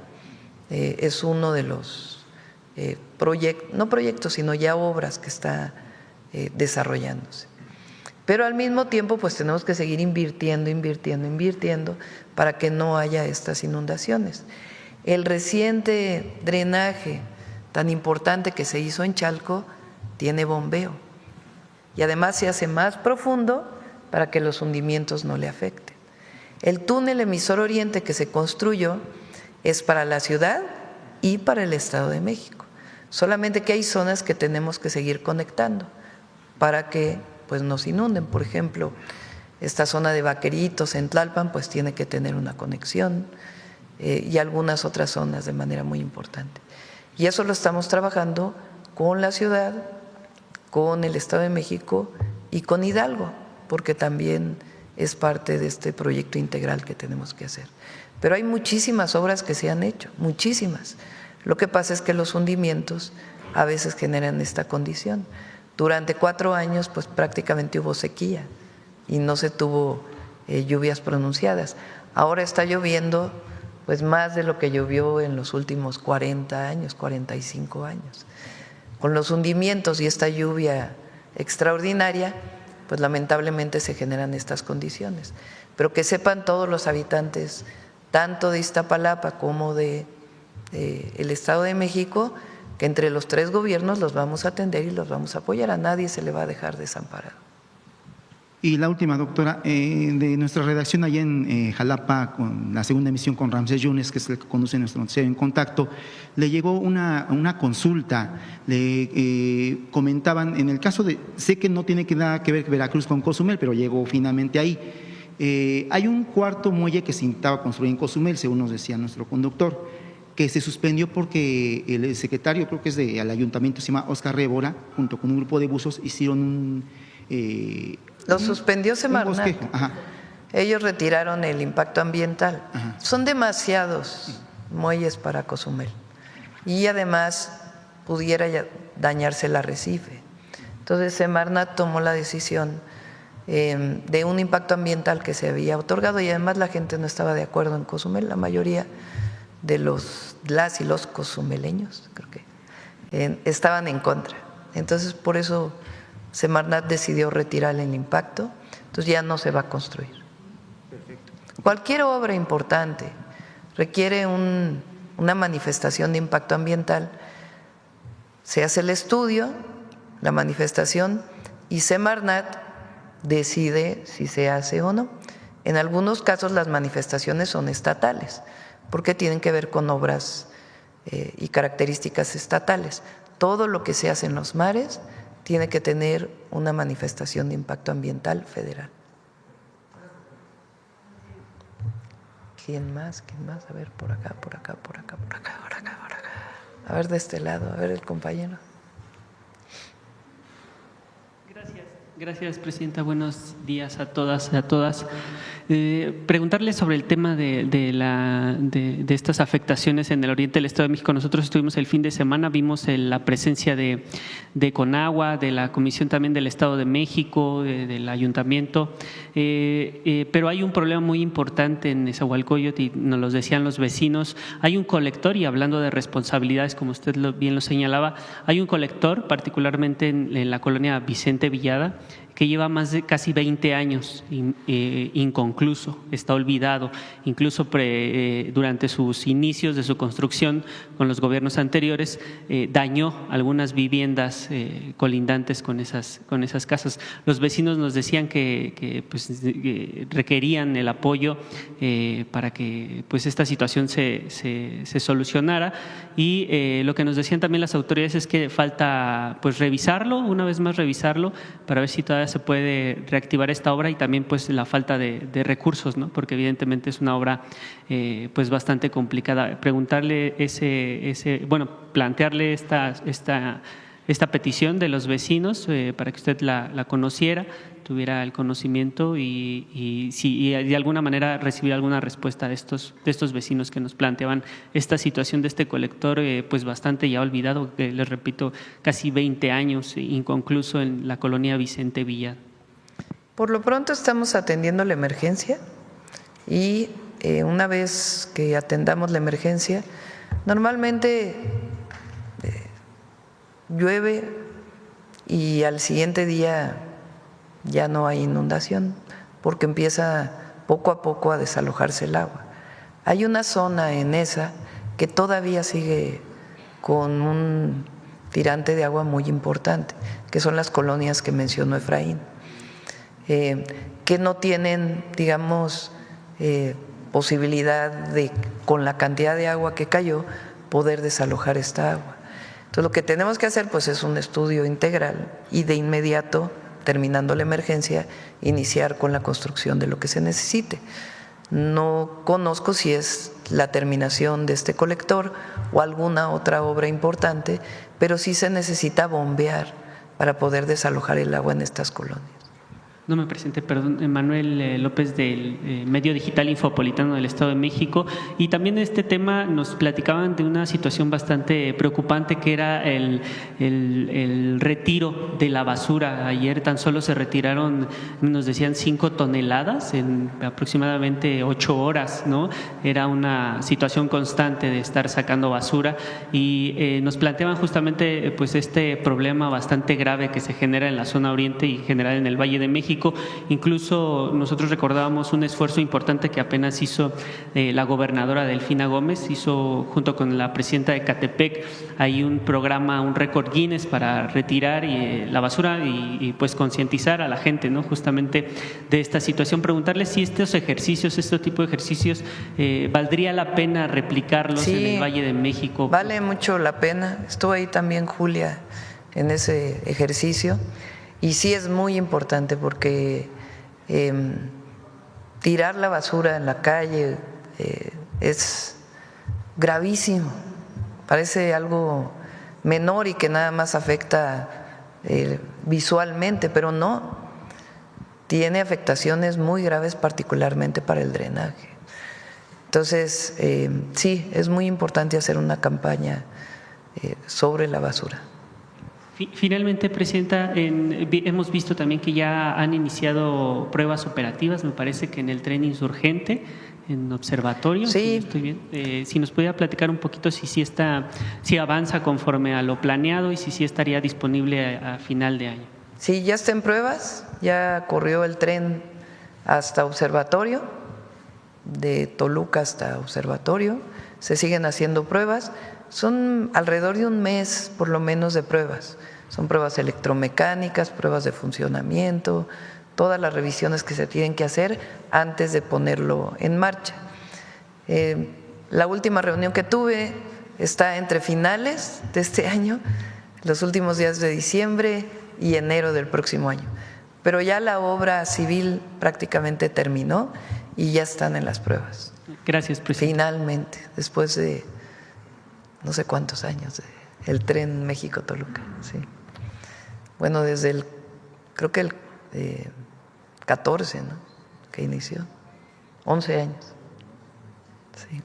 es uno de los no proyectos, sino ya obras que está desarrollándose. Pero al mismo tiempo, pues tenemos que seguir invirtiendo para que no haya estas inundaciones. El reciente drenaje tan importante que se hizo en Chalco tiene bombeo y además se hace más profundo para que los hundimientos no le afecten. El túnel emisor oriente que se construyó es para la ciudad y para el Estado de México, solamente que hay zonas que tenemos que seguir conectando para que pues nos inunden. Por ejemplo, esta zona de Vaqueritos en Tlalpan pues tiene que tener una conexión y algunas otras zonas de manera muy importante. Y eso lo estamos trabajando con la ciudad, con el Estado de México y con Hidalgo, porque también es parte de este proyecto integral que tenemos que hacer. Pero hay muchísimas obras que se han hecho, muchísimas. Lo que pasa es que los hundimientos a veces generan esta condición. Durante 4 años pues prácticamente hubo sequía y no se tuvo lluvias pronunciadas. Ahora está lloviendo pues más de lo que llovió en los últimos 40 años, 45 años. Con los hundimientos y esta lluvia extraordinaria, pues lamentablemente se generan estas condiciones. Pero que sepan todos los habitantes, tanto de Iztapalapa como de el Estado de México, que entre los 3 gobiernos los vamos a atender y los vamos a apoyar. A nadie se le va a dejar desamparado. Y la última, doctora, de nuestra redacción allá en Jalapa, con la segunda emisión con Ramsés Yunes, que es el que conduce nuestro noticiero En Contacto, le llegó una consulta. Le comentaban, en el caso de, sé que no tiene nada que ver Veracruz con Cozumel, pero llegó finalmente ahí. Hay un cuarto muelle que se intentaba construir en Cozumel, según nos decía nuestro conductor. que se suspendió porque el secretario, creo que es del ayuntamiento, se llama Oscar Révora, junto con un grupo de buzos, hicieron Lo suspendió Semarnat. Ellos retiraron el impacto ambiental. Son demasiados muelles para Cozumel y además pudiera dañarse el arrecife. Entonces Semarnat tomó la decisión de un impacto ambiental que se había otorgado y además la gente no estaba de acuerdo en Cozumel, la mayoría de las y los cozumeleños creo que estaban en contra. Entonces por eso Semarnat decidió retirar el impacto, entonces ya no se va a construir. Perfecto. Cualquier obra importante requiere una manifestación de impacto ambiental, se hace el estudio, la manifestación y Semarnat decide si se hace o no. En algunos casos las manifestaciones son estatales porque tienen que ver con obras y características estatales. Todo lo que se hace en los mares tiene que tener una manifestación de impacto ambiental federal. ¿Quién más? ¿Quién más? A ver, por acá, por acá, por acá, por acá, por acá, por acá. A ver, de este lado, a ver el compañero. Gracias, Presidenta. Buenos días a todas y a todas. Preguntarle sobre el tema de estas afectaciones en el oriente del Estado de México. Nosotros estuvimos el fin de semana, vimos la presencia de Conagua, de la Comisión también del Estado de México, del Ayuntamiento, pero hay un problema muy importante en Nezahualcóyotl y nos lo decían los vecinos. Hay un colector y hablando de responsabilidades, como usted bien lo señalaba, hay un colector, particularmente en la colonia Vicente Villada, que lleva más de casi 20 años inconcluso, está olvidado, incluso durante sus inicios de su construcción con los gobiernos anteriores, dañó algunas viviendas colindantes con esas casas. Los vecinos nos decían que requerían el apoyo para que pues esta situación se solucionara y lo que nos decían también las autoridades es que falta pues revisarlo, una vez más revisarlo para ver si todavía se puede reactivar esta obra y también pues la falta de recursos, ¿no? Porque evidentemente es una obra pues bastante complicada. Preguntarle plantearle esta petición de los vecinos para que usted la conociera, tuviera el conocimiento y si de alguna manera recibir alguna respuesta de estos vecinos que nos planteaban esta situación de este colector pues bastante ya olvidado, les repito, casi 20 años inconcluso en la colonia Vicente Villada. Por lo pronto estamos atendiendo la emergencia y una vez que atendamos la emergencia, normalmente llueve y al siguiente día ya no hay inundación porque empieza poco a poco a desalojarse el agua. Hay una zona en esa que todavía sigue con un tirante de agua muy importante, que son las colonias que mencionó Efraín, que no tienen, digamos, posibilidad de, con la cantidad de agua que cayó, poder desalojar esta agua. Entonces, lo que tenemos que hacer pues, es un estudio integral y de inmediato, terminando la emergencia, iniciar con la construcción de lo que se necesite. No conozco si es la terminación de este colector o alguna otra obra importante, pero sí se necesita bombear para poder desalojar el agua en estas colonias. No me presenté, perdón, Manuel López del Medio Digital Infopolitano del Estado de México y también este tema nos platicaban de una situación bastante preocupante que era el retiro de la basura. Ayer tan solo se retiraron, nos decían 5 toneladas en aproximadamente 8 horas, ¿no? Era una situación constante de estar sacando basura y nos planteaban justamente pues este problema bastante grave que se genera en la zona oriente y en general en el Valle de México. Incluso nosotros recordábamos un esfuerzo importante que apenas hizo la gobernadora Delfina Gómez, hizo junto con la presidenta de Catepec, hay un programa, un récord Guinness para retirar la basura y pues concientizar a la gente, ¿no? Justamente de esta situación, preguntarle si este tipo de ejercicios valdría la pena replicarlos en el Valle de México. Vale mucho la pena, estuvo ahí también Julia en ese ejercicio. Y sí es muy importante porque tirar la basura en la calle es gravísimo. Parece algo menor y que nada más afecta visualmente, pero no. Tiene afectaciones muy graves, particularmente para el drenaje. Entonces, sí, es muy importante hacer una campaña sobre la basura. Finalmente, Presidenta, hemos visto también que ya han iniciado pruebas operativas, me parece que en el tren Insurgente, en observatorio. Sí. Estoy bien. Si nos pudiera platicar un poquito si avanza conforme a lo planeado y si estaría disponible a final de año. Sí, ya está en pruebas, ya corrió el tren hasta observatorio, de Toluca hasta observatorio, se siguen haciendo pruebas, son alrededor de un mes por lo menos de pruebas, son pruebas electromecánicas, pruebas de funcionamiento, todas las revisiones que se tienen que hacer antes de ponerlo en marcha. La última reunión que tuve está entre finales de este año, los últimos días de diciembre y enero del próximo año, pero ya la obra civil prácticamente terminó y ya están en las pruebas. Gracias, Presidenta. Finalmente, después de no sé cuántos años, el tren México-Toluca, sí. Bueno, desde creo que el 14, ¿no?, que inició, 11 años. Sí.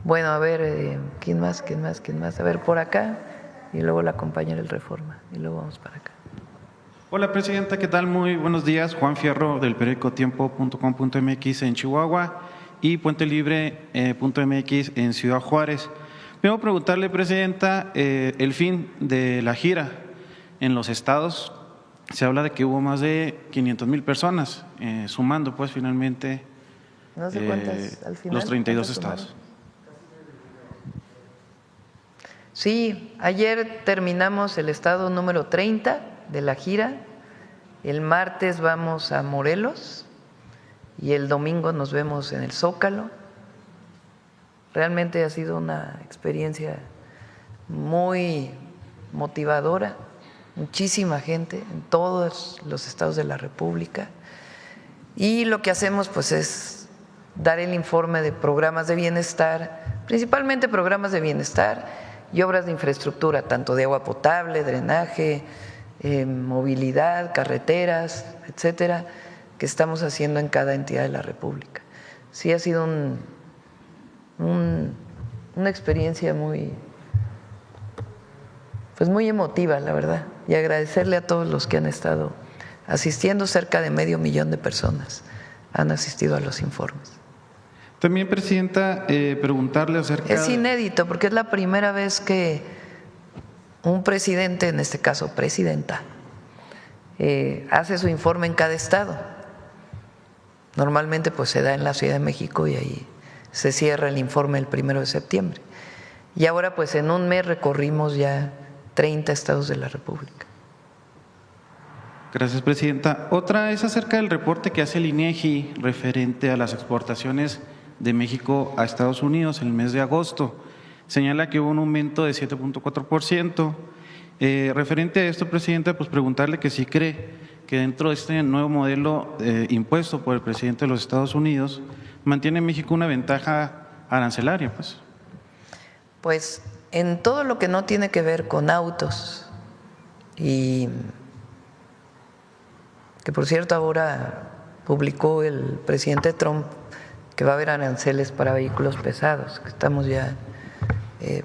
Bueno, a ver, ¿quién más? A ver, por acá, y luego la compañera del Reforma, y luego vamos para acá. Hola, Presidenta, ¿qué tal? Muy buenos días. Juan Fierro, del periódico tiempo.com.mx en Chihuahua y puentelibre.mx en Ciudad Juárez. Vengo a preguntarle, Presidenta, el fin de la gira en los estados. Se habla de que hubo más de 500,000 personas, sumando pues finalmente no sé cuántas, al final, los 32 estados. Sí, ayer terminamos el estado número 30 de la gira, el martes vamos a Morelos y el domingo nos vemos en el Zócalo. Realmente ha sido una experiencia muy motivadora, muchísima gente en todos los estados de la República, y lo que hacemos pues es dar el informe de programas de bienestar, principalmente programas de bienestar y obras de infraestructura, tanto de agua potable, drenaje, movilidad, carreteras, etcétera, que estamos haciendo en cada entidad de la República. Sí ha sido una experiencia muy emotiva, la verdad, y agradecerle a todos los que han estado asistiendo. Cerca de 500,000 de personas han asistido a los informes. También, Presidenta, preguntarle acerca… Es inédito porque es la primera vez que un presidente, en este caso presidenta, hace su informe en cada estado. Normalmente pues se da en la Ciudad de México y ahí se cierra el informe el 1 de septiembre. Y ahora pues en un mes recorrimos ya 30 estados de la República. Gracias, Presidenta. Otra es acerca del reporte que hace el INEGI referente a las exportaciones de México a Estados Unidos en el mes de agosto. Señala que hubo un aumento de 7.4%. Referente a esto, Presidenta, pues preguntarle que si cree que dentro de este nuevo modelo impuesto por el presidente de los Estados Unidos, mantiene México una ventaja arancelaria, pues. Pues en todo lo que no tiene que ver con autos, y que por cierto ahora publicó el presidente Trump que va a haber aranceles para vehículos pesados, que estamos ya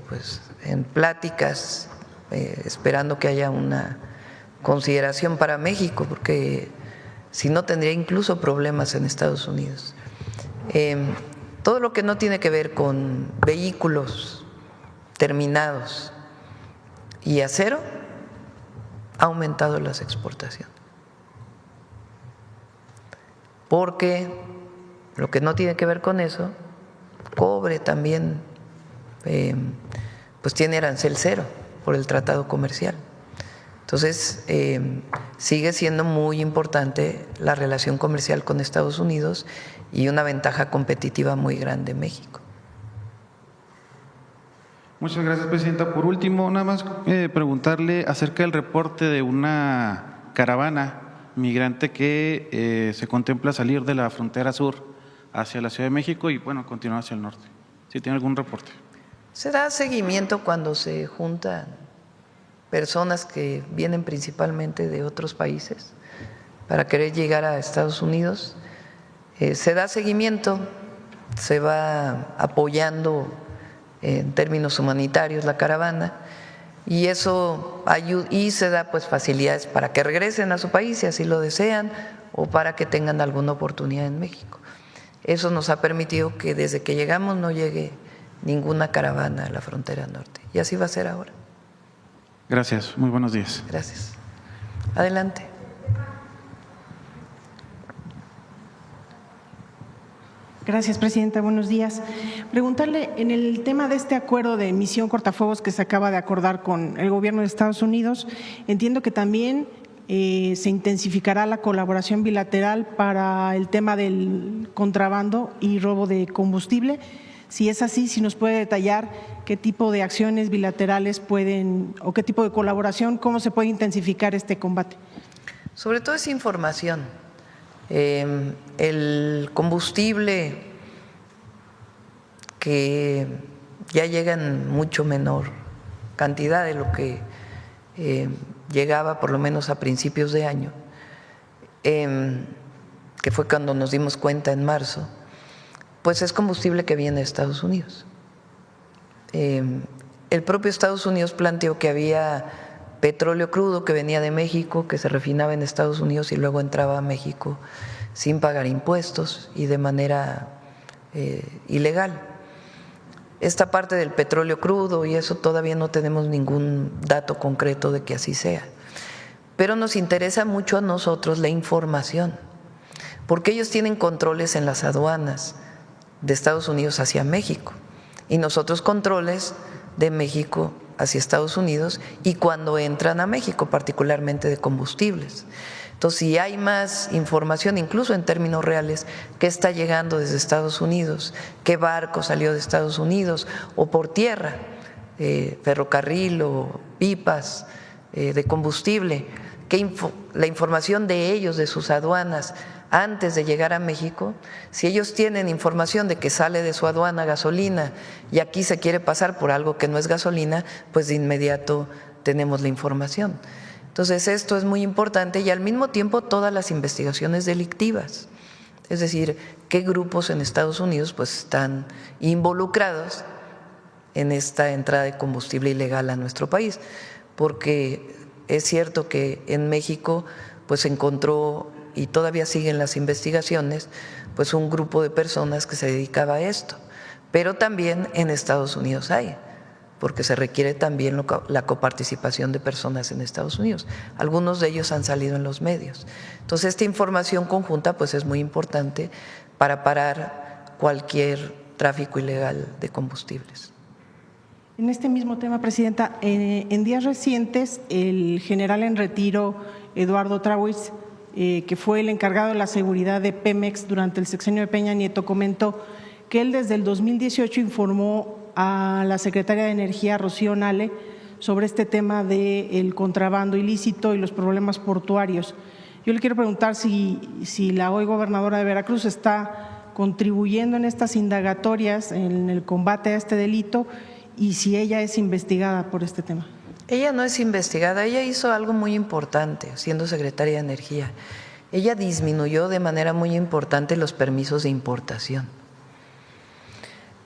pues en pláticas, esperando que haya una consideración para México, porque si no tendría incluso problemas en Estados Unidos. Todo lo que no tiene que ver con vehículos terminados y acero ha aumentado las exportaciones, porque lo que no tiene que ver con eso, cobre también, pues tiene arancel cero por el tratado comercial. Entonces, sigue siendo muy importante la relación comercial con Estados Unidos y una ventaja competitiva muy grande en México. Muchas gracias, Presidenta. Por último, nada más preguntarle acerca del reporte de una caravana migrante que se contempla salir de la frontera sur hacia la Ciudad de México y, bueno, continuar hacia el norte. Si tiene algún reporte. Se da seguimiento cuando se juntan personas que vienen principalmente de otros países para querer llegar a Estados Unidos. Se da seguimiento, se va apoyando en términos humanitarios la caravana y eso ayuda, y se da pues facilidades para que regresen a su país si así lo desean o para que tengan alguna oportunidad en México. Eso nos ha permitido que desde que llegamos no llegue ninguna caravana a la frontera norte y así va a ser ahora. Gracias, muy buenos días. Gracias. Adelante. Gracias, Presidenta. Buenos días. Preguntarle, en el tema de este acuerdo de emisión cortafuegos que se acaba de acordar con el Gobierno de Estados Unidos, entiendo que también se intensificará la colaboración bilateral para el tema del contrabando y robo de combustible. Si es así, si nos puede detallar qué tipo de acciones bilaterales pueden o qué tipo de colaboración, cómo se puede intensificar este combate. Sobre todo es información. El combustible que ya llega en mucho menor cantidad de lo que llegaba por lo menos a principios de año, que fue cuando nos dimos cuenta en marzo, pues es combustible que viene de Estados Unidos. El propio Estados Unidos planteó que había petróleo crudo que venía de México, que se refinaba en Estados Unidos y luego entraba a México sin pagar impuestos y de manera ilegal. Esta parte del petróleo crudo y eso todavía no tenemos ningún dato concreto de que así sea. Pero nos interesa mucho a nosotros la información, porque ellos tienen controles en las aduanas de Estados Unidos hacia México y nosotros controles de México hacia Estados Unidos y cuando entran a México, particularmente de combustibles. Entonces, si hay más información, incluso en términos reales, qué está llegando desde Estados Unidos, qué barco salió de Estados Unidos o por tierra, ferrocarril o pipas de combustible, la información de ellos, de sus aduanas, antes de llegar a México, si ellos tienen información de que sale de su aduana gasolina y aquí se quiere pasar por algo que no es gasolina, pues de inmediato tenemos la información. Entonces esto es muy importante y al mismo tiempo todas las investigaciones delictivas, es decir, qué grupos en Estados Unidos pues están involucrados en esta entrada de combustible ilegal a nuestro país, porque es cierto que en México pues se encontró y todavía siguen las investigaciones, pues un grupo de personas que se dedicaba a esto. Pero también en Estados Unidos hay, porque se requiere también la coparticipación de personas en Estados Unidos. Algunos de ellos han salido en los medios. Entonces, esta información conjunta pues es muy importante para parar cualquier tráfico ilegal de combustibles. En este mismo tema, Presidenta, en días recientes, el general en retiro, Eduardo Trautz, que fue el encargado de la seguridad de Pemex durante el sexenio de Peña Nieto, comentó que él desde el 2018 informó a la secretaria de Energía, Rocío Nale, sobre este tema del contrabando ilícito y los problemas portuarios. Yo le quiero preguntar si la hoy gobernadora de Veracruz está contribuyendo en estas indagatorias en el combate a este delito y si ella es investigada por este tema. Ella no es investigada, ella hizo algo muy importante siendo secretaria de Energía. Ella disminuyó de manera muy importante los permisos de importación.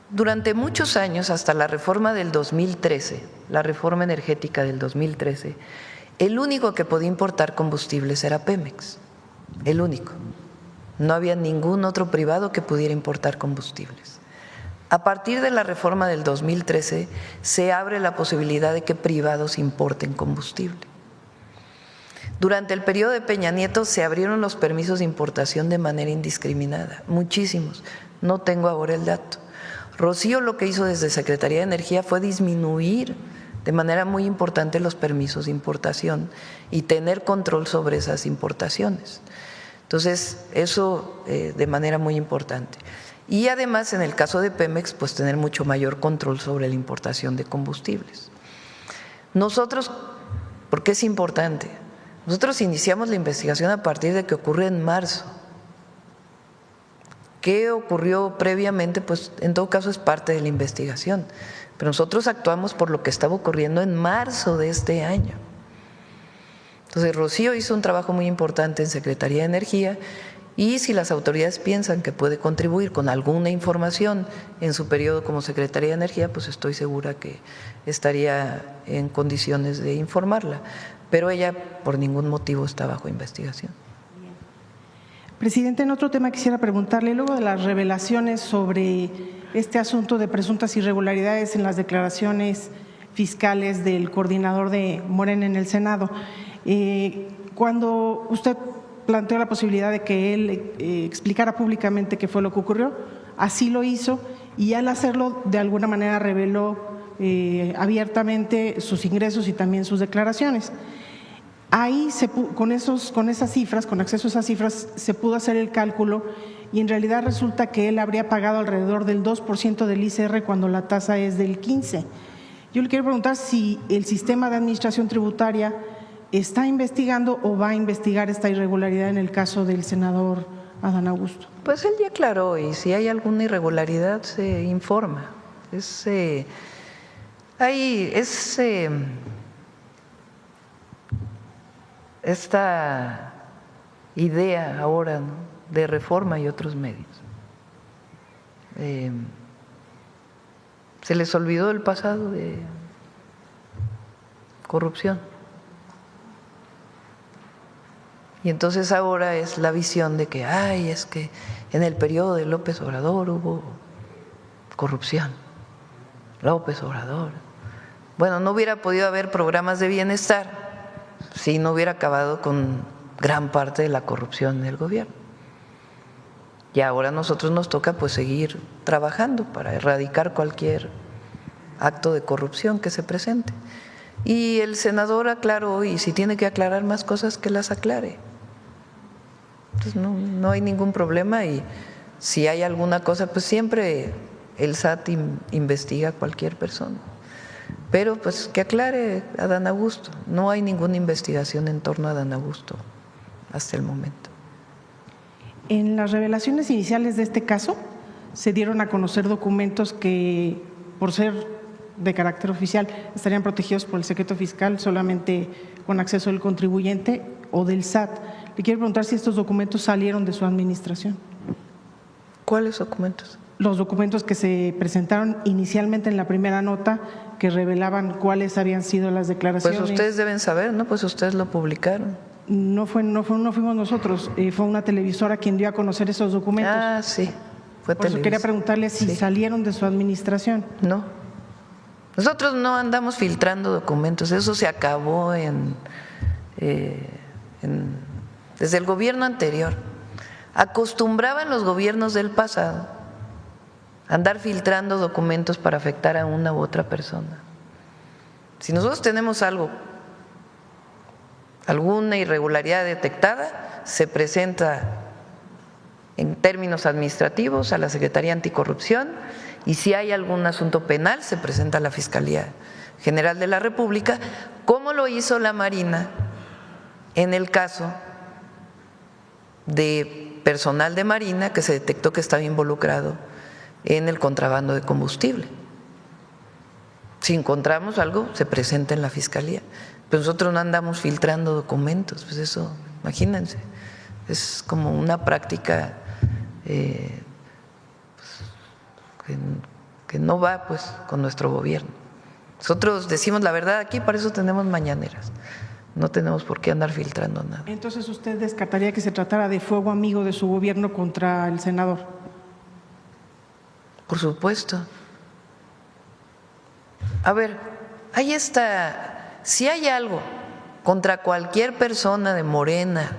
Durante muchos años, hasta la reforma del 2013, la reforma energética del 2013, el único que podía importar combustibles era Pemex, el único. No había ningún otro privado que pudiera importar combustibles. A partir de la reforma del 2013 se abre la posibilidad de que privados importen combustible. Durante el periodo de Peña Nieto se abrieron los permisos de importación de manera indiscriminada, muchísimos, no tengo ahora el dato. Rocío lo que hizo desde Secretaría de Energía fue disminuir de manera muy importante los permisos de importación y tener control sobre esas importaciones. Entonces, eso de manera muy importante. Y además, en el caso de Pemex, pues tener mucho mayor control sobre la importación de combustibles. Nosotros, ¿por qué es importante? Nosotros iniciamos la investigación a partir de que ocurre en marzo. ¿Qué ocurrió previamente? Pues en todo caso es parte de la investigación. Pero nosotros actuamos por lo que estaba ocurriendo en marzo de este año. Entonces, Rocío hizo un trabajo muy importante en Secretaría de Energía y si las autoridades piensan que puede contribuir con alguna información en su periodo como Secretaría de Energía, pues estoy segura que estaría en condiciones de informarla. Pero ella por ningún motivo está bajo investigación. Presidente, en otro tema quisiera preguntarle, luego de las revelaciones sobre este asunto de presuntas irregularidades en las declaraciones fiscales del coordinador de Morena en el Senado, cuando usted planteó la posibilidad de que él explicara públicamente qué fue lo que ocurrió, así lo hizo y al hacerlo de alguna manera reveló abiertamente sus ingresos y también sus declaraciones. Ahí, con esas cifras, con acceso a esas cifras, se pudo hacer el cálculo y en realidad resulta que él habría pagado alrededor del 2% del ICR cuando la tasa es del 15%. Yo le quiero preguntar si el sistema de administración tributaria está investigando o va a investigar esta irregularidad en el caso del senador Adán Augusto. Pues él ya aclaró y si hay alguna irregularidad se informa. Esta idea ahora, ¿no?, de Reforma y otros medios. Se les olvidó el pasado de corrupción. Y entonces ahora es la visión de que, es que en el periodo de López Obrador hubo corrupción. López Obrador. Bueno, no hubiera podido haber programas de bienestar si no hubiera acabado con gran parte de la corrupción del gobierno. Y ahora a nosotros nos toca pues seguir trabajando para erradicar cualquier acto de corrupción que se presente. Y el senador aclaró y si tiene que aclarar más cosas que las aclare. Entonces no hay ningún problema y si hay alguna cosa pues siempre el SAT investiga a cualquier persona. Pero pues que aclare a Adán Augusto, no hay ninguna investigación en torno a Adán Augusto hasta el momento. En las revelaciones iniciales de este caso se dieron a conocer documentos que por ser de carácter oficial estarían protegidos por el secreto fiscal solamente con acceso del contribuyente o del SAT. Le quiero preguntar si estos documentos salieron de su administración. ¿Cuáles documentos? Los documentos que se presentaron inicialmente en la primera nota que revelaban cuáles habían sido las declaraciones. Pues ustedes deben saber, ¿no? Pues ustedes lo publicaron. No fuimos nosotros, fue una televisora quien dio a conocer esos documentos. Ah, sí, fue Por eso quería preguntarle si salieron de su administración. No, nosotros no andamos filtrando documentos, eso se acabó desde el gobierno anterior. Acostumbraban los gobiernos del pasado a andar filtrando documentos para afectar a una u otra persona. Si nosotros tenemos alguna irregularidad detectada, se presenta en términos administrativos a la Secretaría Anticorrupción y si hay algún asunto penal se presenta a la Fiscalía General de la República, como lo hizo la Marina en el caso de personal de Marina que se detectó que estaba involucrado en el contrabando de combustible. Si encontramos algo, se presenta en la Fiscalía. Pero nosotros no andamos filtrando documentos, pues eso, imagínense, es como una práctica que no va pues con nuestro gobierno. Nosotros decimos la verdad aquí, para eso tenemos mañaneras, no tenemos por qué andar filtrando nada. Entonces, ¿usted descartaría que se tratara de fuego amigo de su gobierno contra el senador? Por supuesto. A ver, ahí está. Si hay algo contra cualquier persona de Morena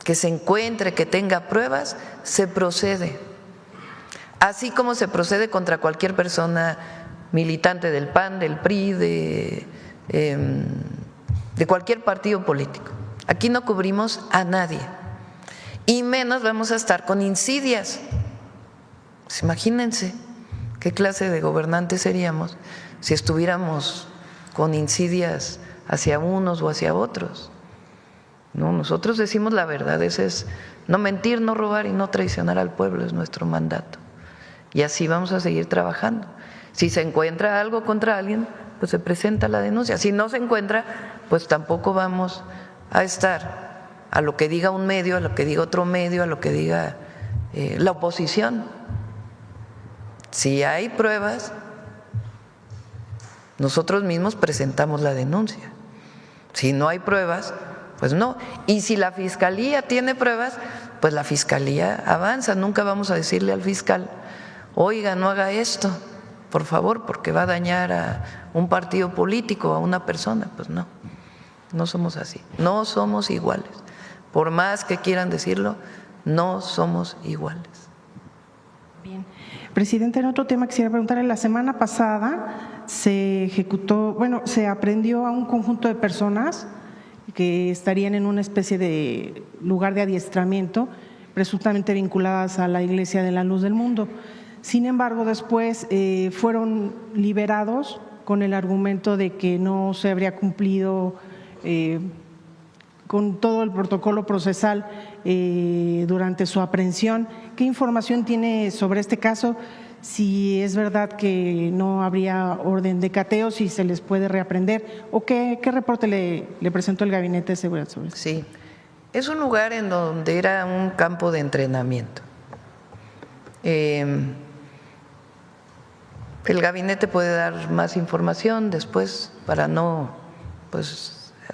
que se encuentre, que tenga pruebas, se procede. Así como se procede contra cualquier persona militante del PAN, del PRI, de cualquier partido político. Aquí no cubrimos a nadie y menos vamos a estar con insidias. Pues imagínense qué clase de gobernantes seríamos si estuviéramos con insidias hacia unos o hacia otros. No, nosotros decimos la verdad, ese es no mentir, no robar y no traicionar al pueblo, es nuestro mandato. Y así vamos a seguir trabajando. Si se encuentra algo contra alguien, pues se presenta la denuncia. Si no se encuentra, pues tampoco vamos a estar a lo que diga un medio, a lo que diga otro medio, a lo que diga la oposición. Si hay pruebas, nosotros mismos presentamos la denuncia. Si no hay pruebas, pues no. Y si la Fiscalía tiene pruebas, pues la Fiscalía avanza. Nunca vamos a decirle al fiscal, oiga, no haga esto, por favor, porque va a dañar a un partido político, a una persona. Pues no, no somos así, no somos iguales. Por más que quieran decirlo, no somos iguales. Bien. Presidente, en otro tema quisiera preguntarle, la semana pasada se aprendió a un conjunto de personas que estarían en una especie de lugar de adiestramiento, presuntamente vinculadas a la Iglesia de la Luz del Mundo. Sin embargo, después fueron liberados con el argumento de que no se habría cumplido con todo el protocolo procesal durante su aprehensión. ¿Qué información tiene sobre este caso? Si es verdad que no habría orden de cateo, si se les puede reaprender, o qué reporte le presentó el Gabinete de Seguridad sobre esto. Sí, es un lugar en donde era un campo de entrenamiento. El Gabinete puede dar más información después para no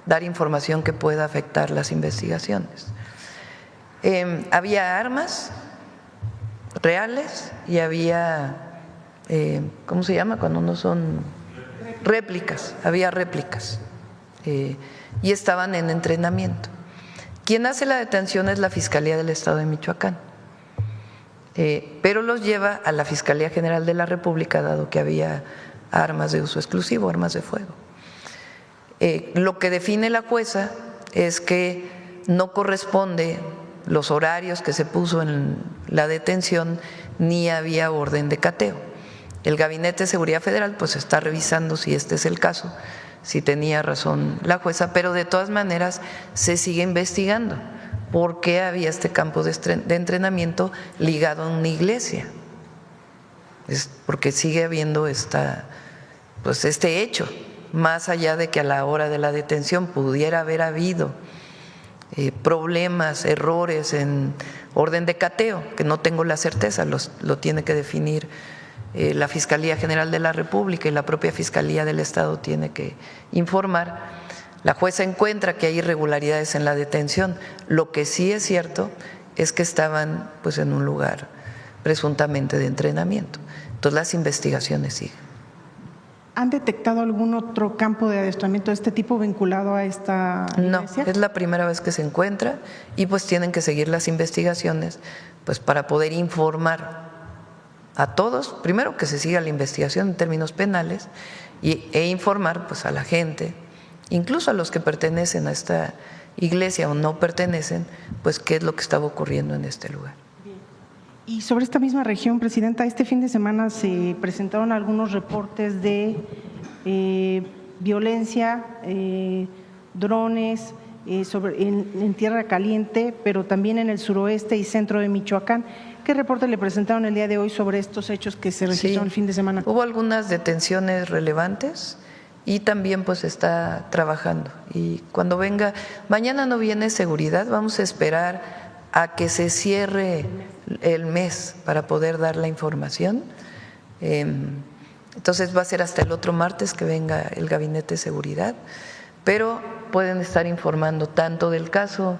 dar información que pueda afectar las investigaciones. Había armas reales y había, ¿cómo se llama? Cuando no son réplicas, había réplicas y estaban en entrenamiento. Quien hace la detención es la Fiscalía del Estado de Michoacán, pero los lleva a la Fiscalía General de la República, dado que había armas de uso exclusivo, armas de fuego. Lo que define la jueza es que no corresponde los horarios que se puso en la detención, ni había orden de cateo. El Gabinete de Seguridad Federal pues está revisando si este es el caso, si tenía razón la jueza, pero de todas maneras se sigue investigando por qué había este campo de entrenamiento ligado a una iglesia. Es porque sigue habiendo este hecho, más allá de que a la hora de la detención pudiera haber habido problemas, errores en orden de cateo, que no tengo la certeza, lo tiene que definir la Fiscalía General de la República y la propia Fiscalía del Estado tiene que informar. La jueza encuentra que hay irregularidades en la detención. Lo que sí es cierto es que estaban en un lugar presuntamente de entrenamiento. Entonces las investigaciones siguen. ¿Han detectado algún otro campo de adiestramiento de este tipo vinculado a esta iglesia? No, es la primera vez que se encuentra y tienen que seguir las investigaciones para poder informar a todos, primero que se siga la investigación en términos penales e informar a la gente, incluso a los que pertenecen a esta iglesia o no pertenecen, qué es lo que estaba ocurriendo en este lugar. Y sobre esta misma región, Presidenta, este fin de semana se presentaron algunos reportes de violencia, drones en Tierra Caliente, pero también en el suroeste y centro de Michoacán. ¿Qué reporte le presentaron el día de hoy sobre estos hechos que se registraron el fin de semana? Hubo algunas detenciones relevantes y también está trabajando. Y cuando venga, mañana no viene seguridad, vamos a esperar a que se cierre el mes para poder dar la información. Entonces va a ser hasta el otro martes que venga el Gabinete de Seguridad, pero pueden estar informando tanto del caso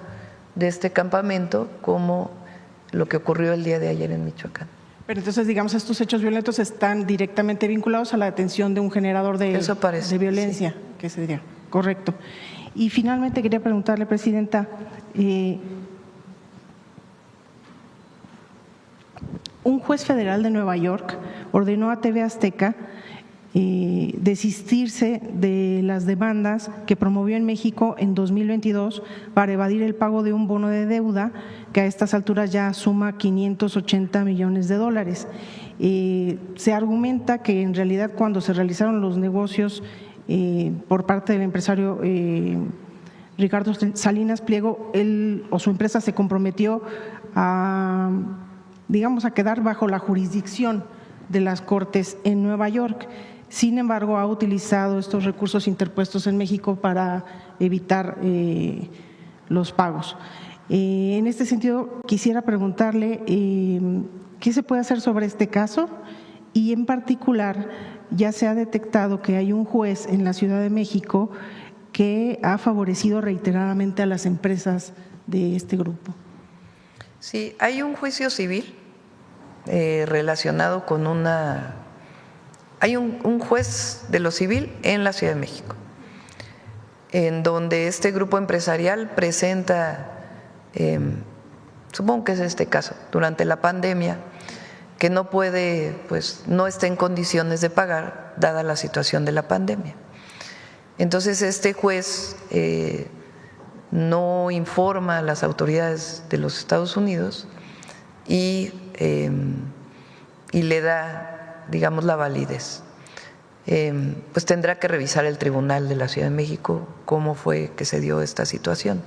de este campamento como lo que ocurrió el día de ayer en Michoacán. Pero entonces, digamos, estos hechos violentos están directamente vinculados a la detención de un generador de violencia, sí. Que se diría, correcto. Y finalmente quería preguntarle, Presidenta, un juez federal de Nueva York ordenó a TV Azteca desistirse de las demandas que promovió en México en 2022 para evadir el pago de un bono de deuda que a estas alturas ya suma $580 millones. Se argumenta que en realidad cuando se realizaron los negocios por parte del empresario Ricardo Salinas Pliego, él o su empresa se comprometió a, digamos, a quedar bajo la jurisdicción de las Cortes en Nueva York. Sin embargo, ha utilizado estos recursos interpuestos en México para evitar los pagos. En este sentido, quisiera preguntarle qué se puede hacer sobre este caso y, en particular, ya se ha detectado que hay un juez en la Ciudad de México que ha favorecido reiteradamente a las empresas de este grupo. Sí, hay un juicio civil relacionado con una… Hay un juez de lo civil en la Ciudad de México, en donde este grupo empresarial presenta, supongo que es este caso, durante la pandemia, que no puede, pues no está en condiciones de pagar, dada la situación de la pandemia. Entonces este juez no informa a las autoridades de los Estados Unidos y le da, digamos, la validez. Pues tendrá que revisar el Tribunal de la Ciudad de México cómo fue que se dio esta situación.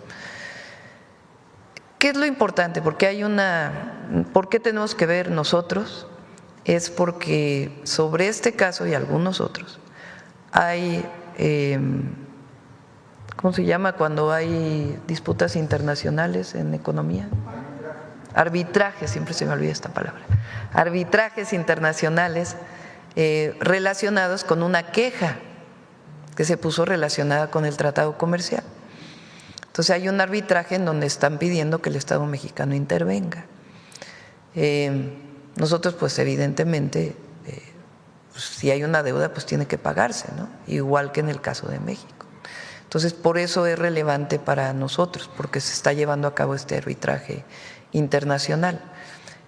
¿Qué es lo importante? Porque hay ¿por qué tenemos que ver nosotros? Es porque sobre este caso y algunos otros hay, ¿cómo se llama cuando hay disputas internacionales en economía? Arbitraje, siempre se me olvida esta palabra. Arbitrajes internacionales relacionados con una queja que se puso relacionada con el tratado comercial. Entonces hay un arbitraje en donde están pidiendo que el Estado mexicano intervenga. Nosotros, pues evidentemente, pues, si hay una deuda, pues tiene que pagarse, ¿no? Igual que en el caso de México. Entonces, por eso es relevante para nosotros, porque se está llevando a cabo este arbitraje internacional.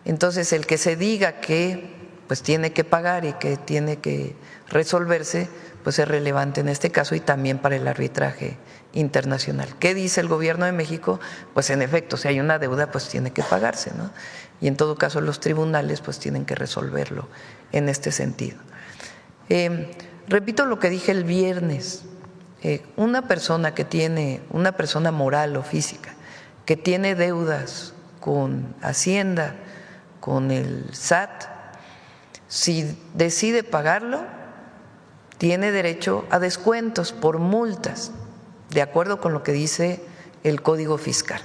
Entonces, el que se diga que pues tiene que pagar y que tiene que resolverse, pues es relevante en este caso y también para el arbitraje internacional. ¿Qué dice el Gobierno de México? Pues en efecto, si hay una deuda, pues tiene que pagarse, ¿no? Y en todo caso los tribunales pues tienen que resolverlo en este sentido. Repito lo que dije el viernes, una persona moral o física que tiene deudas con Hacienda, con el SAT, si decide pagarlo, tiene derecho a descuentos por multas, de acuerdo con lo que dice el Código Fiscal.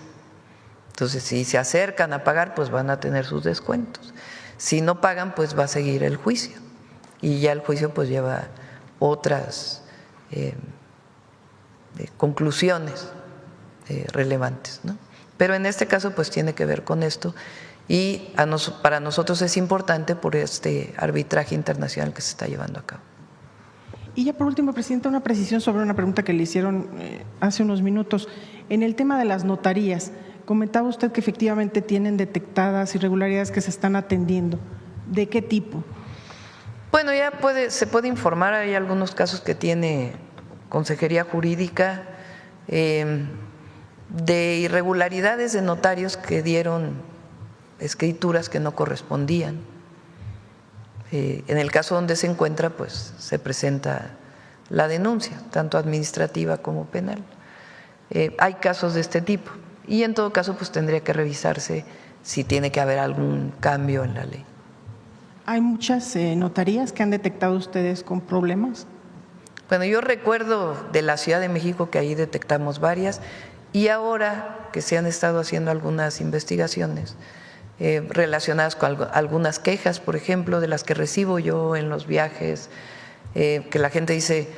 Entonces, si se acercan a pagar, pues van a tener sus descuentos. Si no pagan, pues va a seguir el juicio. Y ya el juicio pues lleva otras conclusiones relevantes, ¿no? Pero en este caso pues tiene que ver con esto y para nosotros es importante por este arbitraje internacional que se está llevando a cabo. Y ya por último, Presidenta, una precisión sobre una pregunta que le hicieron hace unos minutos. En el tema de las notarías, comentaba usted que efectivamente tienen detectadas irregularidades que se están atendiendo. ¿De qué tipo? Bueno, ya se puede informar, hay algunos casos que tiene Consejería Jurídica de irregularidades de notarios que dieron escrituras que no correspondían. En el caso donde se encuentra, pues se presenta la denuncia, tanto administrativa como penal. Hay casos de este tipo y en todo caso pues tendría que revisarse si tiene que haber algún cambio en la ley. ¿Hay muchas notarías que han detectado ustedes con problemas? Bueno, yo recuerdo de la Ciudad de México que ahí detectamos varias y ahora que se han estado haciendo algunas investigaciones relacionadas con algunas quejas, por ejemplo, de las que recibo yo en los viajes, que la gente dice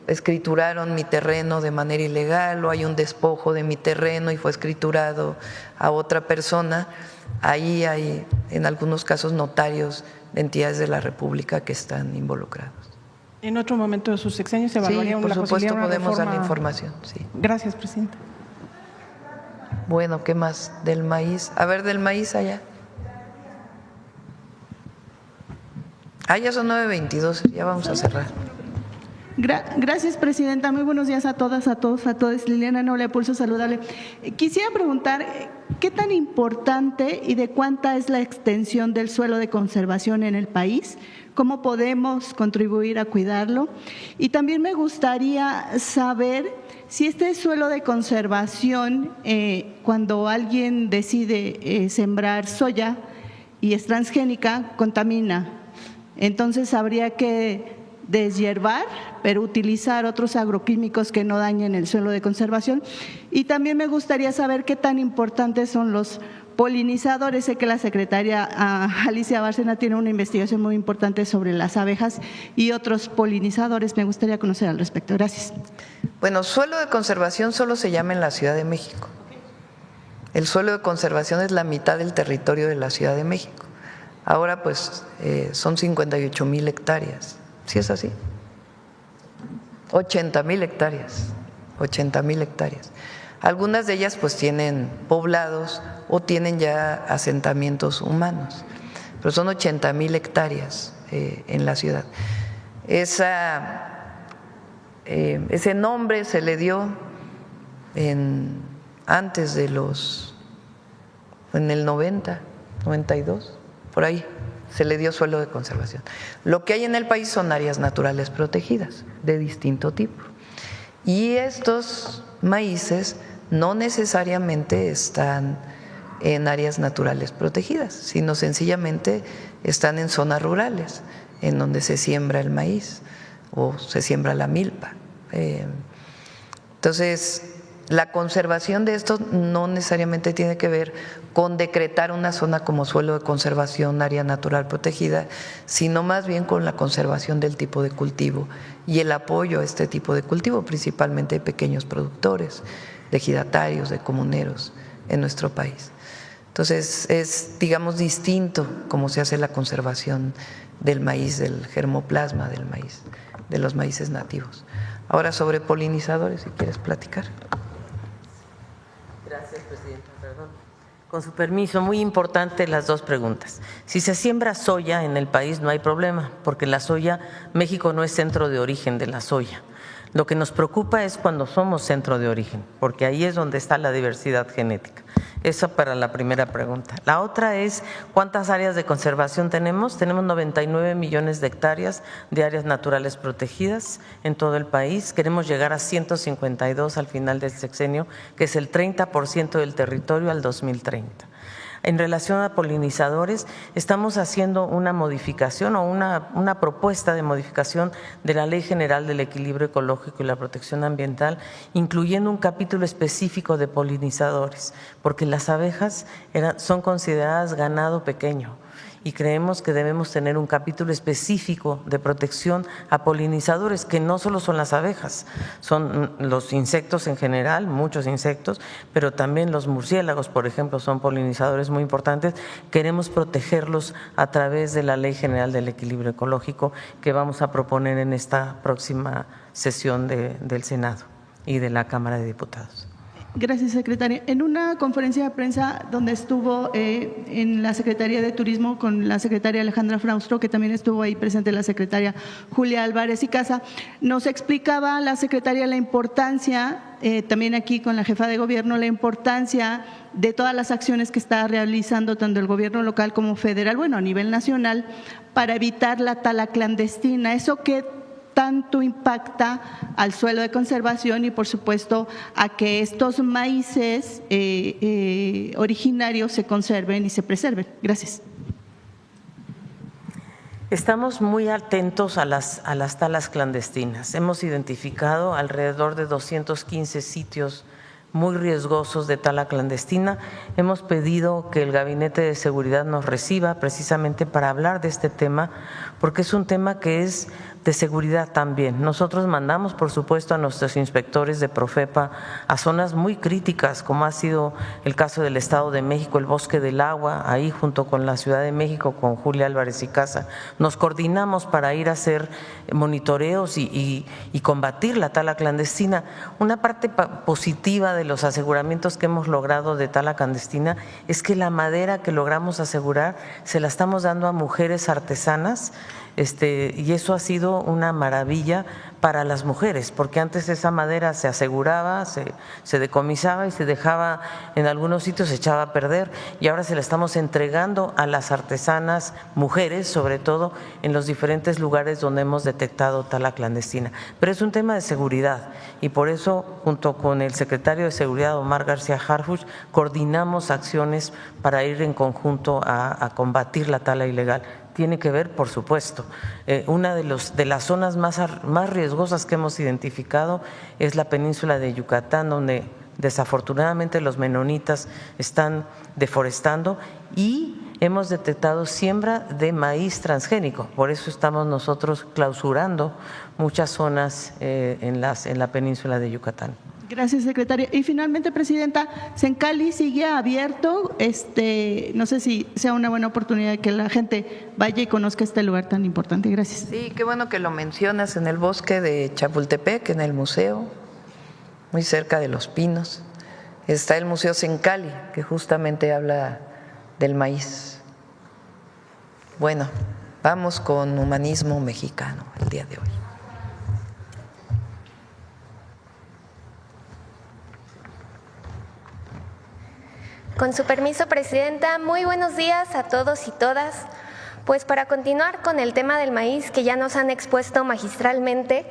escrituraron mi terreno de manera ilegal o hay un despojo de mi terreno y fue escriturado a otra persona. Ahí hay en algunos casos notarios de entidades de la República que están involucrados. En otro momento de sus sexenios se evaluaría sí, por la supuesto, posibilidad de una podemos reforma. dar la información. Sí. Gracias, Presidenta. Bueno, ¿qué más? Del maíz. A ver, del maíz allá. Ya son 9:22, ya vamos a cerrar. Gracias, Presidenta. Muy buenos días a todas, a todos, a todas. Liliana Noble, Pulso Saludable. Quisiera preguntar, ¿qué tan importante y de cuánta es la extensión del suelo de conservación en el país? ¿Cómo podemos contribuir a cuidarlo? Y también me gustaría saber si este suelo de conservación, cuando alguien decide sembrar soya y es transgénica, contamina. Entonces habría que deshiervar, pero utilizar otros agroquímicos que no dañen el suelo de conservación. Y también me gustaría saber qué tan importantes son los polinizadores. Sé que la secretaria Alicia Bárcena tiene una investigación muy importante sobre las abejas y otros polinizadores. Me gustaría conocer al respecto. Gracias. Bueno, suelo de conservación solo se llama en la Ciudad de México. El suelo de conservación es la mitad del territorio de la Ciudad de México. Ahora pues son 58,000 hectáreas. ¿Sí es así? 80,000 hectáreas. 80,000 hectáreas. Algunas de ellas pues tienen poblados o tienen ya asentamientos humanos, pero son 80,000 hectáreas en la ciudad. Ese nombre se le dio antes de en el 90, 92, por ahí se le dio suelo de conservación. Lo que hay en el país son áreas naturales protegidas de distinto tipo. Y estos maíces no necesariamente están en áreas naturales protegidas, sino sencillamente están en zonas rurales, en donde se siembra el maíz o se siembra la milpa. Entonces, la conservación de esto no necesariamente tiene que ver con decretar una zona como suelo de conservación, área natural protegida, sino más bien con la conservación del tipo de cultivo y el apoyo a este tipo de cultivo, principalmente de pequeños productores, de ejidatarios, de comuneros en nuestro país. Entonces, es, digamos, distinto cómo se hace la conservación del maíz, del germoplasma del maíz, de los maíces nativos. Ahora, sobre polinizadores, si quieres platicar. Gracias, Presidenta. Perdón. Con su permiso, muy importante las dos preguntas. Si se siembra soya en el país no hay problema, porque la soya, México no es centro de origen de la soya. Lo que nos preocupa es cuando somos centro de origen, porque ahí es donde está la diversidad genética. Eso para la primera pregunta. La otra es, ¿cuántas áreas de conservación tenemos? Tenemos 99 millones de hectáreas de áreas naturales protegidas en todo el país. Queremos llegar a 152 al final del sexenio, que es el 30% del territorio al 2030. En relación a polinizadores, estamos haciendo una modificación o una propuesta de modificación de la Ley General del Equilibrio Ecológico y la Protección Ambiental, incluyendo un capítulo específico de polinizadores, porque las abejas son consideradas ganado pequeño. Y creemos que debemos tener un capítulo específico de protección a polinizadores, que no solo son las abejas, son los insectos en general, muchos insectos, pero también los murciélagos, por ejemplo, son polinizadores muy importantes. Queremos protegerlos a través de la Ley General del Equilibrio Ecológico que vamos a proponer en esta próxima sesión del Senado y de la Cámara de Diputados. Gracias, secretaria. En una conferencia de prensa donde estuvo en la Secretaría de Turismo con la secretaria Alejandra Fraustro, que también estuvo ahí presente la secretaria Julia Álvarez y Casa, nos explicaba la secretaria la importancia, también aquí con la jefa de gobierno, la importancia de todas las acciones que está realizando tanto el gobierno local como federal, bueno, a nivel nacional, para evitar la tala clandestina. ¿Eso qué tanto impacta al suelo de conservación y, por supuesto, a que estos maíces originarios se conserven y se preserven? Gracias. Estamos muy atentos a las talas clandestinas. Hemos identificado alrededor de 215 sitios muy riesgosos de tala clandestina. Hemos pedido que el Gabinete de Seguridad nos reciba precisamente para hablar de este tema, porque es un tema que es de seguridad también. Nosotros mandamos, por supuesto, a nuestros inspectores de Profepa a zonas muy críticas, como ha sido el caso del Estado de México, el Bosque del Agua, ahí junto con la Ciudad de México, con Julia Álvarez y Casa. Nos coordinamos para ir a hacer monitoreos y combatir la tala clandestina. Una parte positiva de los aseguramientos que hemos logrado de tala clandestina es que la madera que logramos asegurar se la estamos dando a mujeres artesanas y eso ha sido una maravilla para las mujeres, porque antes esa madera se aseguraba, se decomisaba y se dejaba en algunos sitios, se echaba a perder, y ahora se la estamos entregando a las artesanas mujeres, sobre todo en los diferentes lugares donde hemos detectado tala clandestina. Pero es un tema de seguridad y por eso, junto con el secretario de Seguridad, Omar García Harfuch, coordinamos acciones para ir en conjunto a combatir la tala ilegal. Tiene que ver, por supuesto, una de las zonas más riesgosas que hemos identificado es la península de Yucatán, donde desafortunadamente los menonitas están deforestando y hemos detectado siembra de maíz transgénico. Por eso estamos nosotros clausurando muchas zonas en la península de Yucatán. Gracias, secretaria. Y finalmente, presidenta, Sencali sigue abierto. No sé si sea una buena oportunidad que la gente vaya y conozca este lugar tan importante. Gracias. Sí, qué bueno que lo mencionas, en el bosque de Chapultepec, en el museo, muy cerca de Los Pinos, está el Museo Sencali, que justamente habla del maíz. Bueno, vamos con humanismo mexicano el día de hoy. Con su permiso, presidenta, muy buenos días a todos y todas. Pues para continuar con el tema del maíz que ya nos han expuesto magistralmente,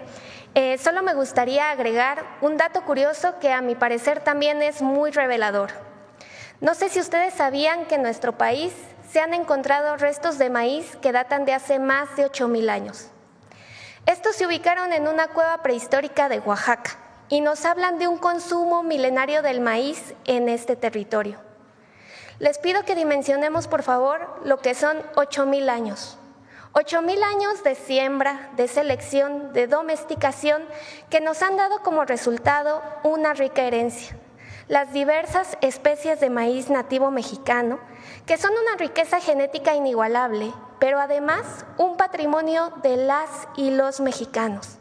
solo me gustaría agregar un dato curioso que a mi parecer también es muy revelador. No sé si ustedes sabían que en nuestro país se han encontrado restos de maíz que datan de hace más de 8,000 años. Estos se ubicaron en una cueva prehistórica de Oaxaca y nos hablan de un consumo milenario del maíz en este territorio. Les pido que dimensionemos, por favor, lo que son 8,000 años. 8,000 años de siembra, de selección, de domesticación, que nos han dado como resultado una rica herencia. Las diversas especies de maíz nativo mexicano, que son una riqueza genética inigualable, pero además un patrimonio de las y los mexicanos.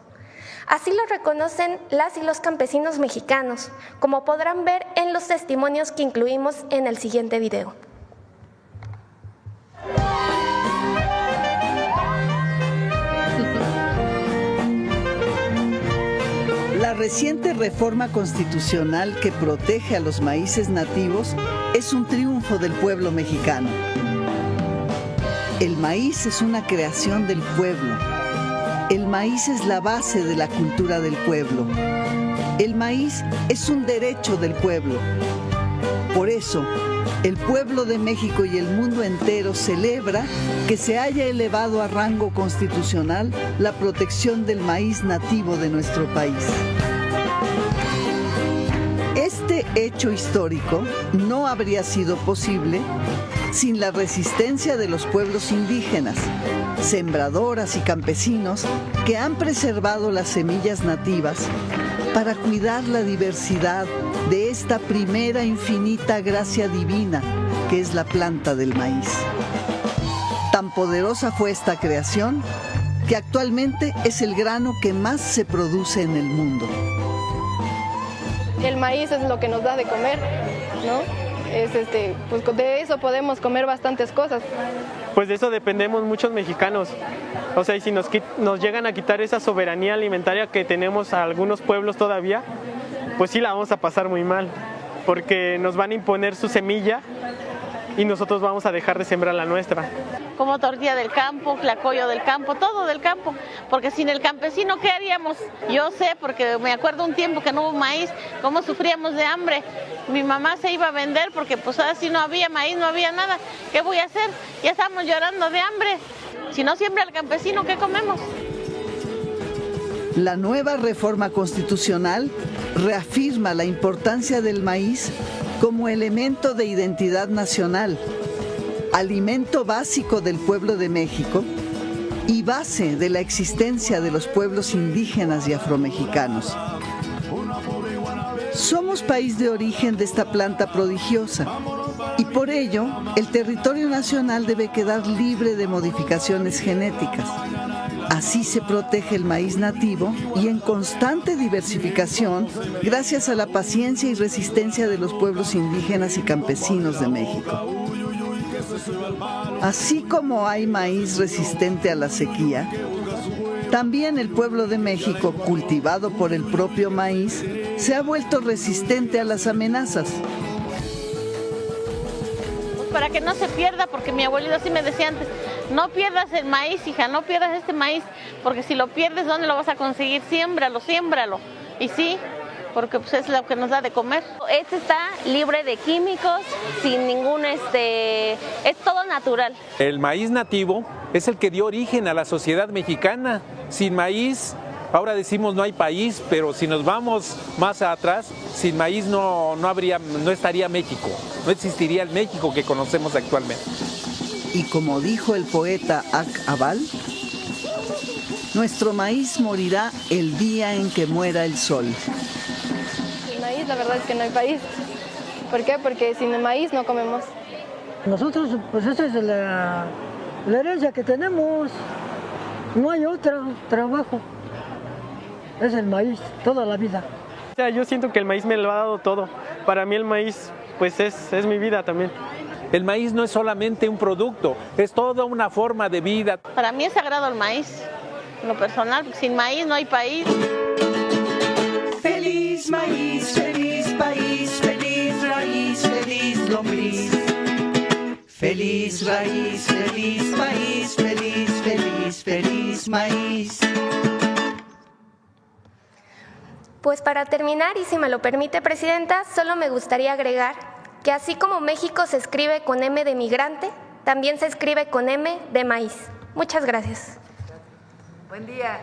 Así lo reconocen las y los campesinos mexicanos, como podrán ver en los testimonios que incluimos en el siguiente video. La reciente reforma constitucional que protege a los maíces nativos es un triunfo del pueblo mexicano. El maíz es una creación del pueblo. El maíz es la base de la cultura del pueblo. El maíz es un derecho del pueblo. Por eso, el pueblo de México y el mundo entero celebra que se haya elevado a rango constitucional la protección del maíz nativo de nuestro país. Este hecho histórico no habría sido posible sin la resistencia de los pueblos indígenas, sembradoras y campesinos que han preservado las semillas nativas para cuidar la diversidad de esta primera infinita gracia divina que es la planta del maíz. Tan poderosa fue esta creación que actualmente es el grano que más se produce en el mundo. El maíz es lo que nos da de comer, ¿no? Pues de eso podemos comer bastantes cosas. Pues de eso dependemos muchos mexicanos. O sea, y si nos llegan a quitar esa soberanía alimentaria que tenemos a algunos pueblos todavía, pues sí la vamos a pasar muy mal, porque nos van a imponer su semilla y nosotros vamos a dejar de sembrar la nuestra. Como tortilla del campo, tlacoyo del campo, todo del campo, porque sin el campesino, ¿qué haríamos? Yo sé, porque me acuerdo un tiempo que no hubo maíz, cómo sufríamos de hambre. Mi mamá se iba a vender porque pues así no había maíz, no había nada. ¿Qué voy a hacer? Ya estamos llorando de hambre. Si no siembra el campesino, ¿qué comemos? La nueva reforma constitucional reafirma la importancia del maíz como elemento de identidad nacional, alimento básico del pueblo de México y base de la existencia de los pueblos indígenas y afromexicanos. Somos país de origen de esta planta prodigiosa y por ello el territorio nacional debe quedar libre de modificaciones genéticas. Así se protege el maíz nativo y en constante diversificación gracias a la paciencia y resistencia de los pueblos indígenas y campesinos de México. Así como hay maíz resistente a la sequía, también el pueblo de México, cultivado por el propio maíz, se ha vuelto resistente a las amenazas. Para que no se pierda, porque mi abuelito sí me decía antes, no pierdas el maíz, hija, no pierdas este maíz, porque si lo pierdes, ¿dónde lo vas a conseguir? Siémbralo, siémbralo. Y sí, porque pues, es lo que nos da de comer. Este está libre de químicos, sin ningún, es todo natural. El maíz nativo es el que dio origen a la sociedad mexicana. Sin maíz, ahora decimos no hay país, pero si nos vamos más atrás, sin maíz no estaría México, no existiría el México que conocemos actualmente. Y como dijo el poeta Ac Abal, nuestro maíz morirá el día en que muera el sol. Sin maíz, la verdad es que no hay país. ¿Por qué? Porque sin el maíz no comemos. Nosotros, pues esa es la herencia que tenemos. No hay otro trabajo. Es el maíz, toda la vida. O sea, yo siento que el maíz me lo ha dado todo. Para mí el maíz, pues es mi vida también. El maíz no es solamente un producto, es toda una forma de vida. Para mí es sagrado el maíz, en lo personal, porque sin maíz no hay país. Feliz maíz, feliz país, feliz raíz, feliz lombriz. Feliz raíz, feliz país, feliz, feliz, feliz maíz. Pues para terminar, y si me lo permite, Presidenta, solo me gustaría agregar que así como México se escribe con M de migrante, también se escribe con M de maíz. Muchas gracias. Buen día.